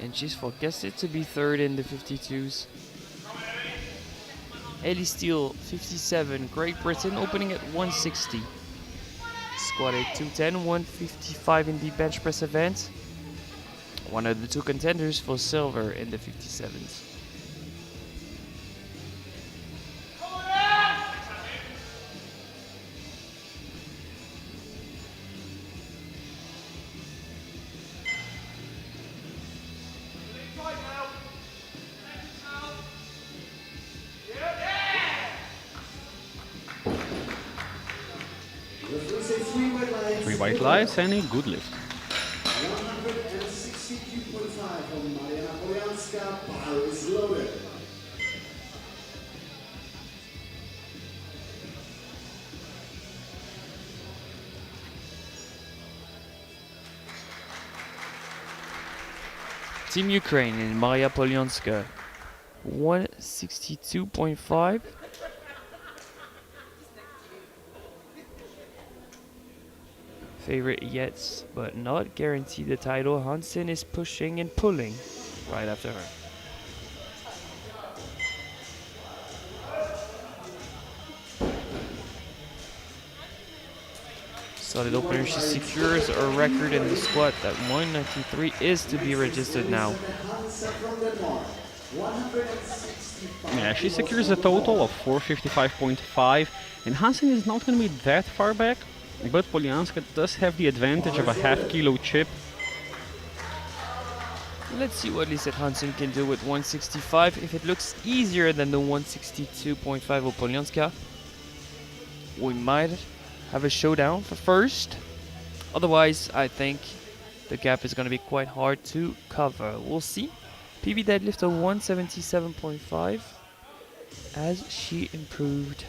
And she's forecasted to be third in the 52s. Ellie Steele, 57, Great Britain, opening at 160. Squat at 210, 155 in the bench press event. One of the two contenders for silver in the 57s. Three white lights and a good lift. 162.5 from Mariana Polianska, bar is loaded. Team Ukraine in Maria Polyanska, 162.5. Favorite yet, but not guaranteed the title. Hansen is pushing and pulling right after her. Solid opener, she secures a record in the squat. That 193 is to be registered now. Yeah, she secures a total of 455.5, and Hansen is not going to be that far back, but Polyanska does have the advantage of a half-kilo chip. Let's see what Lisette Hansen can do with 165. If it looks easier than the 162.5 of Polyanska, we might have a showdown for first. Otherwise, I think the gap is going to be quite hard to cover. We'll see. PB deadlift of 177.5 as she improved.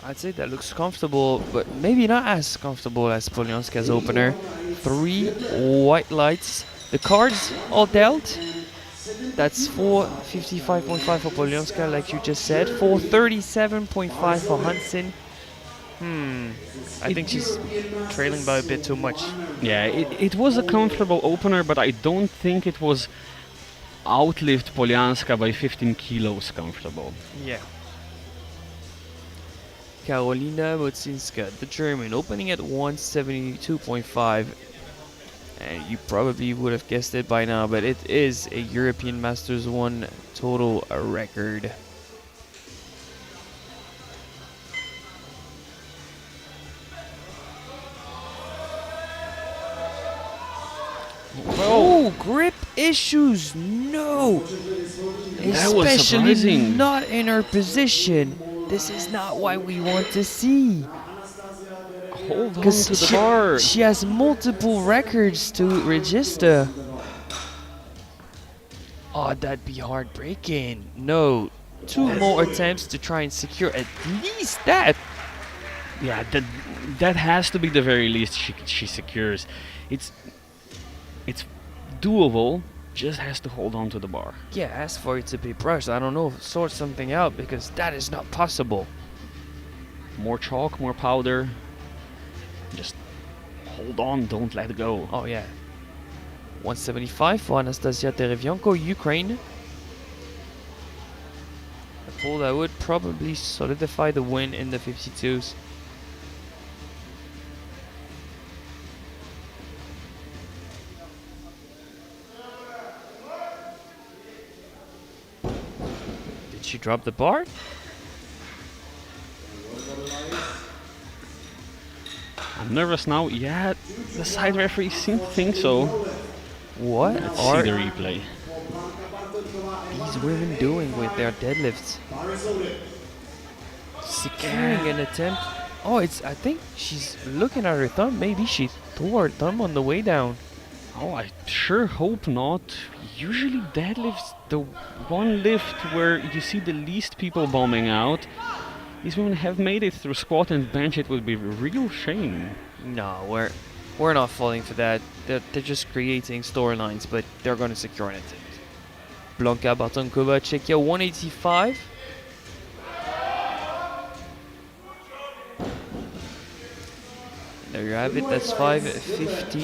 I'd say that looks comfortable, but maybe not as comfortable as Polyanska's opener. 3 white lights. The cards all dealt. That's 455.5 for Polyanska, like you just said. 437.5 for Hansen. I think she's trailing by a bit too much. Yeah, it was a comfortable opener, but I don't think it was outlift Polyanska by 15 kilos comfortable. Yeah. Karolina Motsinska, the German, opening at 172.5. And you probably would have guessed it by now, but it is a European Masters 1 total record. Oh, grip issues, no! That was Especially surprising. not in her position. This is not what we want to see. Hold on Because to the bar. she has multiple records to register. Oh, that'd be heartbreaking. No, 2 more attempts to try and secure at least that. Yeah, that has to be the very least she secures. It's doable. Just has to hold on to the bar. Yeah, ask for it to be brushed. I don't know, sort something out because that is not possible. More chalk, more powder. Just hold on, don't let go. Oh yeah. 175 for Anastasia Terevyanko, Ukraine. A pull that would probably solidify the win in the 52s. Did she drop the bar? I'm nervous now. Yeah, the side referee seems to think so. What Let's are see the replay. these women doing with their deadlifts? Securing an attempt. Oh, I think she's looking at her thumb. Maybe she tore her thumb on the way down. Oh, I sure hope not. Usually deadlifts, the one lift where you see the least people bombing out. these women have made it through squat and bench. It would be a real shame. No, we're not falling for that. They're just creating storylines, but they're going to secure an attempt. Blanka Bartonkova, Czechia, 185. There you have it, that's 550.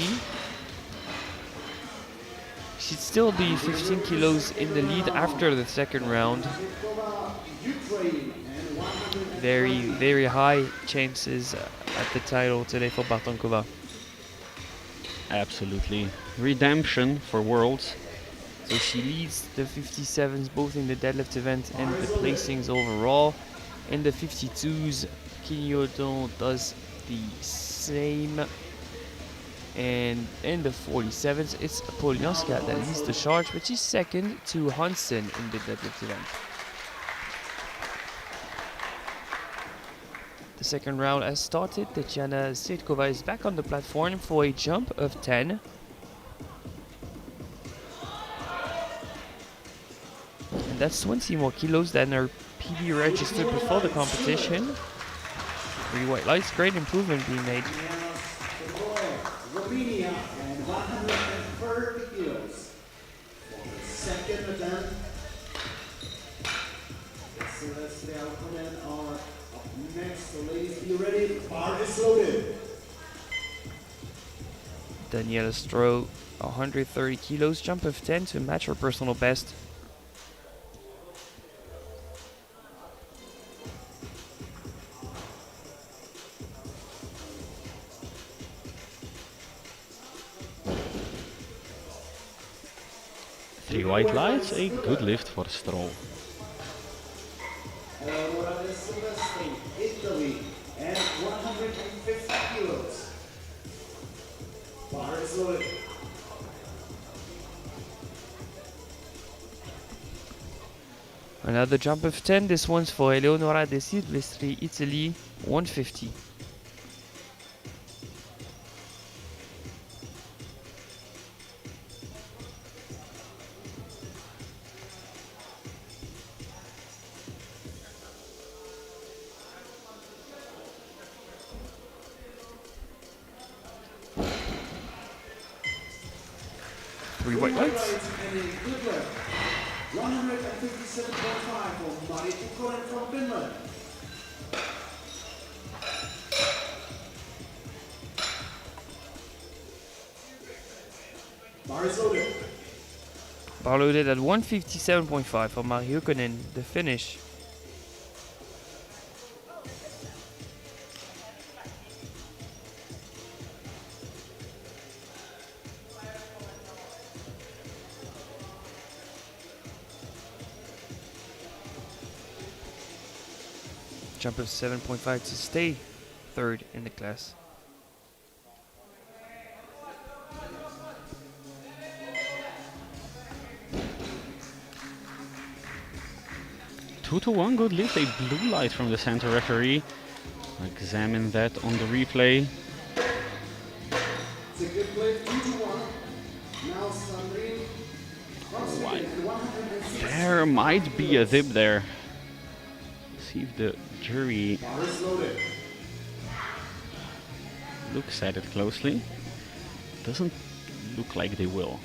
She'd still be 15 kilos in the lead after the second round. Very, very high chances at the title today for Bartonkova. Absolutely. Redemption for Worlds. So she leads the 57s both in the deadlift event and the placings overall. In the 52s, Kinyoton does the same. And in the 47s, it's Poljanska that leads the charge, which is second to Hansen in the deadlift event. The second round has started. Tatiana Seitkova is back on the platform for a jump of 10. And that's 20 more kilos than her PB registered before the competition. 3 white lights, great improvement being made. Romania and 130 kilos. For the second attempt, Celeste Alconen are up next. So ladies, be ready. Bar is loaded. Daniela Stroh, 130 kilos, jump of 10 to match her personal best. Three white lights, a good lift for Stroll. Silvestri, Italy, and 150 kilos. Bar is loaded. Another jump of 10, this one's for Eleonora De Silvestri, Italy, 150. Three white lights. And a good lift. 157.5 for Mari Kukkonen from Finland. Bar is loaded. Bar loaded at 157.5 for Mari Kukkonen, the finish. Jump of 7.5 to stay third in the class. Two to one, good lift, a blue light from the center referee. Examine that on the replay. It's a good play, 2-1. Now Sandrine. Right. There might be a dip there. See if the jury Bar is loaded. looks at it closely. Doesn't look like they will.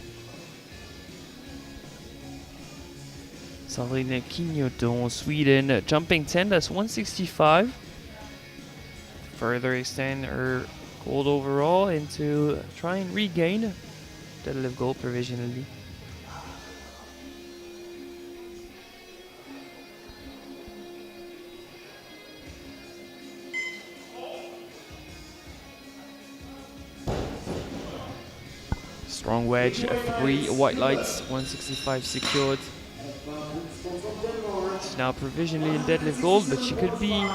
Sandrine Kinyoton, Sweden, jumping 10, that's 165. Further extend her gold overall into try and regain deadlift gold provisionally. Strong wedge, 3 white lights, 165 secured. She's now provisionally in deadlift gold, but she could be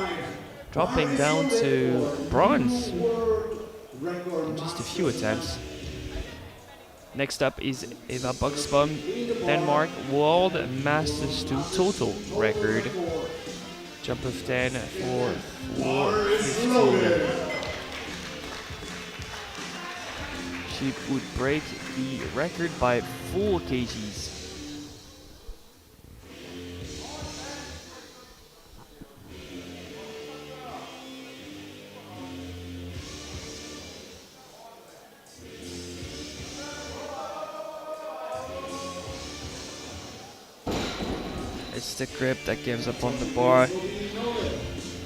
dropping down to bronze in just a few attempts. Next up is Eva Buxbaum, Denmark, World Masters 2 total record. Jump of 10 for 415. She would break the record by 4 kgs. It's the grip that gives up on the bar.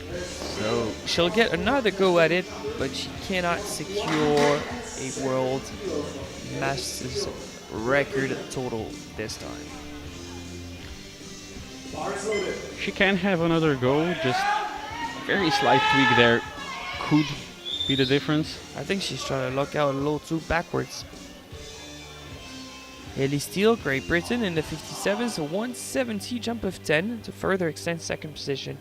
So she'll get another go at it, but she cannot secure a world Masters record total this time. She can have another go, just very slight tweak there could be the difference. I think she's trying to lock out a little too backwards. Haley Steele, Great Britain in the 57s, a 170 jump of 10 to further extend second position.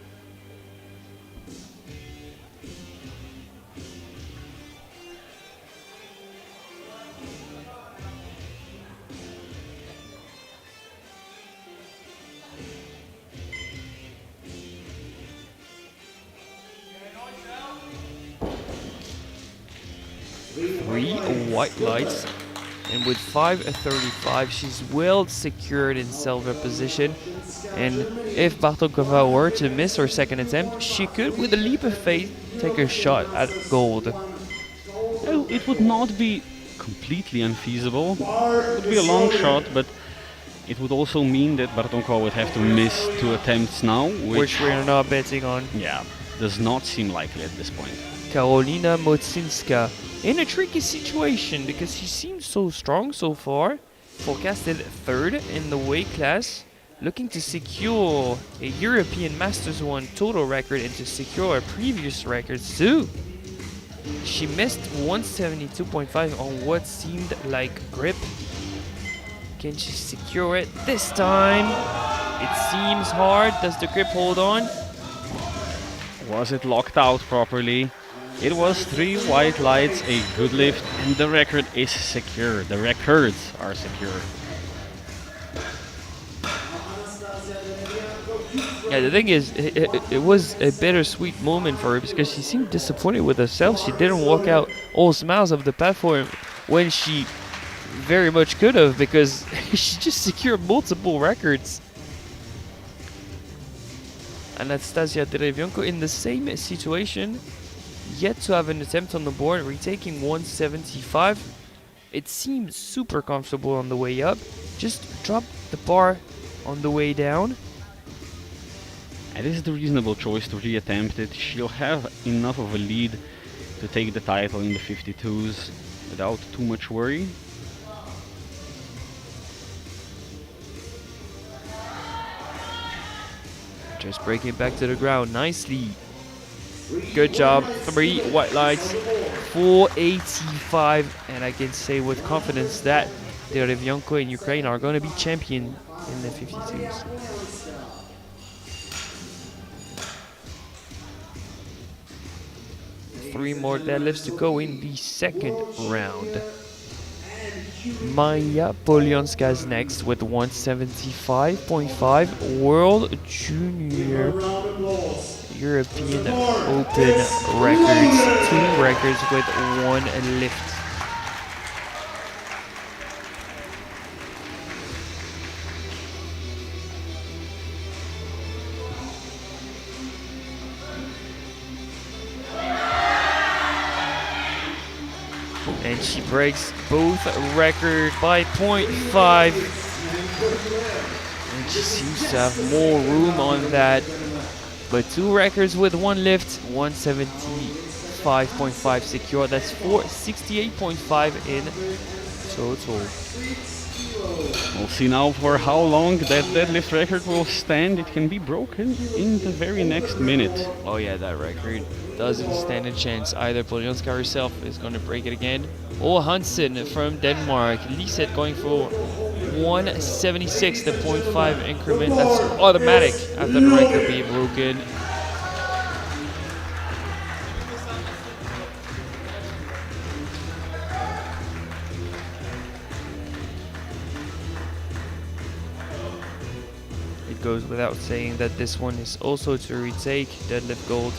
Three white lights, and with 5:35 she's well secured in silver position, and if Bartokova were to miss her second attempt, she could, with a leap of faith, take a shot at gold. Well, it would not be completely unfeasible. It would be a long shot, but it would also mean that Bartonkova would have to miss 2 attempts now, Which we're not betting on. yeah, does not seem likely at this point. Karolina Mocinska in a tricky situation because she seems so strong so far. Forecasted third in the weight class, looking to secure a European Masters 1 total record and to secure previous records too. She missed 172.5 on what seemed like grip. Can she secure it this time? It seems hard. Does the grip hold on? Was it locked out properly? It was 3 white lights, a good lift, and the record is secure. The records are secure. Yeah, the thing is, it was a bittersweet moment for her because she seemed disappointed with herself. She didn't walk out all smiles of the platform when she very much could have, because she just secured multiple records. Anastasia Derevienko in the same situation, yet to have an attempt on the board, retaking 175. It seemed super comfortable on the way up. Just drop the bar on the way down. And this is the reasonable choice to reattempt it. She'll have enough of a lead to take the title in the 52s without too much worry. Just breaking back to the ground nicely. Good job. 3 white lights, 485, and I can say with confidence that Derevienko in Ukraine are going to be champion in the 52s. Three more deadlifts to go in the second round. Maya Polyanska is next with 175.5 World Junior European Open records. 2 records with 1 lift. And she breaks both records by 0.5. And she seems to have more room on that. But 2 records with 1 lift, 175.5 secure. That's 468.5 in total. We'll see now for how long that deadlift record will stand. It can be broken in the very next minute. Oh yeah, that record doesn't stand a chance. Either Polyanska herself is going to break it again, or Hansen from Denmark. Lisette going for 176, the 0.5 increment. That's automatic after the record being broken. It goes without saying that this one is also to retake deadlift gold.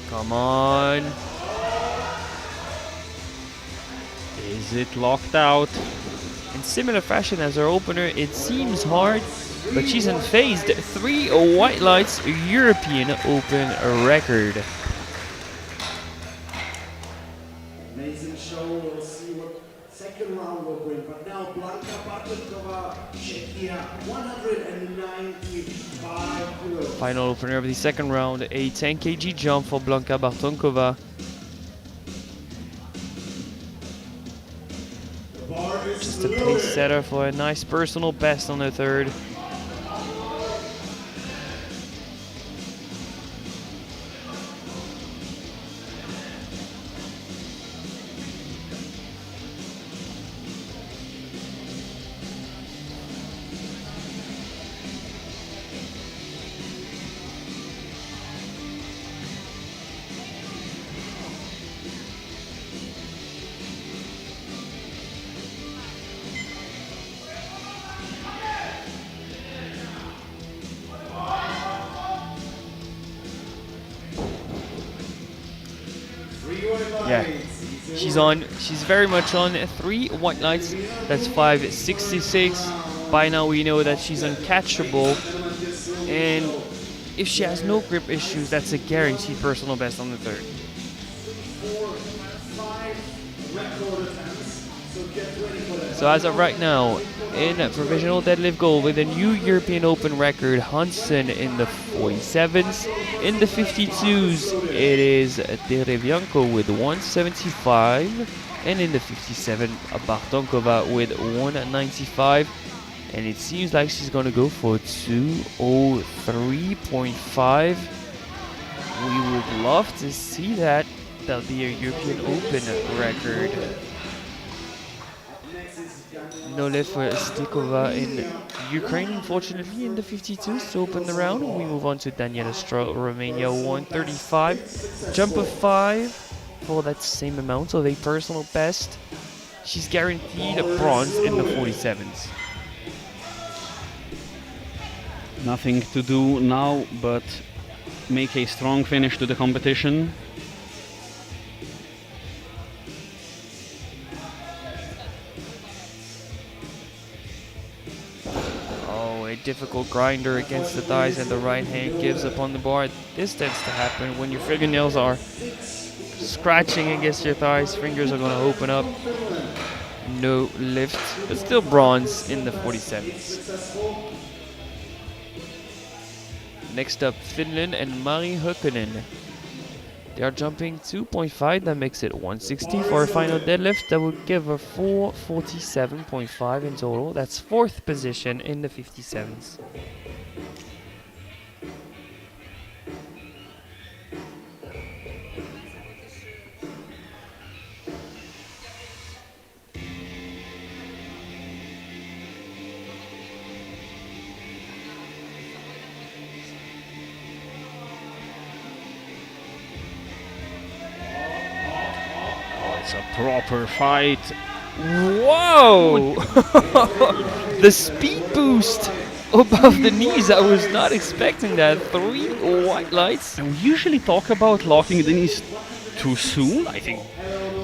Come on. Is it locked out? And In similar fashion as her opener, it seems hard, but she's unfazed. 3 white lights, European Open record. Amazing show. We'll see what second round will bring. But now Blanka Bartonkova, Czechia, 195 kilos. Final opener of the second round, a 10 kg jump for Blanka Bartonkova. Just a pace setter for a nice personal best on her third. Yeah, she's very much on 3 white lights, that's 566. By now we know that she's uncatchable, and if she has no grip issues, that's a guaranteed personal best on the third. 4, 5 record attempts. So get ready for that. So as of right now, in provisional deadlift gold with a new European Open record, Hansen in the 47s. In the 52s, it is Derevianko with 175. And in the 57, Bartonkova with 195. And it seems like she's going to go for 203.5. We would love to see that. That'll be a European Open record. No for Stikova in Ukraine, unfortunately, in the 52s to open the round. We move on to Daniela Stroh, Romania, 135. Jump of 5 for that same amount of a personal best. She's guaranteed a bronze in the 47s. Nothing to do now but make a strong finish to the competition. A difficult grinder against the thighs, and the right hand gives upon the bar. This tends to happen when your fingernails are scratching against your thighs. Fingers are going to open up. No lift, but still bronze in the 47s. Next up, Finland and Mari Hökönen. They are jumping 2.5, that makes it 160 for a final deadlift. That would give her 447.5 in total. That's 4th position in the 57s. It's a proper fight. Whoa! The speed boost above the knees. I was not expecting that. 3 white lights. And we usually talk about locking the knees too soon. I think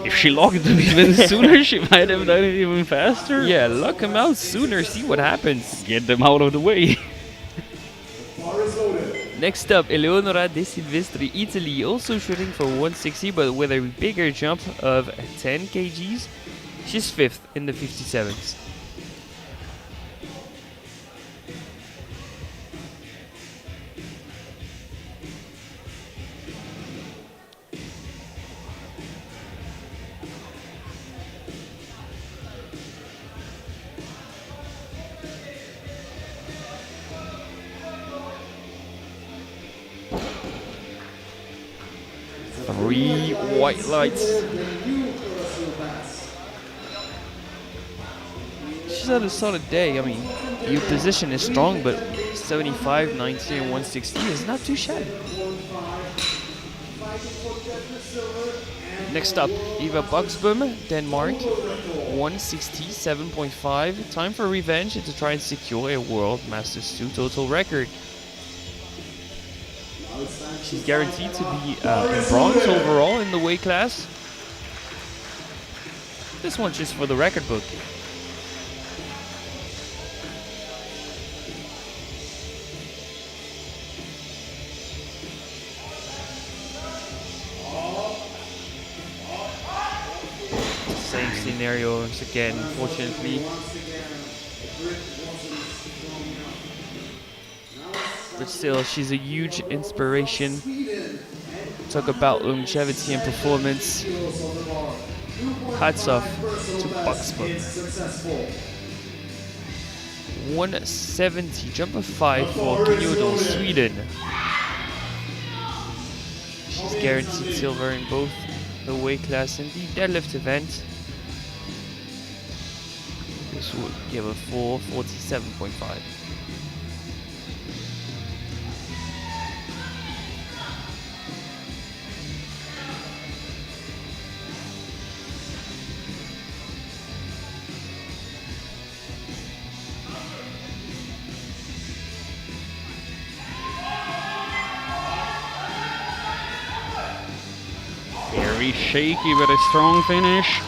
if she locked them even sooner, she might have done it even faster. Yeah, lock them out sooner. See what happens. Get them out of the way. Next up, Eleonora De Silvestri, Italy, also shooting for 160, but with a bigger jump of 10 kgs. She's 5th in the 57s. Three white lights. She's had a solid day. I mean, your position is strong, but 75, 90, and 160 is not too shabby. Next up, Eva Buxbom, Denmark, 167.5. Time for revenge and to try and secure a World Masters 2 total record. She's guaranteed to be in bronze overall in the weight class. This one's just for the record book. scenarios again, unfortunately. But still, she's a huge inspiration. Talk about longevity and performance. Hats off to Buxman. 170, jump of 5 for Kyoto, Sweden. She's guaranteed silver in both the weight class and the deadlift event. This would give a 447.5. Very shaky but a strong finish.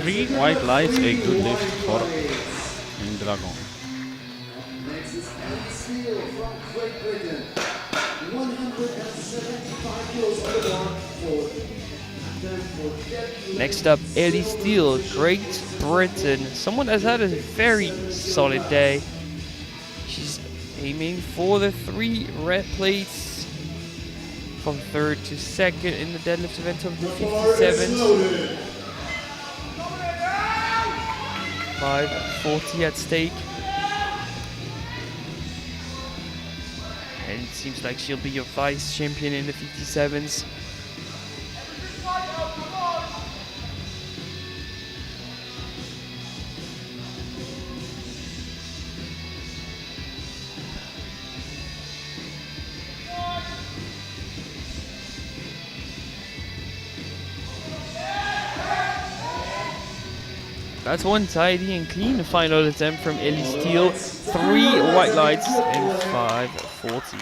3 white lights, a good lift for Dragon. Next is Ellie Steele from Great Britain. 175 kilos on the bar for deadlift. Next up, Ellie Steele, Great Britain. Someone that's had a very solid day. She's aiming for the 3 red plates from 3rd to 2nd in the deadlift event of the 57s. 540 at stake. And it seems like she'll be your vice champion in the 57s. That's one tidy and clean final attempt from Ellie Steele. 3 white lights and 540.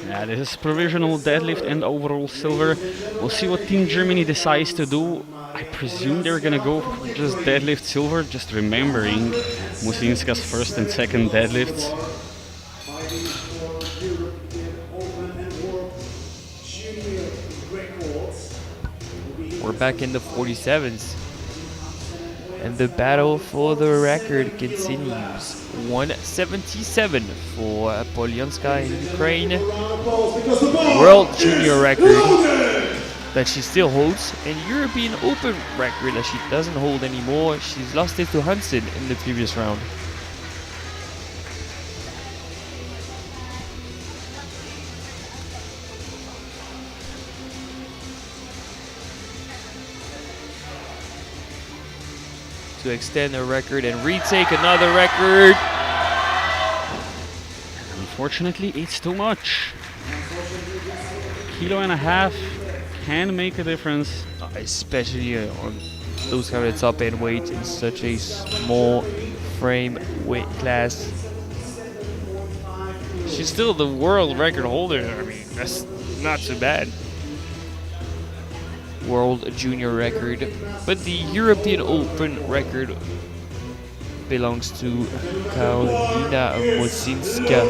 Yeah, this is provisional deadlift and overall silver. We'll see what Team Germany decides to do. I presume they're gonna go for just deadlift silver, just remembering Musinska's first and second deadlifts. Fighting for European Open and World Junior records. We're back in the 47s. And the battle for the record continues. 177 for Polyanska in Ukraine. World Junior record that she still holds. And European Open record that she doesn't hold anymore. She's lost it to Hansen in the previous round. To extend her record and retake another record. Unfortunately, it's too much. 1.5 kg can make a difference. Especially on those kind of top end weight in such a small frame weight class. She's still the world record holder. I mean, that's not so bad. World Junior record, but the European Open record belongs to Karolina Mosinska.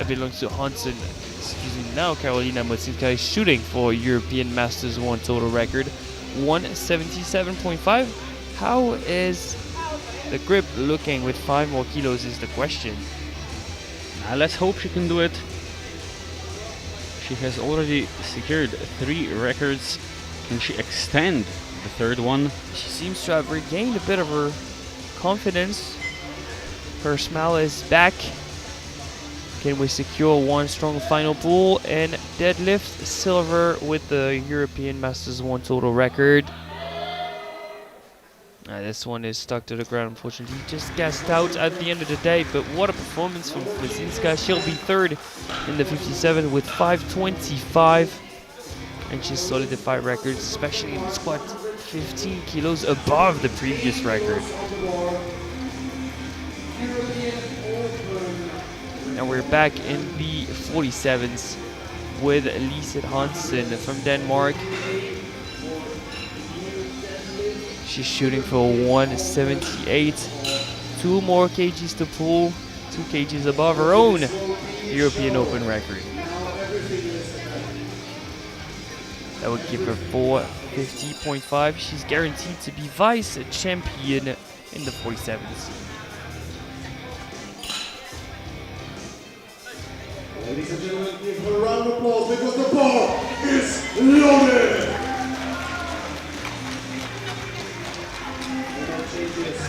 It belongs to Hansen. Excuse me. Now Karolina Mosinska is shooting for European Masters 1 total record, 177.5. How is the grip looking with 5 more kilos is the question. Let's hope she can do it. She has already secured 3 records. Can she extend the 3rd one? She seems to have regained a bit of her confidence. Her smile is back. Can we secure one strong final pull and deadlift silver with the European Masters 1 total record? This one is stuck to the ground, unfortunately. Just gassed out at the end of the day, but what a performance from Musinska. She'll be 3rd in the 57 with 525. And she's solidified records, especially in the squat, 15 kilos above the previous record. And we're back in the 47s with Lise Hansen from Denmark. She's shooting for 178. 2 more kgs to pull. 2 kgs above her own European Open record. That would give her 50.5. She's guaranteed to be vice champion in the 47s. Ladies and gentlemen, give her a round of applause because the bar is loaded. No changes.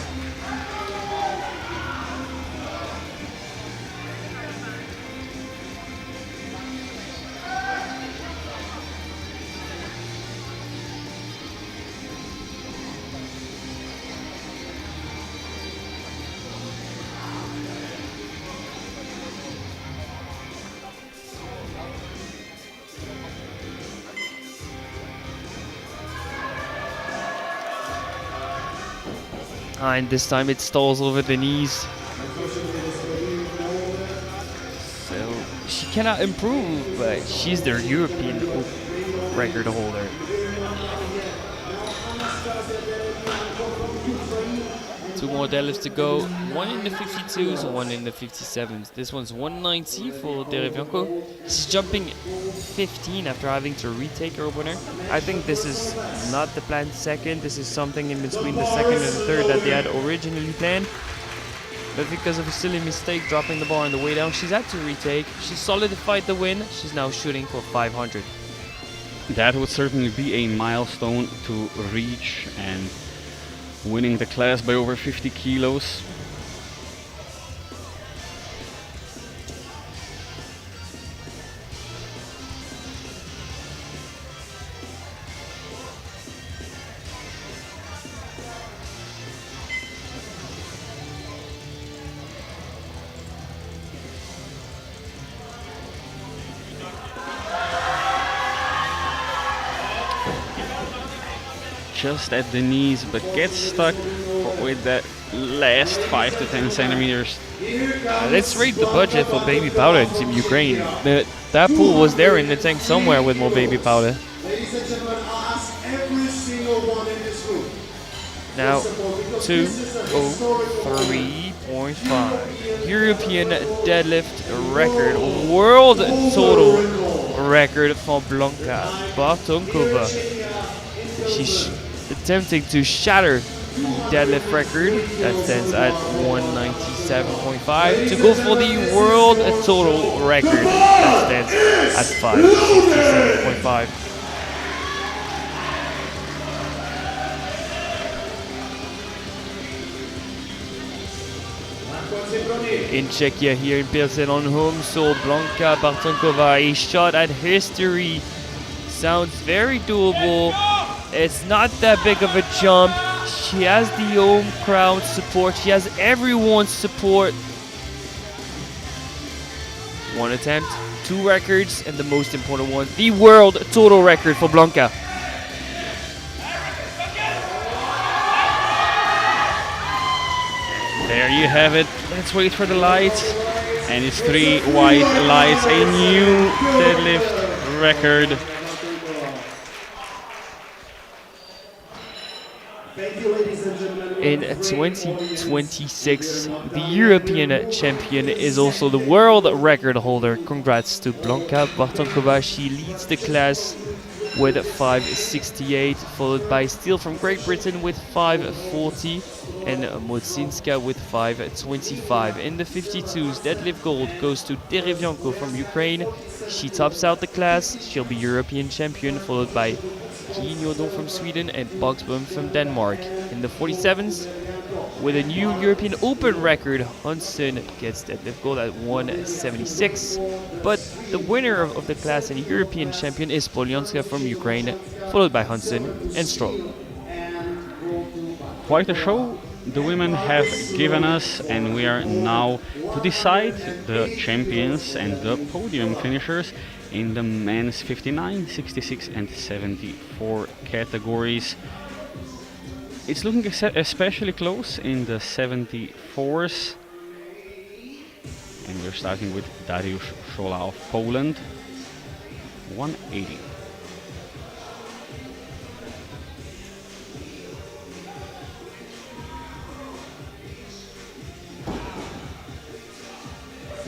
And this time it stalls over the knees. So she cannot improve, but she's their European record holder. Two more deadlifts to go. One in the 52s, one in the 57s. This one's 190 for Derevianko. She's jumping 15 after having to retake her opener. I think this is not the planned second. This is something in between the second and the third that they had originally planned. But because of a silly mistake dropping the bar on the way down, she's had to retake. She solidified the win. She's now shooting for 500. That would certainly be a milestone to reach, and winning the class by over 50 kilos. Just at the knees, but gets stuck with that last 5 to 10 centimeters. Let's rate the budget for baby powder in Team Ukraine. That pool was there in the tank somewhere with more baby powder. Ladies and gentlemen, I'll ask every single one in this room. Now, 203.5. European deadlift record. World total record for Blanka Bartonkova. She's attempting to shatter the deadlift record that stands at 197.5 to go for the world total record that stands at 567.5. In Czechia, here in Pilsen on home soil, Blanka Bartonkova, a shot at history. Sounds very doable. It's not that big of a jump. She has the home crowd support. She has everyone's support. One attempt, two records, and the most important one, the world total record for Blanka. There you have it. Let's wait for the lights. And it's 3 white lights, a new deadlift record. In 2026, the European champion is also the world record holder. Congrats to Blanka Bartonkova. She leads the class with 568, followed by Steele from Great Britain with 540 and Motsinska with 525. In the 52s, deadlift gold goes to Derevianko from Ukraine. She tops out the class. She'll be European champion, followed by Kinyodon from Sweden and Boxbom from Denmark. In the 47s, with a new European Open record, Hansen gets deadlift gold at 176. But the winner of the class and European champion is Polyanska from Ukraine, followed by Hansen and Stroll. Quite a show the women have given us, and we are now to decide the champions and the podium finishers in the men's 59, 66 and 74 categories. It's looking especially close in the 74s. And we're starting with Dariusz Szola of Poland, 180.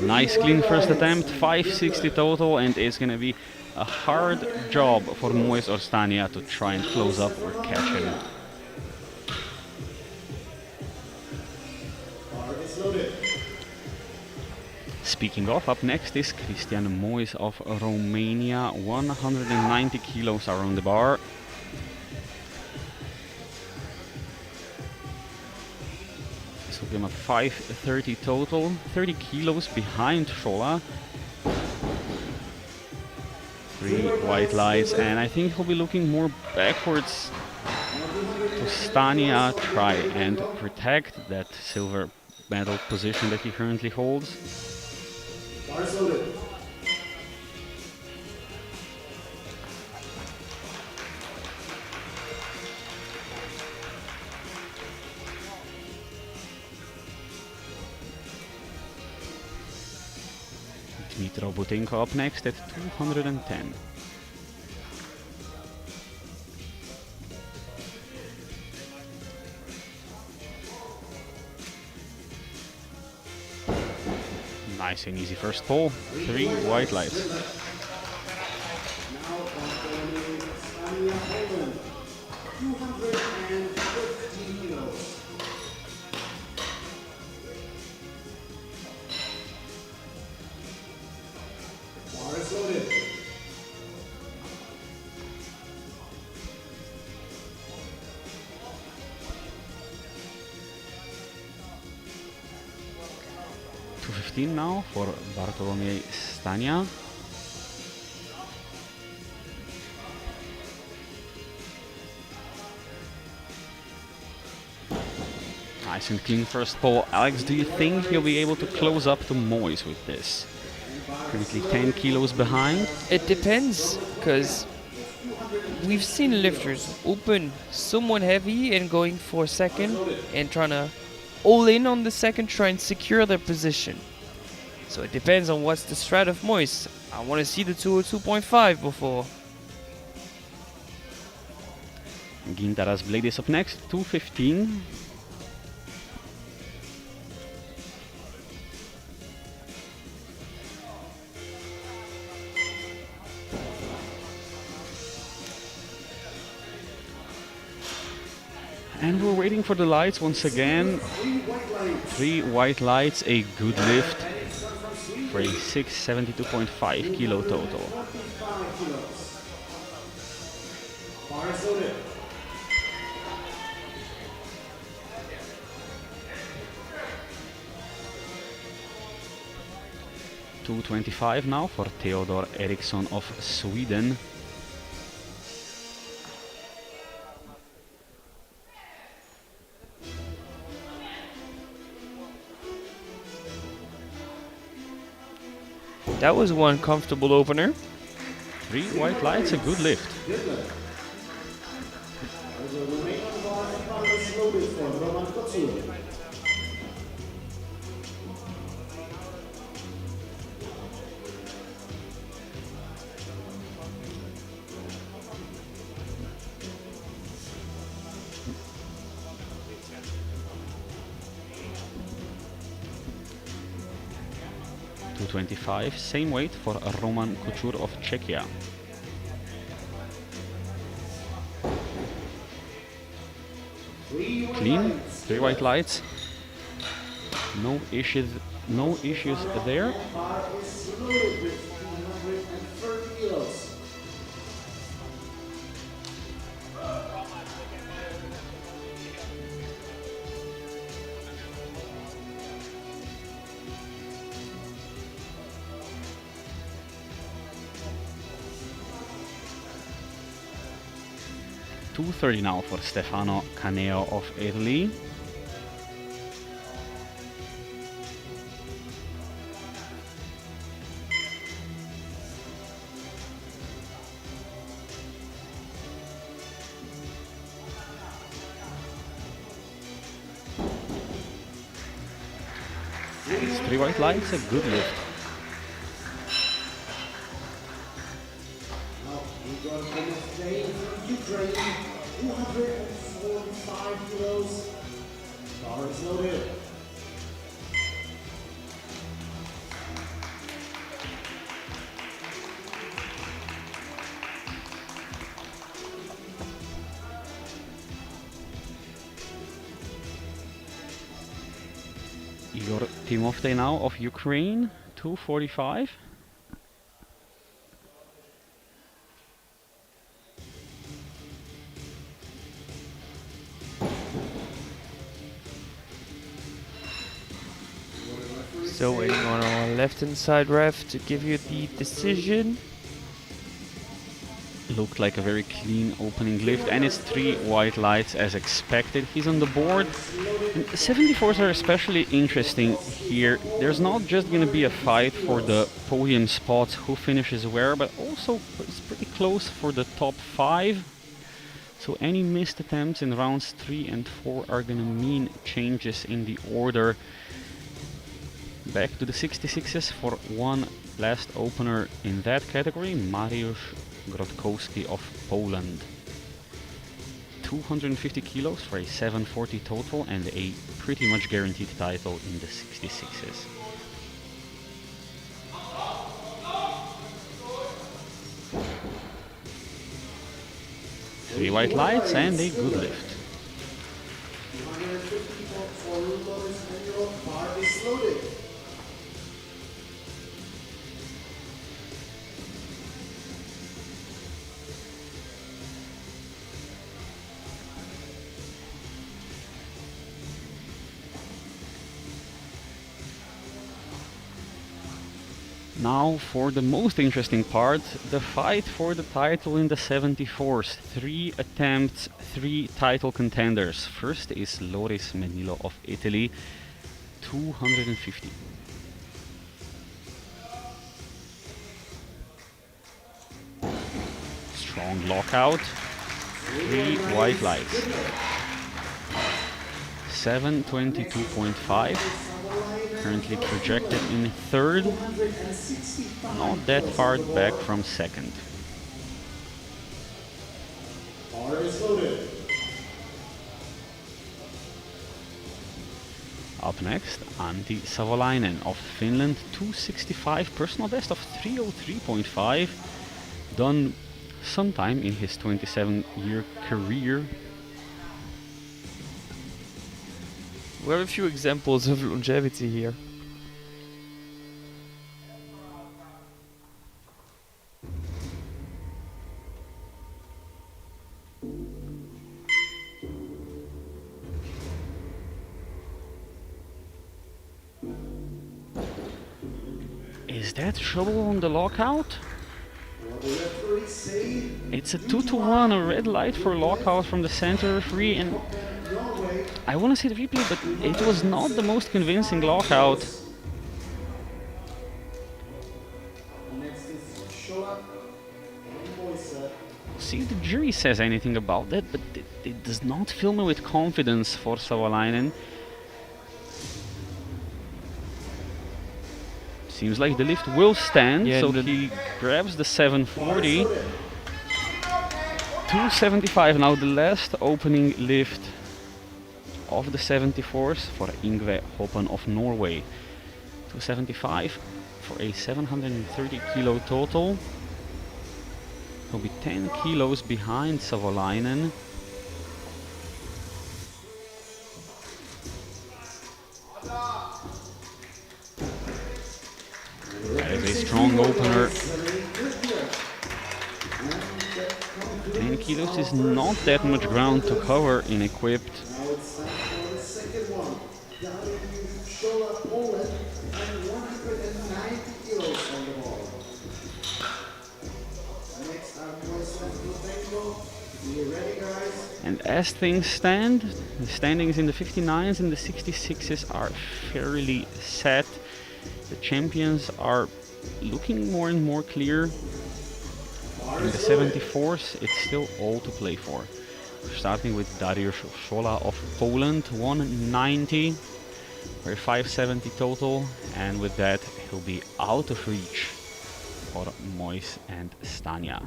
Nice clean first attempt, 560 total, and it's gonna be a hard job for Mois or Stania to try and close up or catch him. Bar is loaded. Speaking of, up next is Christian Mois of Romania. 190 kilos are on the bar. This will give him a 530 total, 30 kilos behind Shola. 3 white lights, and I think he'll be looking more backwards to Stania, try and protect that silver medal position that he currently holds. Bar is loaded. Dmitro Butenko up next at 210. Nice and easy first pull. 3 white lights. Now confirming Stania Poland. 250 kilos. Bar is loaded. $215 now for Bartolomei Stania. Nice and clean first pull. Alex, do you think he'll be able to close up to Mois with this? Currently 10 kilos behind. It depends, because we've seen lifters open someone heavy and going for a second and trying to all in on the second, try and secure their position. So it depends on what's the strat of Mois. I want to see the 202.5 before. Gintaras Blade is up next, 215. And we're waiting for the lights once again. 3 white lights, a good lift for a 672.5 kilo total. 25 kilos. Bar is loaded. $225 now for Theodor Eriksson of Sweden. That was one comfortable opener. 3 white lights, a good lift. Deadlift. The remaining bar is loaded for Roman Kocur. $225, same weight for Roman Couture of Czechia. Clean, 3 white lights. No issues there. Bar is loaded with 230 kilos. $230 now for Stefano Caneo of Italy. Nice, 3 white lights, a good lift. Now we got the next day from Ukraine, 245 kilos. Bar is loaded. your team of day now of Ukraine, 245. So waiting on our left hand side ref to give you the decision. Looked like a very clean opening lift, and it's 3 white lights as expected. He's on the board. And 74s are especially interesting here. There's not just going to be a fight for the podium spots, who finishes where, but also it's pretty close for the top 5. So any missed attempts in rounds 3 and 4 are going to mean changes in the order. Back to the 66s for one last opener in that category, Mariusz Grotkowski of Poland. 250 kilos for a 740 total and a pretty much guaranteed title in the 66s. Three white lights and a good lift. 250 for Loris and your bar is loaded. Now for the most interesting part, the fight for the title in the 74s. 3 attempts, 3 title contenders. First is Loris Menilo of Italy, 250. Strong lockout, 3 white lights. 722.5. Currently projected in third, not that far back from second. Up next, Antti Savolainen of Finland, 265, personal best of 303.5, done sometime in his 27-year career. We have a few examples of longevity here. Is that trouble on the lockout? It's a 2-1, a red light for lockout from the center referee, and I want to see the replay, but it was not the most convincing lockout. See if the jury says anything about that, but it does not fill me with confidence for Savolainen. Seems like the lift will stand, Yeah, so he grabs the 740. 275 now, the last opening lift of the 74s for Yngve Hoppen of Norway. 275 for a 730 kilo total. He'll be 10 kilos behind Savolainen. That is a strong opener. 10 kilos is not that much ground to cover in equipped. Now it's time for the second one. Shola Poland and 190 kilos on the ball. Next up was Lutenko. You ready, guys? And as things stand, the standings in the 59s and the 66s are fairly set. The champions are looking more and more clear. In the 74s, it's still all to play for. We're starting with Dariusz Szola of Poland, 190 for a 570 total, and with that he'll be out of reach for Mois and Stania.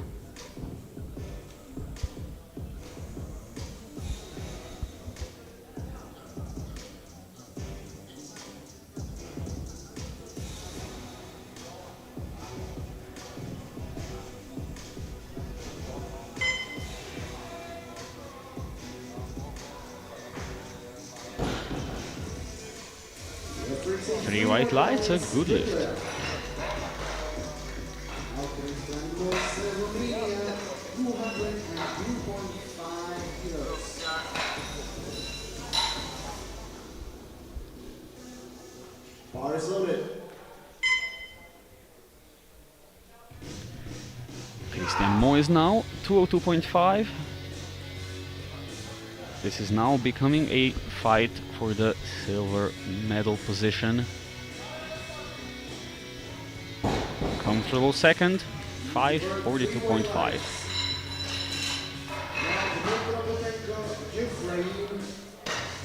3 white lights, a good lift. Ceremonies, 202.5 kilos. Bar is loaded. Christian Moyes now, 202.5. This is now becoming a fight for the silver medal position. Comfortable second, 5:42.5.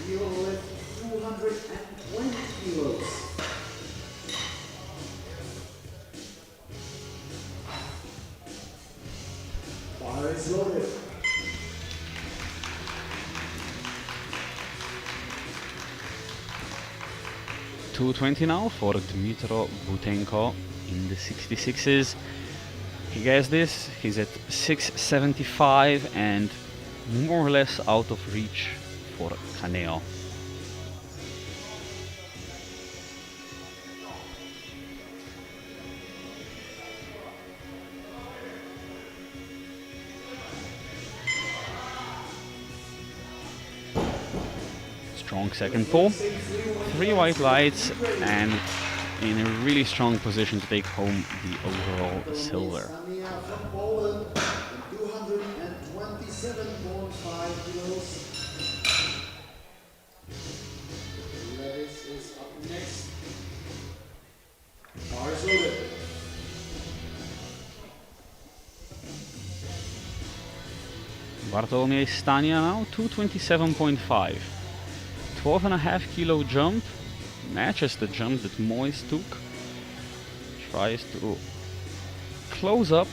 He'll lift 220 kilos. Bar is loaded. $220 now for Dmitro Butenko in the 66s. He gets this, he's at 675 and more or less out of reach for Caneo. Strong second pull, 3 white lights and in a really strong position to take home the overall silver. Samia from Poland, 227.5 kilos. Levis is up next. Bar is loaded. Bartolomiej Stania now, 227.5. 12.5 kilo jump, matches the jump that Moyes took. Tries to close up.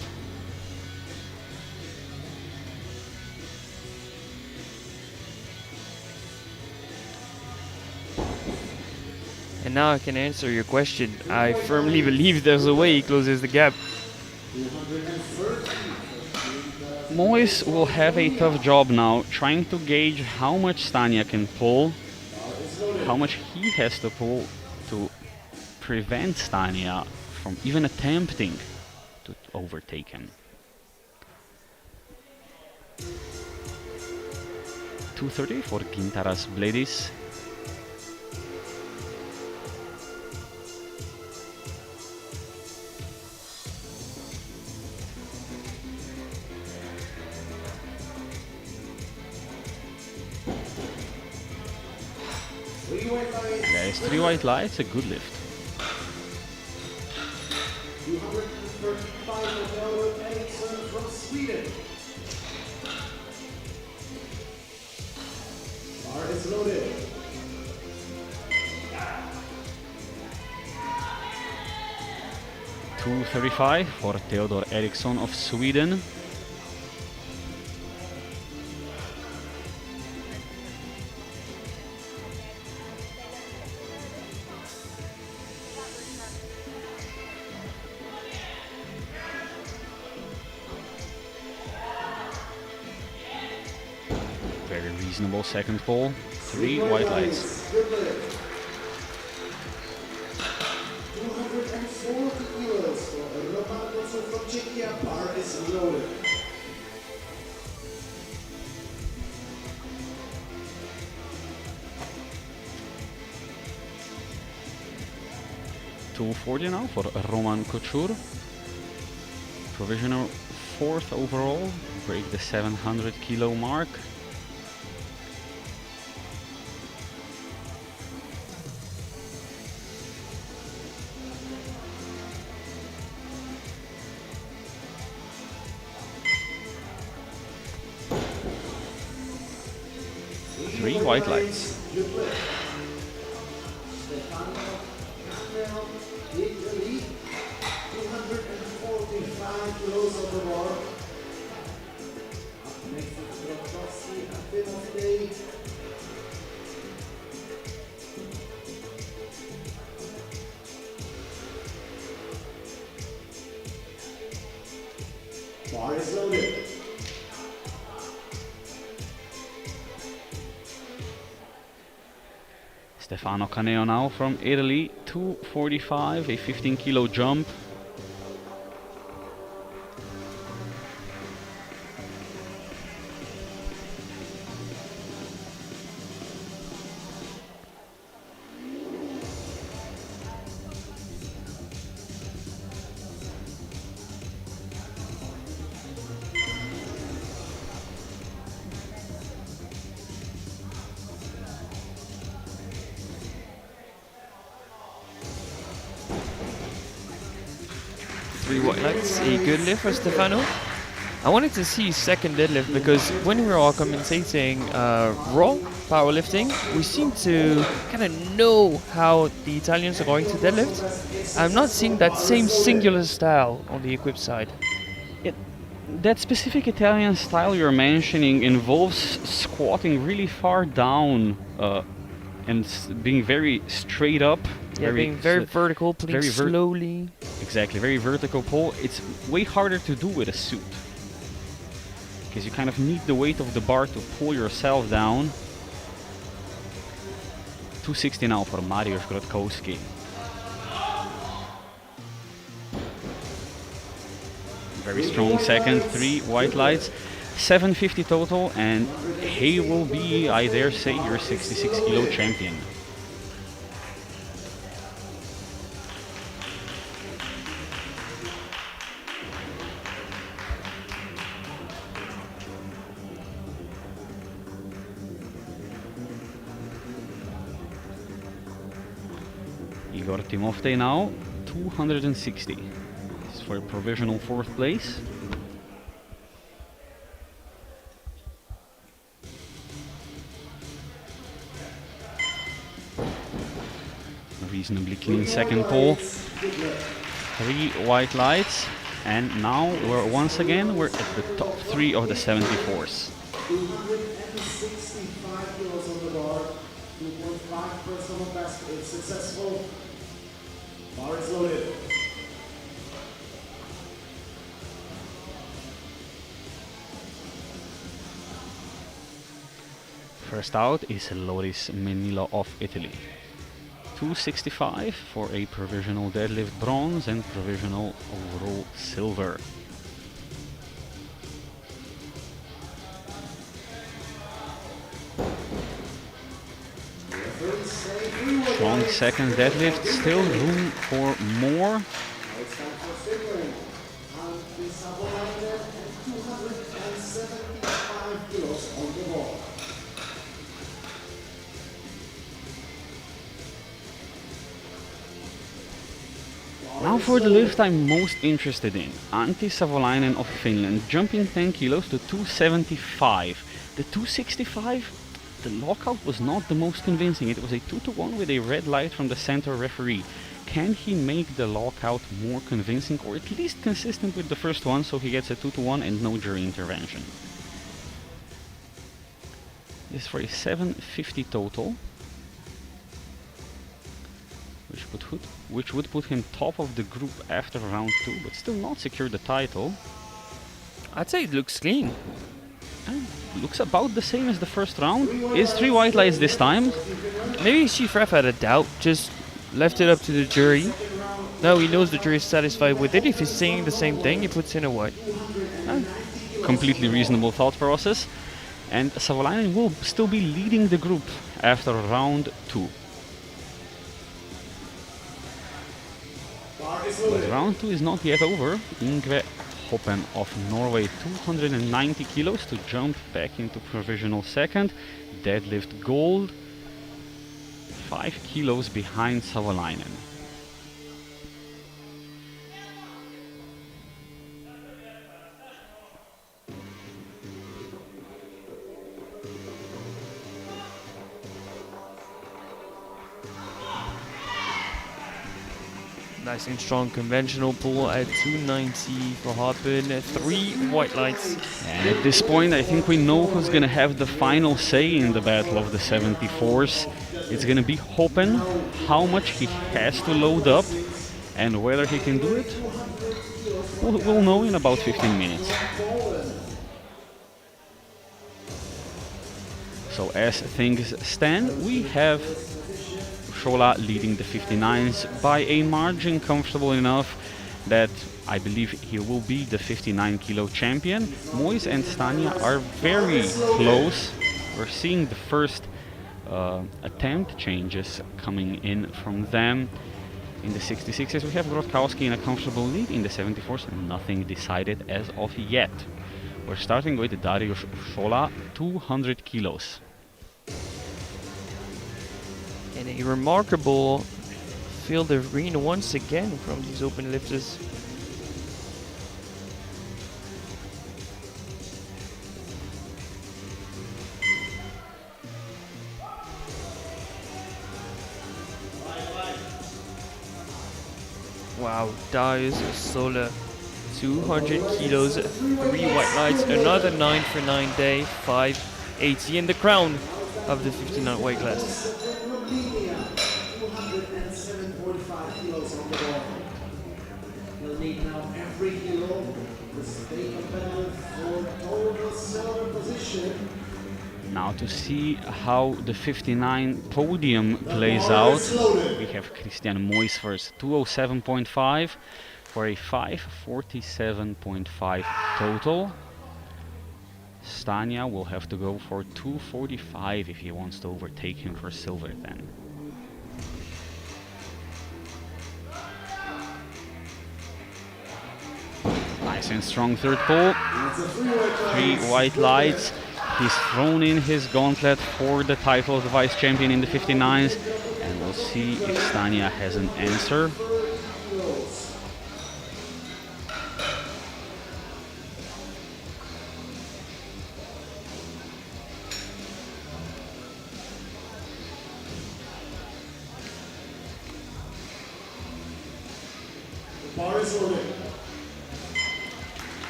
And now I can answer your question. I firmly believe there's a way he closes the gap. Moyes will have a tough job now trying to gauge how much Stania can pull, how much he has to pull to prevent Stania from even attempting to overtake him. 230 for Gintaras Bledis. There's 3 white lights, a good lift. 235 Eriksson from Sweden. Bar is loaded. 235 for Theodor Eriksson of Sweden. Very reasonable second pull. 3 white lights. 240 kilos for Roman Kocur from Czechia. Bar is loaded. $240 now for Roman Kocur. Provisional 4th overall, break the 700 kilo mark. Three white lights. Italy, 245 kilos of the bar. Up next is Trotowski and Timothy. Bar is loaded. Stefano Caneo now from Italy, 245, a 15 kilo jump. Three white lights, a good lift for Stefano. I wanted to see his second deadlift because when we were all commentating raw powerlifting, we seem to kind of know how the Italians are going to deadlift. I'm not seeing that same singular style on the equipped side. That specific Italian style you're mentioning involves squatting really far down and being very straight up. Yeah, being very vertical, pulling very slowly. Exactly, very vertical pull. It's way harder to do with a suit, because you kind of need the weight of the bar to pull yourself down. 260 now for Mariusz Grotkowski. Very strong second, 3 white lights, 750 total, and he will be, I dare say, your 66 kilo champion. Igor Timofte now, 260. This is for a provisional 4th place. Reasonably clean second pull. 3 white lights, and now once again we're at the top 3 of the 74s. 265 kilos on the bar, 2.5 personal best is successful. Bar is loaded. First out is Loris Menilo of Italy. 265 for a provisional deadlift bronze and provisional overall silver. Strong second deadlift, still room for more. It's time for figuring. And this Savonander and 275 kilos on the bar. Now for the lift I'm most interested in. Antti Savolainen of Finland, jumping 10 kilos to 275. The 265, the lockout was not the most convincing. It was a 2-to-1 with a red light from the center referee. Can he make the lockout more convincing, or at least consistent with the first one, so he gets a 2-to-1 and no jury intervention? This is for a 750 total, which would put him top of the group after round 2, but still not secure the title. I'd say it looks clean. And looks about the same as the first round. Is 3 white lights this time? Maybe Chief Ref had a doubt, just left it up to the jury. Now he knows the jury is satisfied with it. If he's saying the same thing, he puts in a white. Completely reasonable thought process. And Savolainen will still be leading the group after round 2. But round 2 is not yet over. Yngve Hoppen of Norway, 290 kilos to jump back into provisional second. Deadlift gold, 5 kilos behind Savolainen. Nice and strong conventional pull at 290 for Hoppen. 3 white lights. And at this point, I think we know who's going to have the final say in the battle of the 74s. It's going to be Hoppen, how much he has to load up, and whether he can do it, we'll know in about 15 minutes. So as things stand, we have Shola leading the 59s by a margin comfortable enough that I believe he will be the 59 kilo champion. Moise and Stania are very close. We're seeing the first attempt changes coming in from them. In the 66s we have Grotkowski in a comfortable lead. In the 74s nothing decided as of yet. We're starting with Dariusz Shola, 200 kilos. And a remarkable field of green once again from these open lifters. Wow, Dariusz Shola, 200 kilos, 3 white lights, another 9 for 9 day, 580 in the crown of the 59 weight class. Romania, 207.5 kilos on the ball. He'll need now every kilo to stay competitive for total silver position. Now to see how the 59 podium plays out, we have Christian Moise first, 207.5 for a 547.5 total. Stania will have to go for 245 if he wants to overtake him for silver then. Nice and strong third pull. 3 white lights. He's thrown in his gauntlet for the title of the vice champion in the 59s, and we'll see if Stania has an answer. The bar is loaded.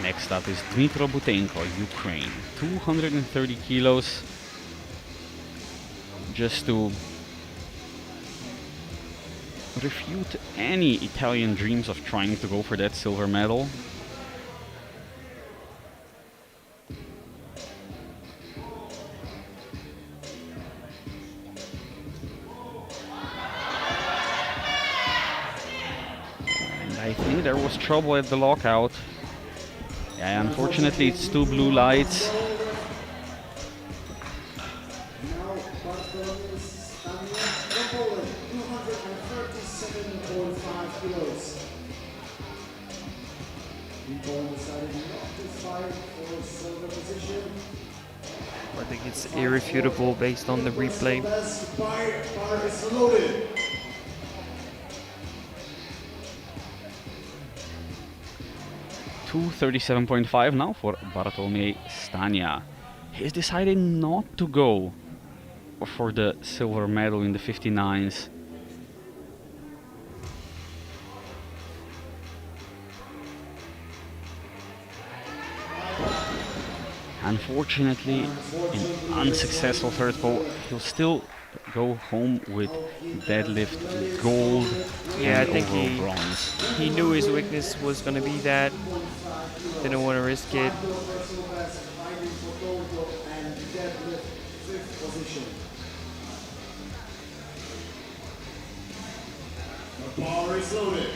Next up is Dmitro Butenko, Ukraine, 230 kilos. Just to refute any Italian dreams of trying to go for that silver medal. And I think there was trouble at the lockout. Yeah, unfortunately it's 2 blue lights. Now Bartolomew Stania from Poland, 237.5 kilos. People decided not to fight for silver position. I think it's irrefutable based on the replay. Best bar is loaded. $237.5 now for Bartolomew Stania. He's decided not to go for the silver medal in the 59s. Unfortunately, an unsuccessful third pull. He'll still go home with deadlift gold Yeah, and I think overall bronze. he knew his weakness was going to be that. Didn't want to risk it. Personal best fighting for total and deadlift 5th position. The bar is loaded.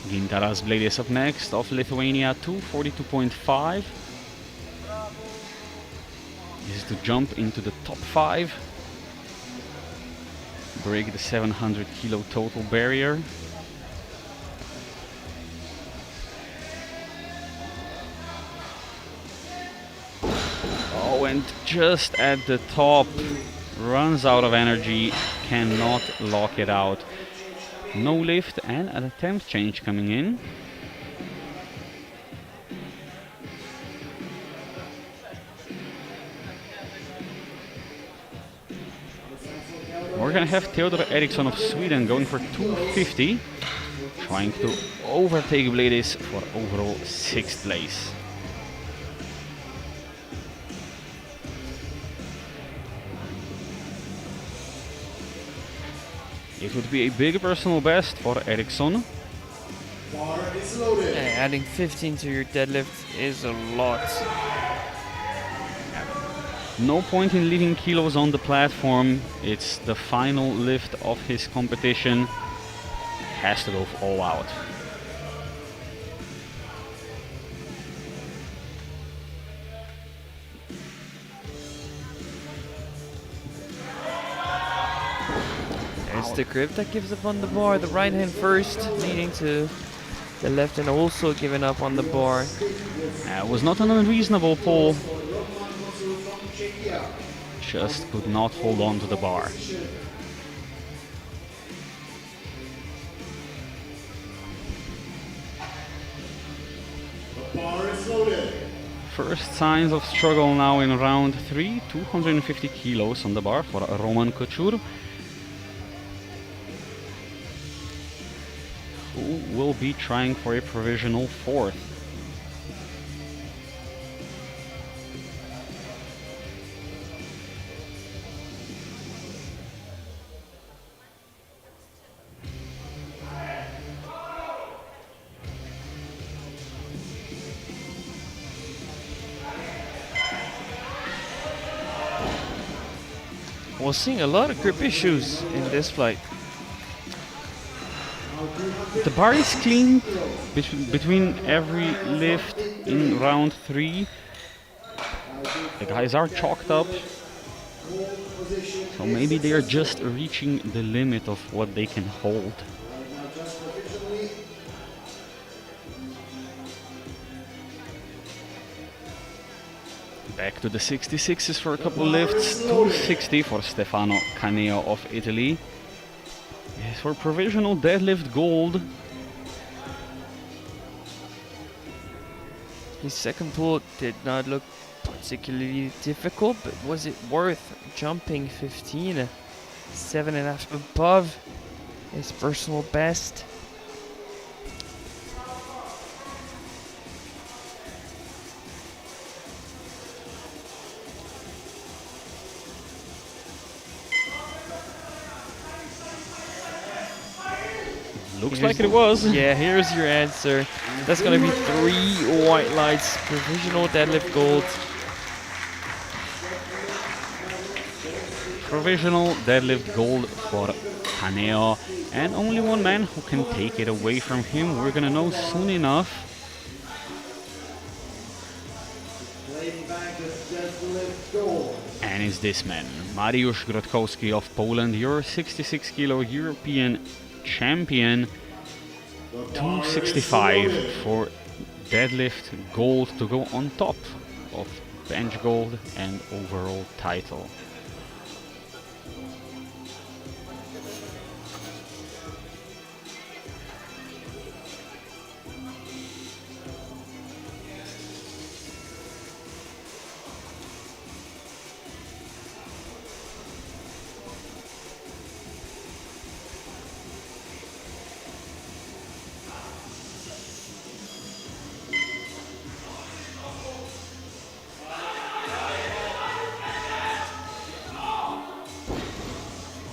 Gintaras Blade is up next, of Lithuania, 242.5. This is to jump into the top 5. Break the 700 kilo total barrier. Oh, and just at the top, runs out of energy, cannot lock it out. No lift and an attempt change coming in. We're gonna have Theodor Eriksson of Sweden going for 250, trying to overtake Bledis for overall 6th place. It would be a big personal best for Eriksson. bar is loaded. Adding 15 to your deadlift is a lot. No point in leaving kilos on the platform. It's the final lift of his competition. Has to go all out. It's the grip that gives up on the bar. The right hand first, leading to the left hand also giving up on the bar. It was not an unreasonable pull. Just could not hold on to the bar. The bar is loaded. First signs of struggle now in round 3. 250 kilos on the bar for Roman Couture, who will be trying for a provisional 4th. We're seeing a lot of grip issues in this flight. The bar is clean between every lift in round 3. The guys are chalked up, so maybe they are just reaching the limit of what they can hold. Back to the 66s for a couple lifts. 260 for Stefano Caneo of Italy. Yes, for provisional deadlift gold. His second pull did not look particularly difficult, but was it worth jumping 15? 7.5 above his personal best. Looks like it was. Yeah, here's your answer. That's gonna be 3 white lights, provisional deadlift gold. Provisional deadlift gold for Caneo, and only one man who can take it away from him. We're gonna know soon enough. And it's this man, Mariusz Grotkowski of Poland, your 66 kilo European champion. 265 for deadlift gold to go on top of bench gold and overall title.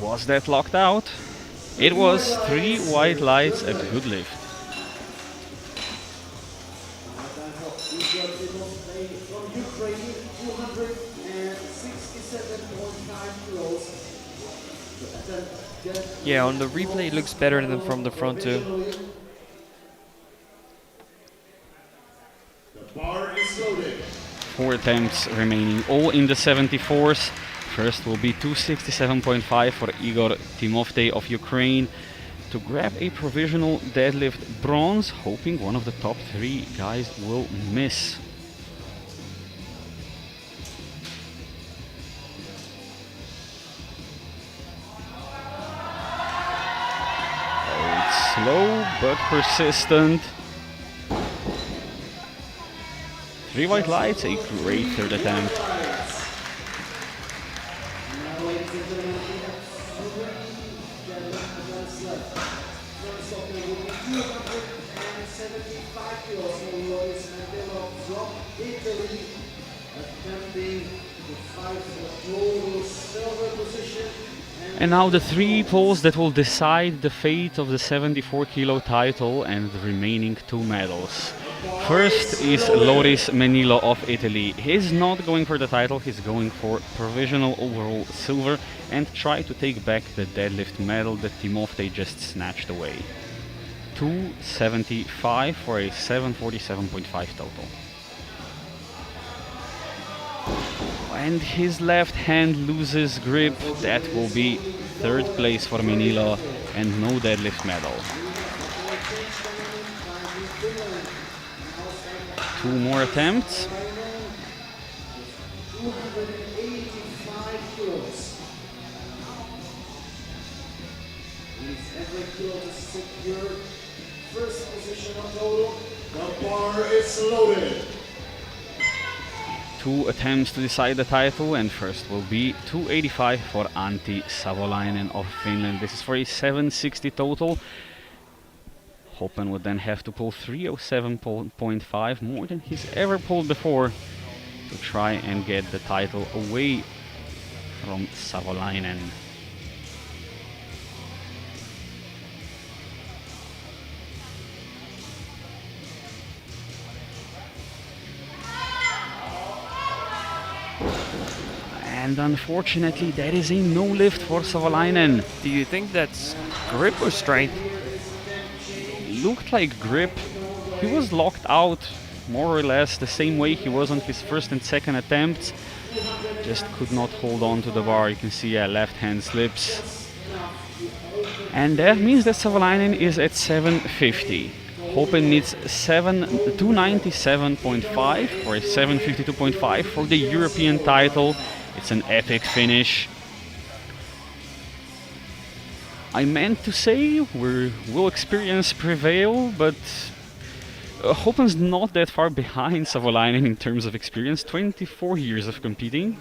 Was that locked out? It was 3 white lights, a good lift. From Ukraine, 267.5 kilos. Yeah, on the replay it looks better than from the front too. The bar is loaded. 4 attempts remaining, all in the 74s. First will be 267.5 for Igor Timofte of Ukraine to grab a provisional deadlift bronze, hoping one of the top 3 guys will miss. Oh, it's slow but persistent. 3 white lights, a great third attempt. Attempting to fight for global silver position And now the three polls that will decide the fate of the 74 kilo title and the remaining two medals. First is Loris Menilo of Italy. He's not going for the title, he's going for provisional overall silver and try to take back the deadlift medal that Timofte just snatched away. 275 for a 747.5 total. And his left hand loses grip. That will be third place for Menilo and no deadlift medal. Two more attempts. 285 kilos. Needs every kilo to secure first position on total. The bar is loaded. Two attempts to decide the title, and first will be 285 for Antti Savolainen of Finland. This is for a 760 total. Hoppen would then have to pull 307.5, more than he's ever pulled before, to try and get the title away from Savolainen. And unfortunately, that is a no lift for Savolainen. Do you think that's grip or strength? Looked like grip. He was locked out more or less the same way he was on his first and second attempts. Just could not hold on to the bar. You can see left hand slips. And that means that Savolainen is at 750. Hoppen needs 297.5 or a 752.5 for the European title. It's an epic finish. I meant to say we'll experience prevail, but Hoppen's not that far behind Savolainen in terms of experience. 24 years of competing.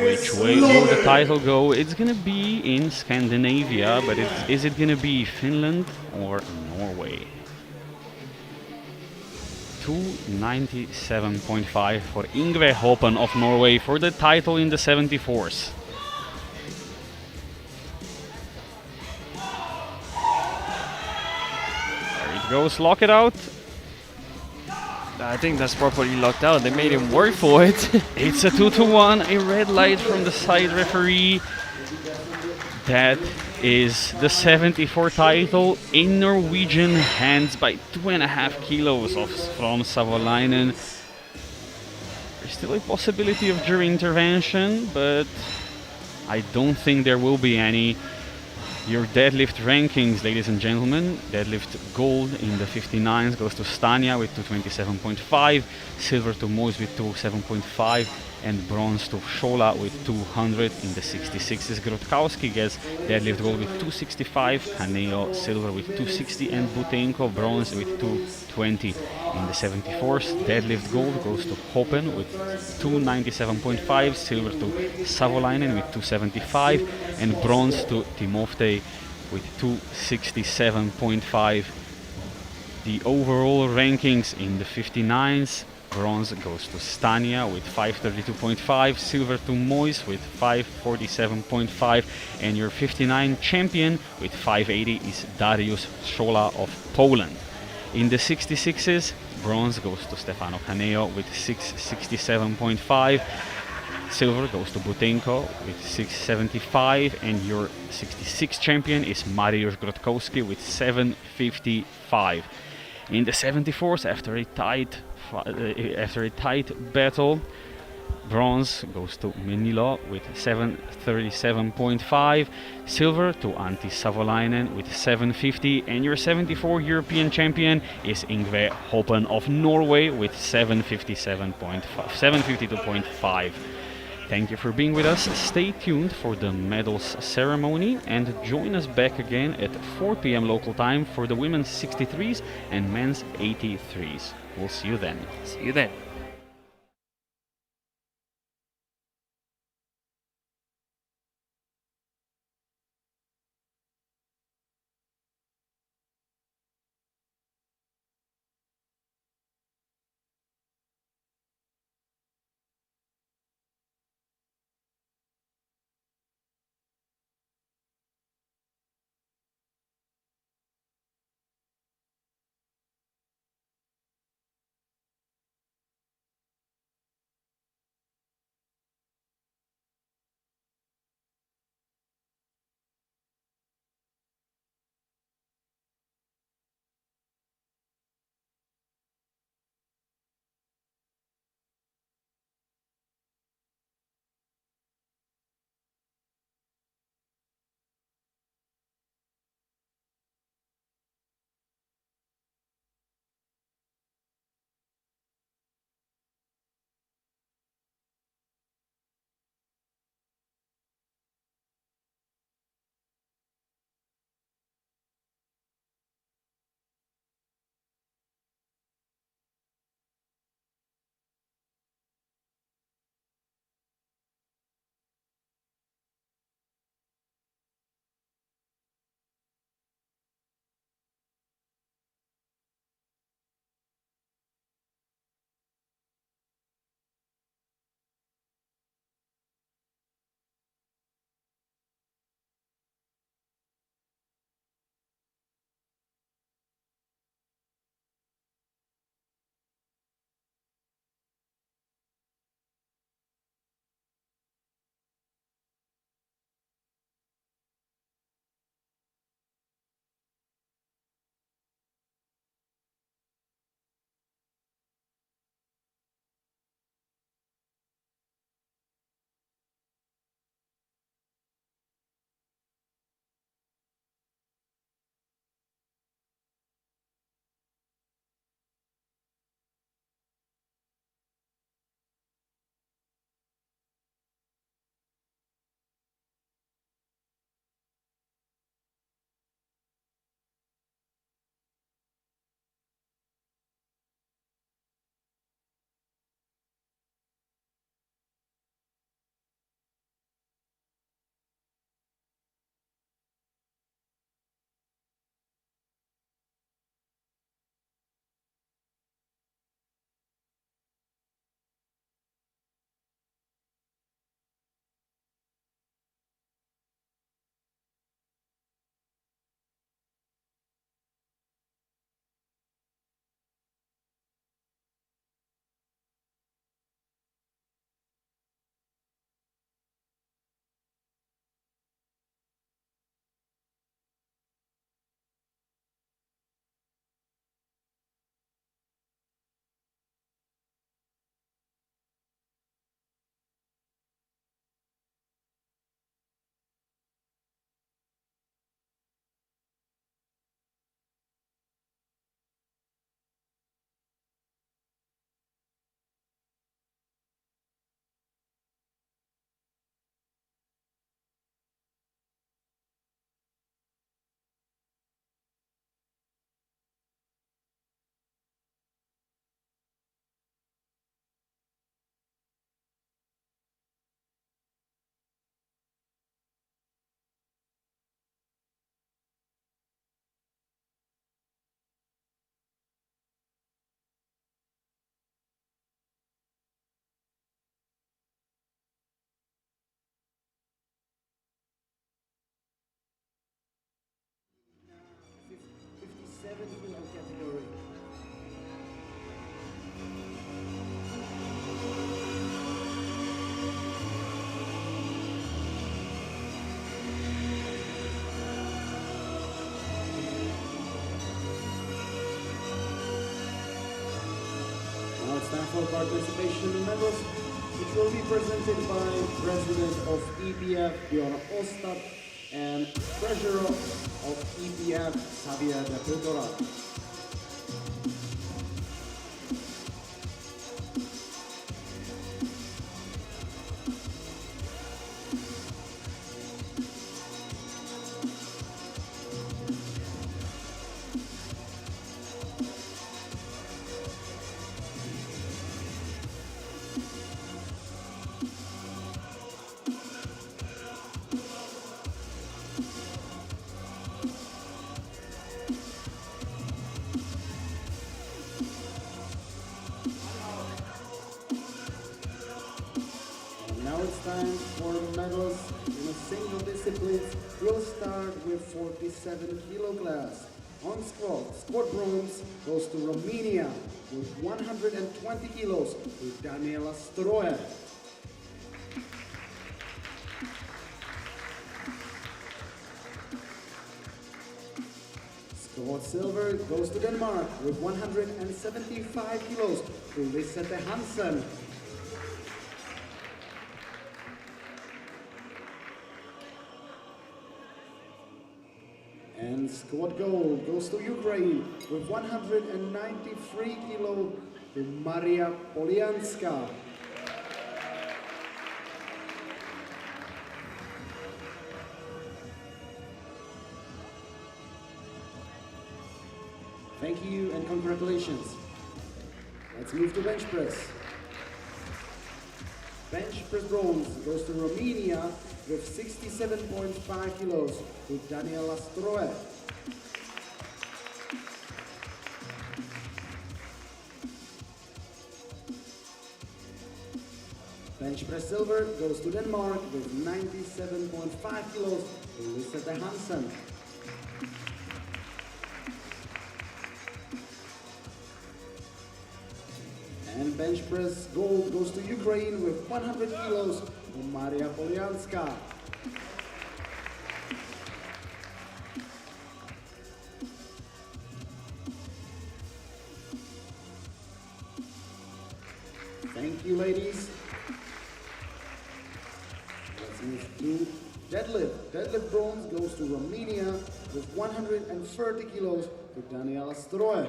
Which way will the title go? It's gonna be in Scandinavia, but is it gonna be Finland or Norway? 297.5 for Yngve Hoppen of Norway for the title in the 74s. There it goes, lock it out. I think that's properly locked out. They made him work for it. It's a 2-1, a red light from the side referee. That is the 74 title in Norwegian hands by 2.5 kilos from Savolainen. There's still a possibility of jury intervention, but I don't think there will be any. Your deadlift rankings, ladies and gentlemen. Deadlift gold in the 59s goes to Stania with 227.5, silver to Mois with 207.5, and bronze to Shola with 200. In the 66s, Grotkowski gets deadlift gold with 265, Kaneo silver with 260, and Butenko bronze with 220. In the 74s, deadlift gold goes to Hoppen with 297.5, silver to Savolainen with 275, and bronze to Timofte with 267.5. The overall rankings in the 59s, bronze goes to Stania with 532.5, silver to Mois with 547.5, and your 59 champion with 580 is Dariusz Shola of Poland. In the 66s, bronze goes to Stefano Caneo with 667.5, silver goes to Butenko with 675, and your 66 champion is Mariusz Grotkowski with 755. In the 74s, after a tight battle, bronze goes to Menilo with 737.5, silver to Antti Savolainen with 750, and your 74 European champion is Yngve Hoppen of Norway with 752.5. Thank you for being with us. Stay tuned for the medals ceremony and join us back again at 4 p.m. local time for the women's 63s and men's 83s. We'll see you then. See you then. for participation medals, which will be presented by President of EPF Björn Ostad and Treasurer of EPF Xavier de Piltora. Now it's time for medals in a single discipline. We'll start with 47 kilo class. On squat bronze goes to Romania with 120 kilos with Daniela Stroje. Squat silver goes to Denmark with 175 kilos to Lisette Hansen. And squat gold goes to Ukraine with 193 kilo to Maria Polianska. Thank you and congratulations. Let's move to bench press. Bench press bronze goes to Romania with 67.5 kilos with Daniela Stroje. Bench press silver goes to Denmark with 97.5 kilos to Lisette Hansen. And bench press gold goes to Ukraine with 100 kilos to Maria Polianska. Thank you, ladies. Let's move to deadlift. Deadlift bronze goes to Romania with 130 kilos to Daniela Stroje.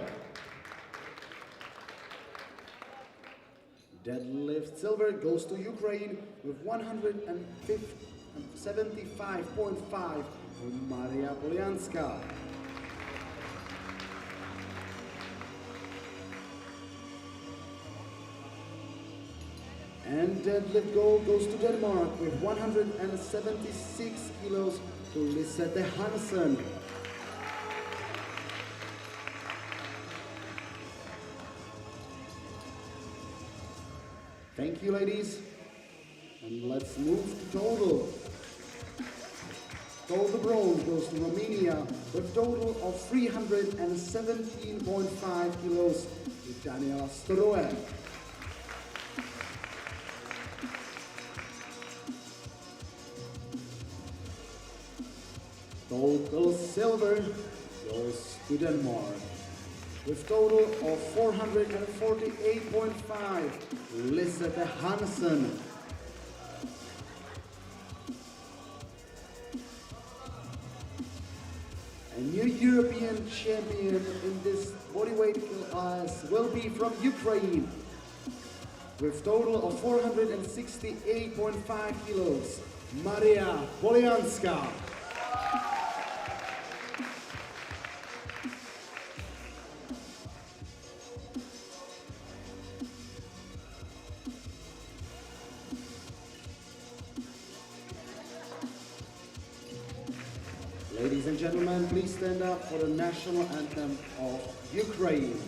Deadlift silver goes to Ukraine with 175.5 to Maria Polianska. And deadlift gold goes to Denmark with 176 kilos to Lisette Hansen. Thank you, ladies. And let's move to total. Total bronze goes to Romania with a total of 317.5 kilos to Daniela Stroje. Total silver goes to Denmark with total of 448.5 Lisette Hansen. A new European champion in this bodyweight class will be from Ukraine with total of 468.5 kilos, Maria Polianska. Ladies and gentlemen, please stand up for the national anthem of Ukraine.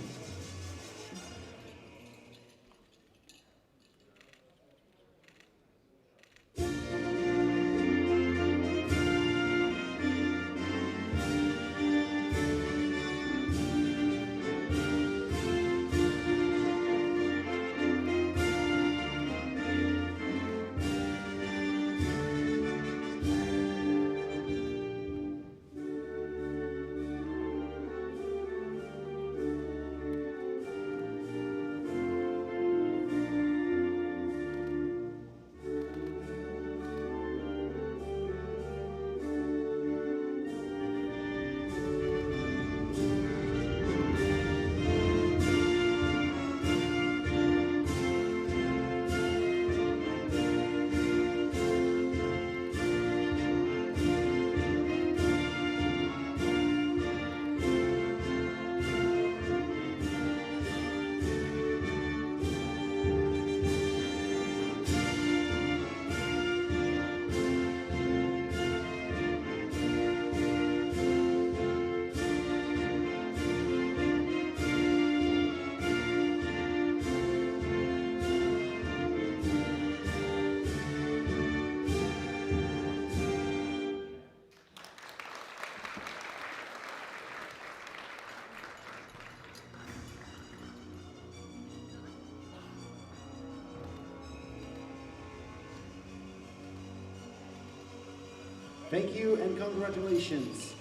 Thank you and congratulations.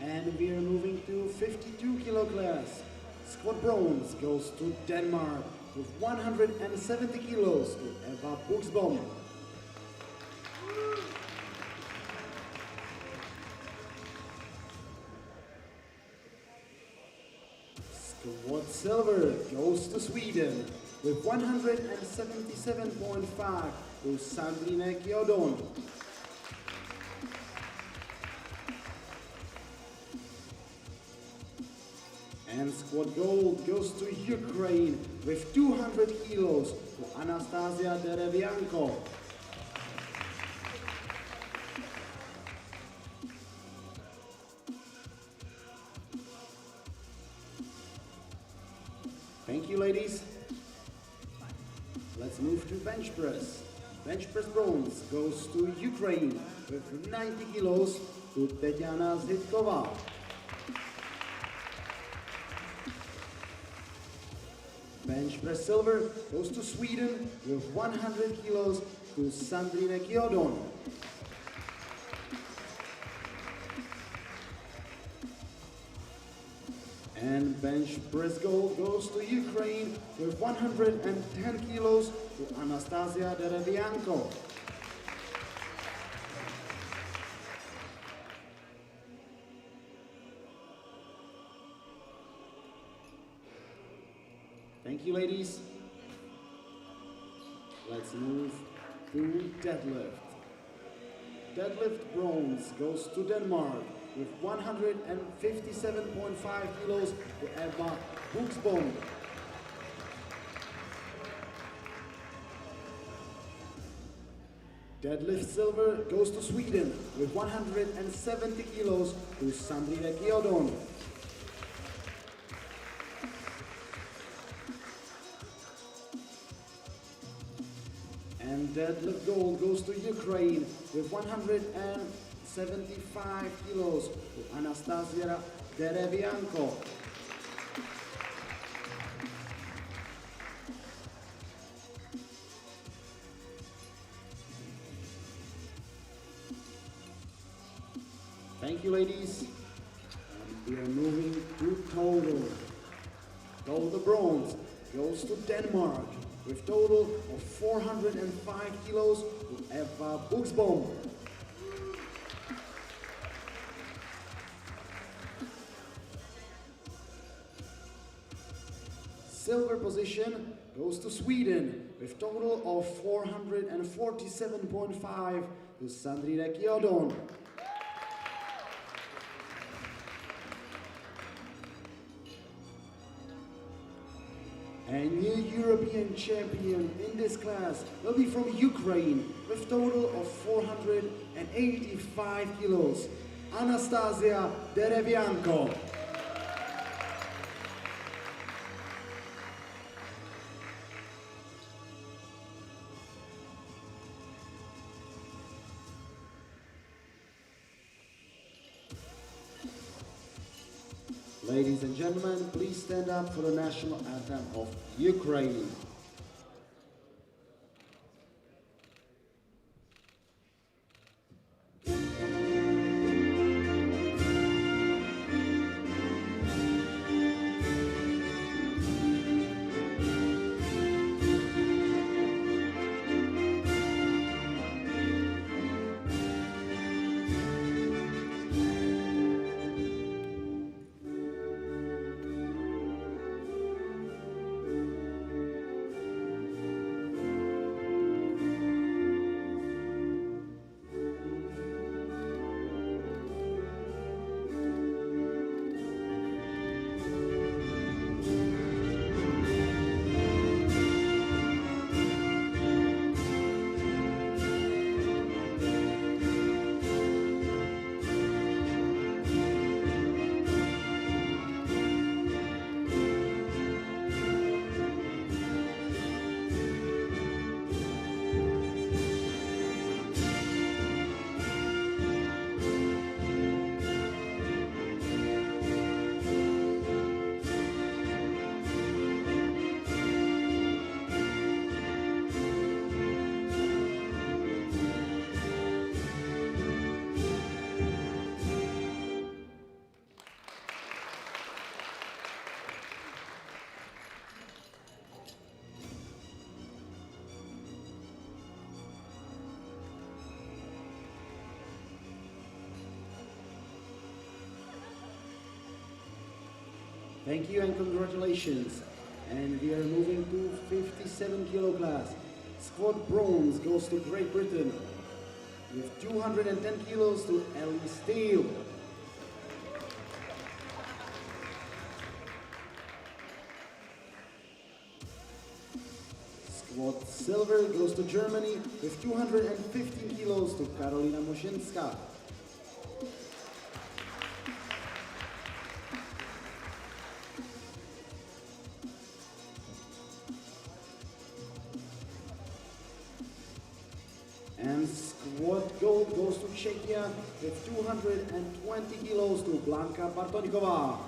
And we are moving to 52 kilo class. Squat bronze goes to Denmark with 170 kilos to Eva Buxbom. Squat silver goes to Sweden with 177.5 to Sandrine Kjodon. And squat gold goes to Ukraine with 200 kilos to Anastasia Derevianko. Thank you, ladies. Let's move to bench press. Bench press bronze goes to Ukraine with 90 kilos to Tetiana Zitkova. Bench press silver goes to Sweden with 100 kilos to Sandrine Kjodon. And bench press gold goes to Ukraine with 110 kilos to Anastasia Derevianko. Thank you, ladies. Let's move to deadlift. Deadlift bronze goes to Denmark with 157.5 kilos to Eva Buxbom. Deadlift silver goes to Sweden with 170 kilos to Sandrine Kjodon. And deadlift gold goes to Ukraine with 175 kilos to Anastasia Derevianko. Thank you, ladies. And we are moving to total. Total bronze goes to Denmark with total of 405 kilos to Eva Buxbom. Silver position goes to Sweden with total of 447.5 to Sandrine Kjodon. And new European champion in this class will be from Ukraine with total of 485 kilos, Anastasia Derevianko. Ladies and gentlemen, please stand up for the national anthem of Ukraine. Thank you and congratulations. And we are moving to 57 kilo class. Squat bronze goes to Great Britain with 210 kilos to Ellie Steele. Squat silver goes to Germany with 215 kilos to Karolina Moszynska. And squat gold goes to Czechia with 220 kilos to Blanka Bartoňková.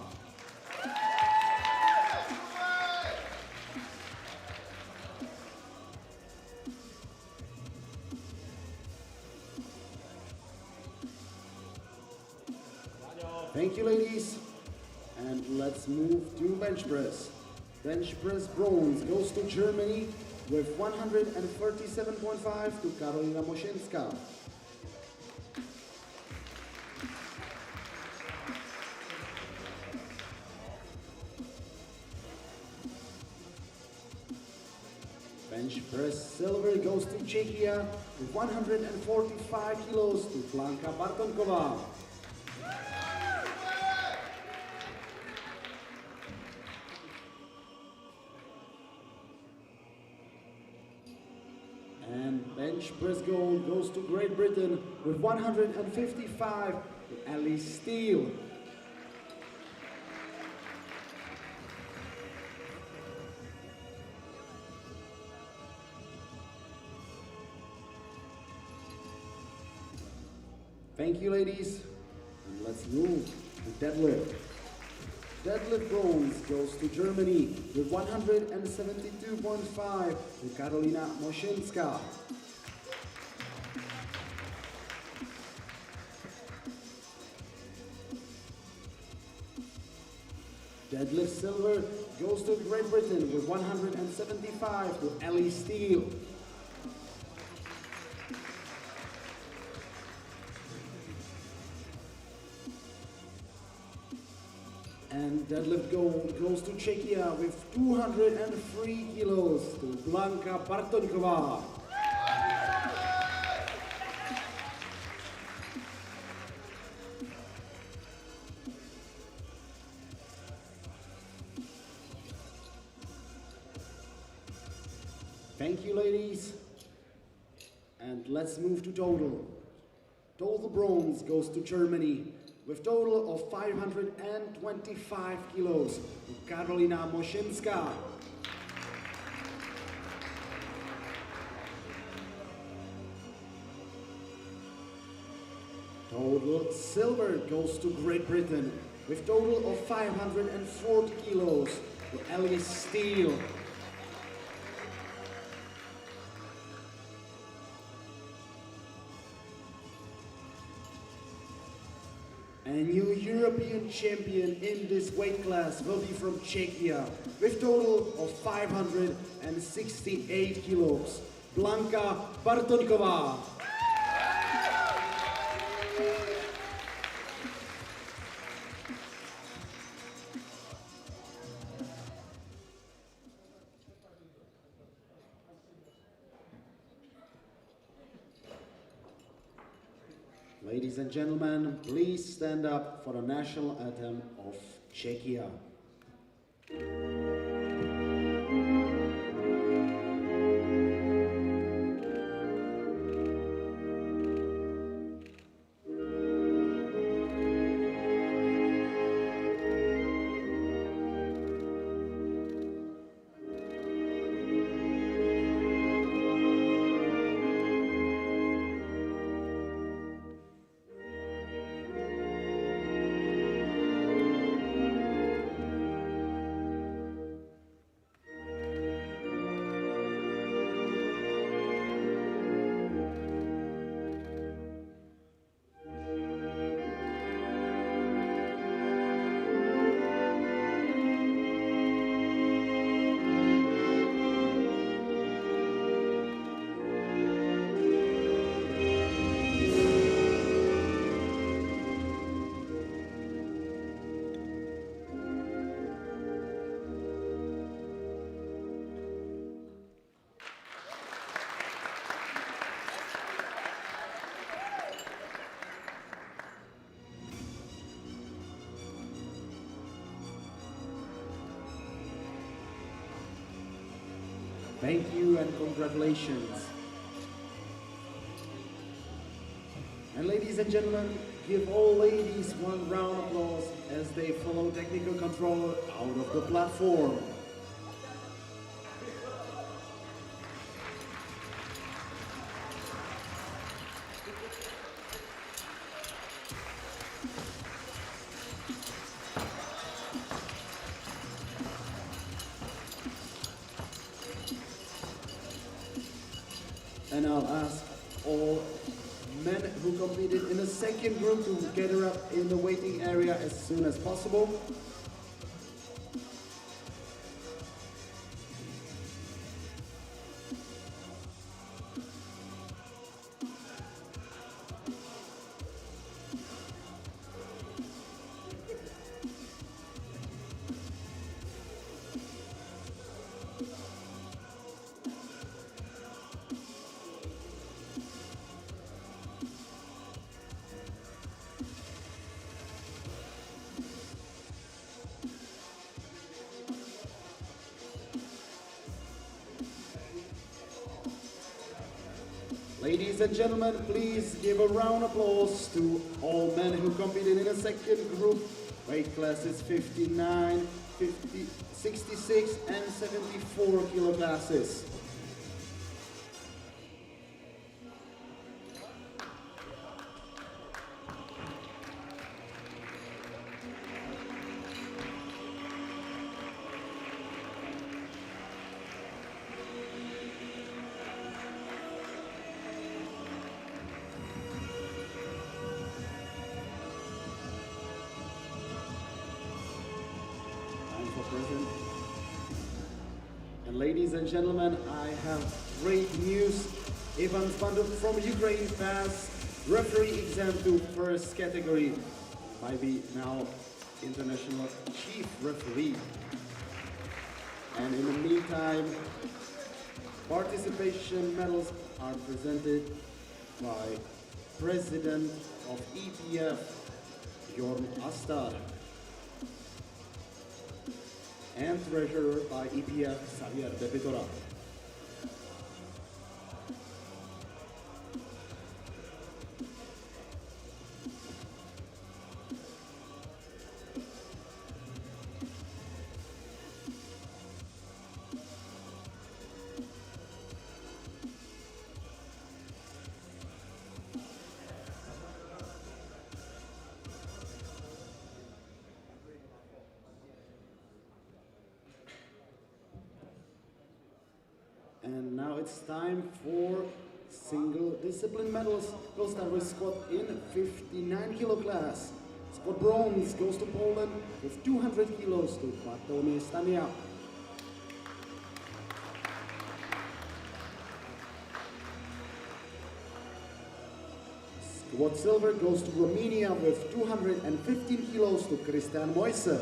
Thank you, ladies. And let's move to bench press. Bench press bronze goes to Germany with 137.5 to Karolina Moszynska. Bench press silver goes to Czechia with 145 kilos to Blanka Bartoňková. And bench press gold goes to Great Britain with 155 to Ellie Steele. Thank you, ladies. And let's move to deadlift. Deadlift bronze goes to Germany with 172.5 to Karolina Moszynska. Deadlift silver goes to Great Britain with 175 to Ellie Steele. And deadlift gold goes to Czechia with 203 kilos to Blanka Bartoňková. Thank you, ladies. And let's move to total. Total bronze goes to Germany with total of 525 kilos to Karolina Moszynska. Total silver goes to Great Britain with total of 540 kilos to Ellie Steele. And a new European champion in this weight class will be from Czechia with total of 568 kilos, Blanka Bartoňková. Ladies and gentlemen, please stand up for the national anthem of Czechia. Thank you and congratulations. And ladies and gentlemen, give all ladies one round of applause as they follow technical controller out of the platform. And I'll ask all men who competed in the second group to gather up in the waiting area as soon as possible. Ladies and gentlemen, please give a round of applause to all men who competed in the second group. Weight classes 59, 50, 66 and 74 kilo classes. Present. And ladies and gentlemen, I have great news. Ivan Banduk from Ukraine passed referee exam to first category by the now international chief referee. And in the meantime, participation medals are presented by President of EPF, Jorn Astar, and treasurer by EPF, Xavier Depitora. And now it's time for single discipline medals. We'll start with squat in 59 kilo class. Squat bronze goes to Poland with 200 kilos to Bartłomiej Staniak. Squat silver goes to Romania with 215 kilos to Christian Moise.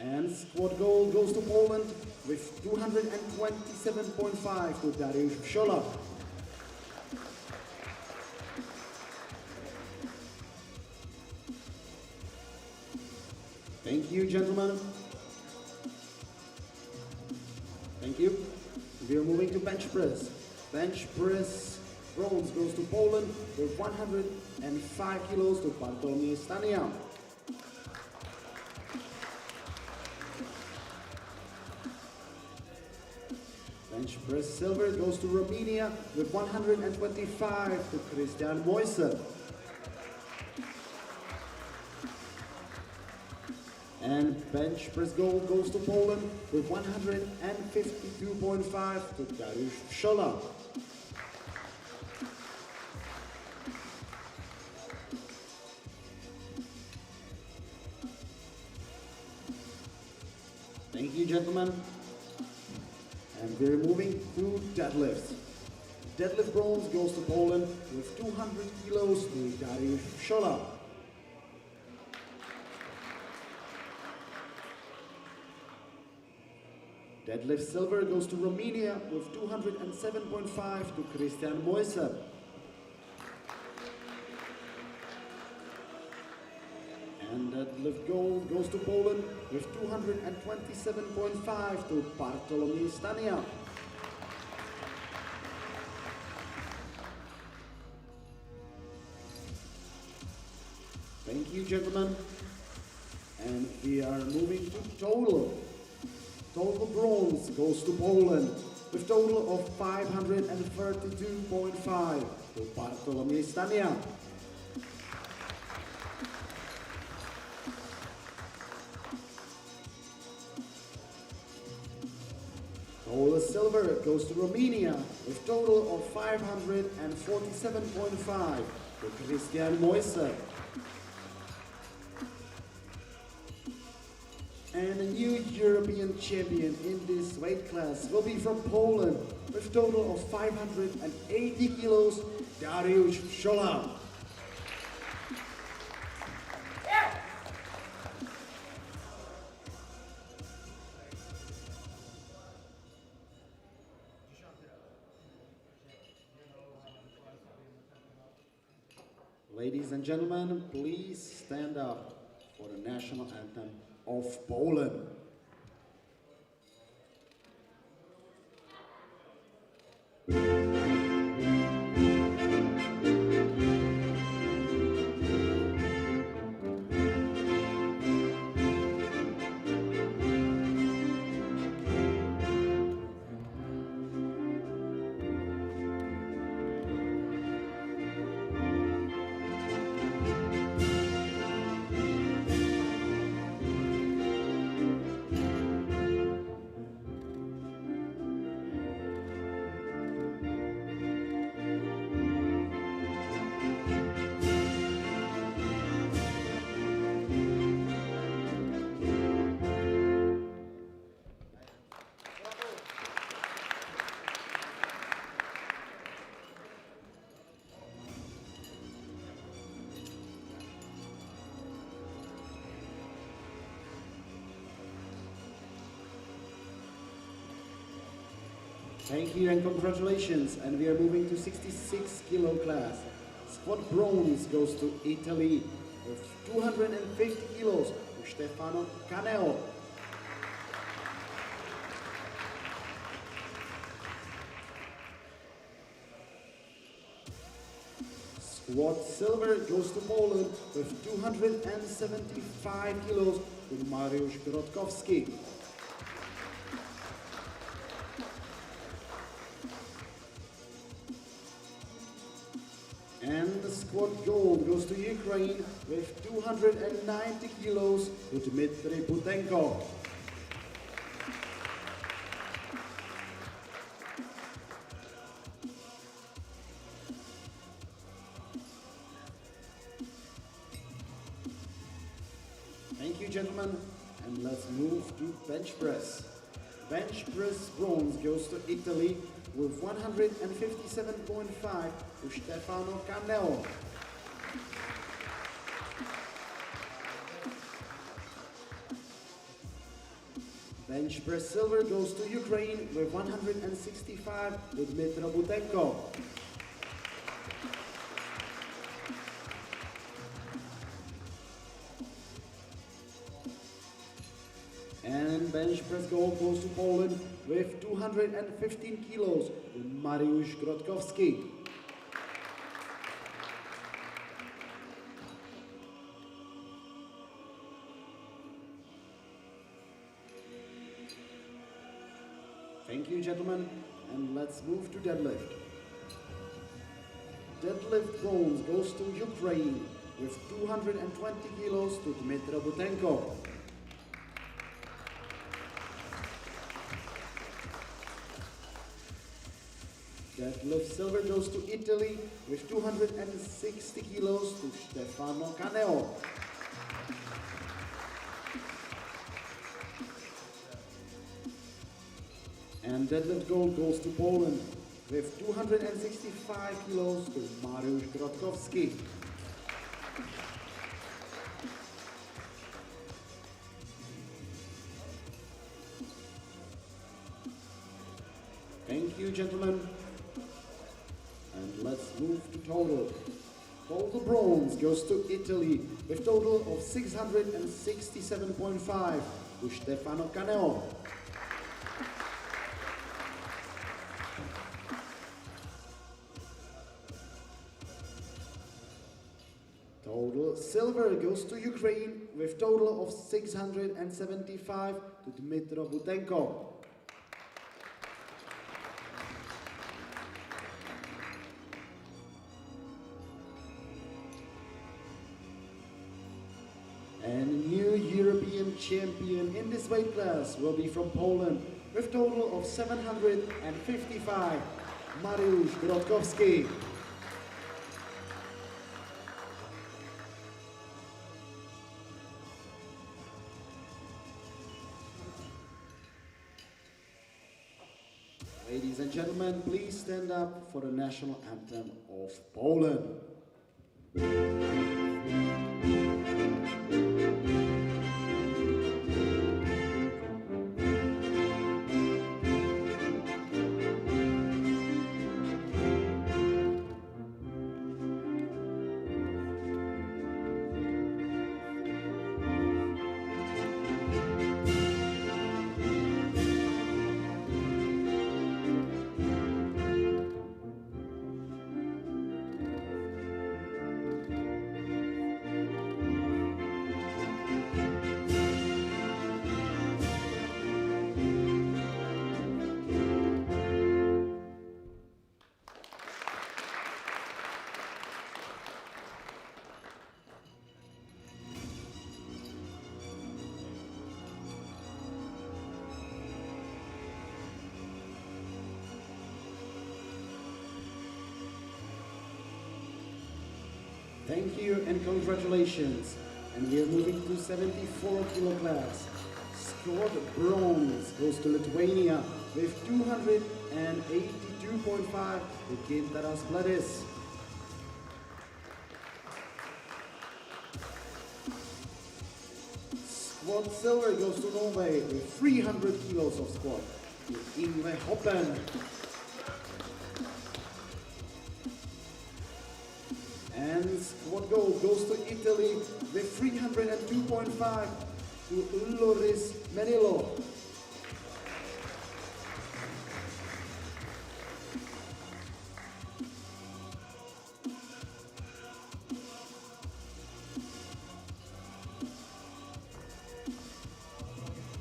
And squat gold goes to Poland with 227.5 to Dariusz Wsiola. Thank you, gentlemen. Thank you. We are moving to bench press. Bench press bronze goes to Poland with 105 kilos to Bartłomiej Staniak. Bench press silver goes to Romania with 125 to Christian Moise. And bench press gold goes to Poland with 152.5 to Dariusz Wsiola. Thank you, gentlemen. And we're moving to deadlifts. Deadlift bronze goes to Poland with 200 kilos to Dariusz Wsiola. Deadlift silver goes to Romania with 207.5 to Christian Moise. And Deadlift gold goes to Poland with 227.5 to Bartolomiej Stania. Thank you, gentlemen. And we are moving to total. Total bronze goes to Poland with total of 532.5 to Bartolomiej Stania. Total silver goes to Romania with total of 547.5 to Christian Moise. And a new European champion in this weight class will be from Poland with total of 580 kilos, Dariusz Schola. Ladies and gentlemen, please stand up for the national anthem of Poland. Thank you and congratulations. And we are moving to 66 kilo class. Squat bronze goes to Italy with 250 kilos to Stefano Caneo. Squat silver goes to Poland with 275 kilos to Mariusz Grotkowski. And the squat gold goes to Ukraine with 290 kilos to Dmitry Butenko. Thank you, gentlemen, and let's move to bench press. Bench press bronze goes to Italy with 157.5 to Stefano Caneo. Bench press silver goes to Ukraine with 165 to Dmitry Butenko. And bench press gold goes to Poland with 215 kilos to Mariusz Grotkowski. Thank you, gentlemen, and let's move to deadlift. Deadlift bronze goes to Ukraine with 220 kilos to Dmitry Butenko. Deadlift silver goes to Italy with 260 kilos to Stefano Caneo. And deadlift gold goes to Poland with 265 kilos to Mariusz Grotkowski. Thank you, gentlemen. And let's move to total. Total bronze goes to Italy with total of 667.5 to Stefano Caneo. Total silver goes to Ukraine with total of 675 to Dmytro Butenko. And new European champion in this weight class will be from Poland with total of 755, Mariusz Grodkowski. Ladies and gentlemen, please stand up for the national anthem of Poland. Thank you and congratulations. And we are moving to 74 kilo class. Squad bronze goes to Lithuania with 282.5 to Gintaras Bladis. Squad silver goes to Norway with 300 kilos of squat to Ingve Hoppen. And squad gold goes to Italy with 302.5 to Ulloris Menilo.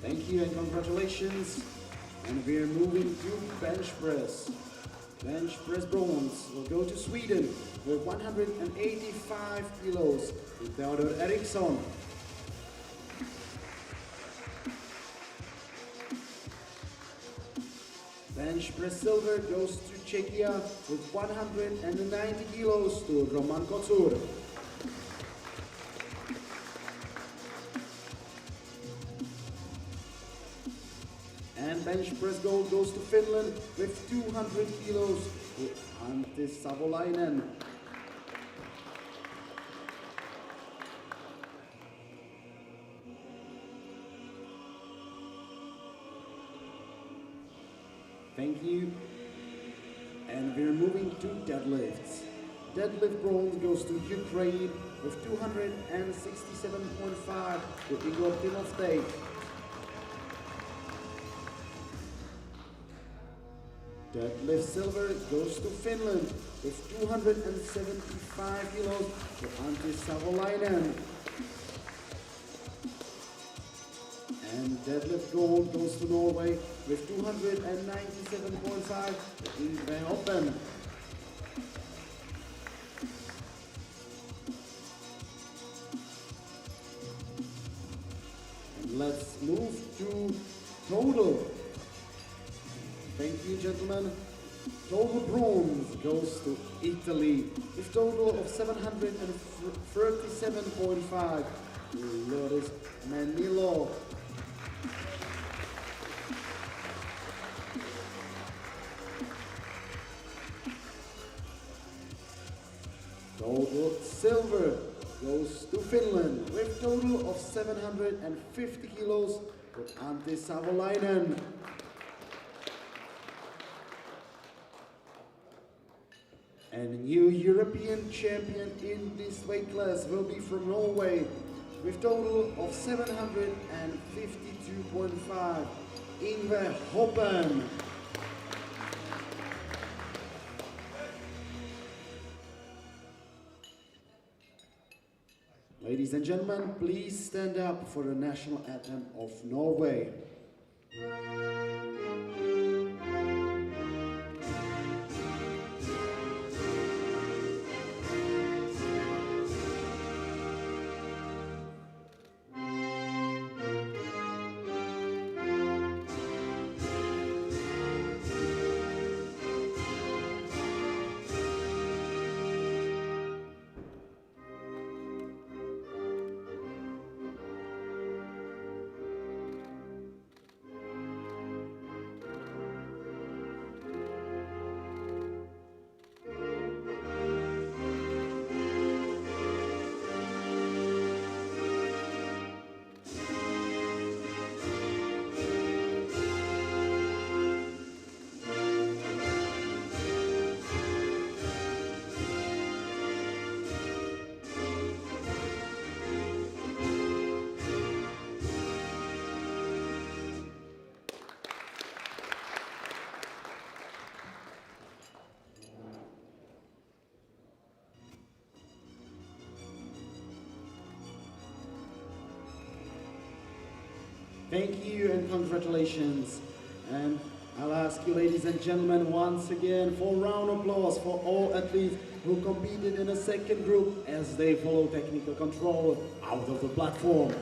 Thank you and congratulations. And we are moving to bench press. Bench press bronze will go to Sweden with 185 kilos to Theodor Eriksson. Bench press silver goes to Czechia with 190 kilos to Roman Kocur. And bench press gold goes to Finland with 200 kilos to Antti Savolainen. Thank you. And we're moving to deadlifts. Deadlift bronze goes to Ukraine with 267.5 to Igor Timofey. Deadlift silver goes to Finland with 275 kilos to Antti Savolainen. And deadlift gold goes to Norway with 297.5 to Ingve Hoppen. And let's move to total. Thank you, gentlemen. Total bronze goes to Italy with total of 737.5 to Loris Menilo. Total silver goes to Finland with total of 750 kilos to Antti Savolainen. And the new European champion in this weight class will be from Norway with total of 752.5, Ingve Hoppen. Ladies and gentlemen, please stand up for the national anthem of Norway. Thank you and congratulations. And I'll ask you, ladies and gentlemen, once again for a round of applause for all athletes who competed in a second group as they follow technical control out of the platform.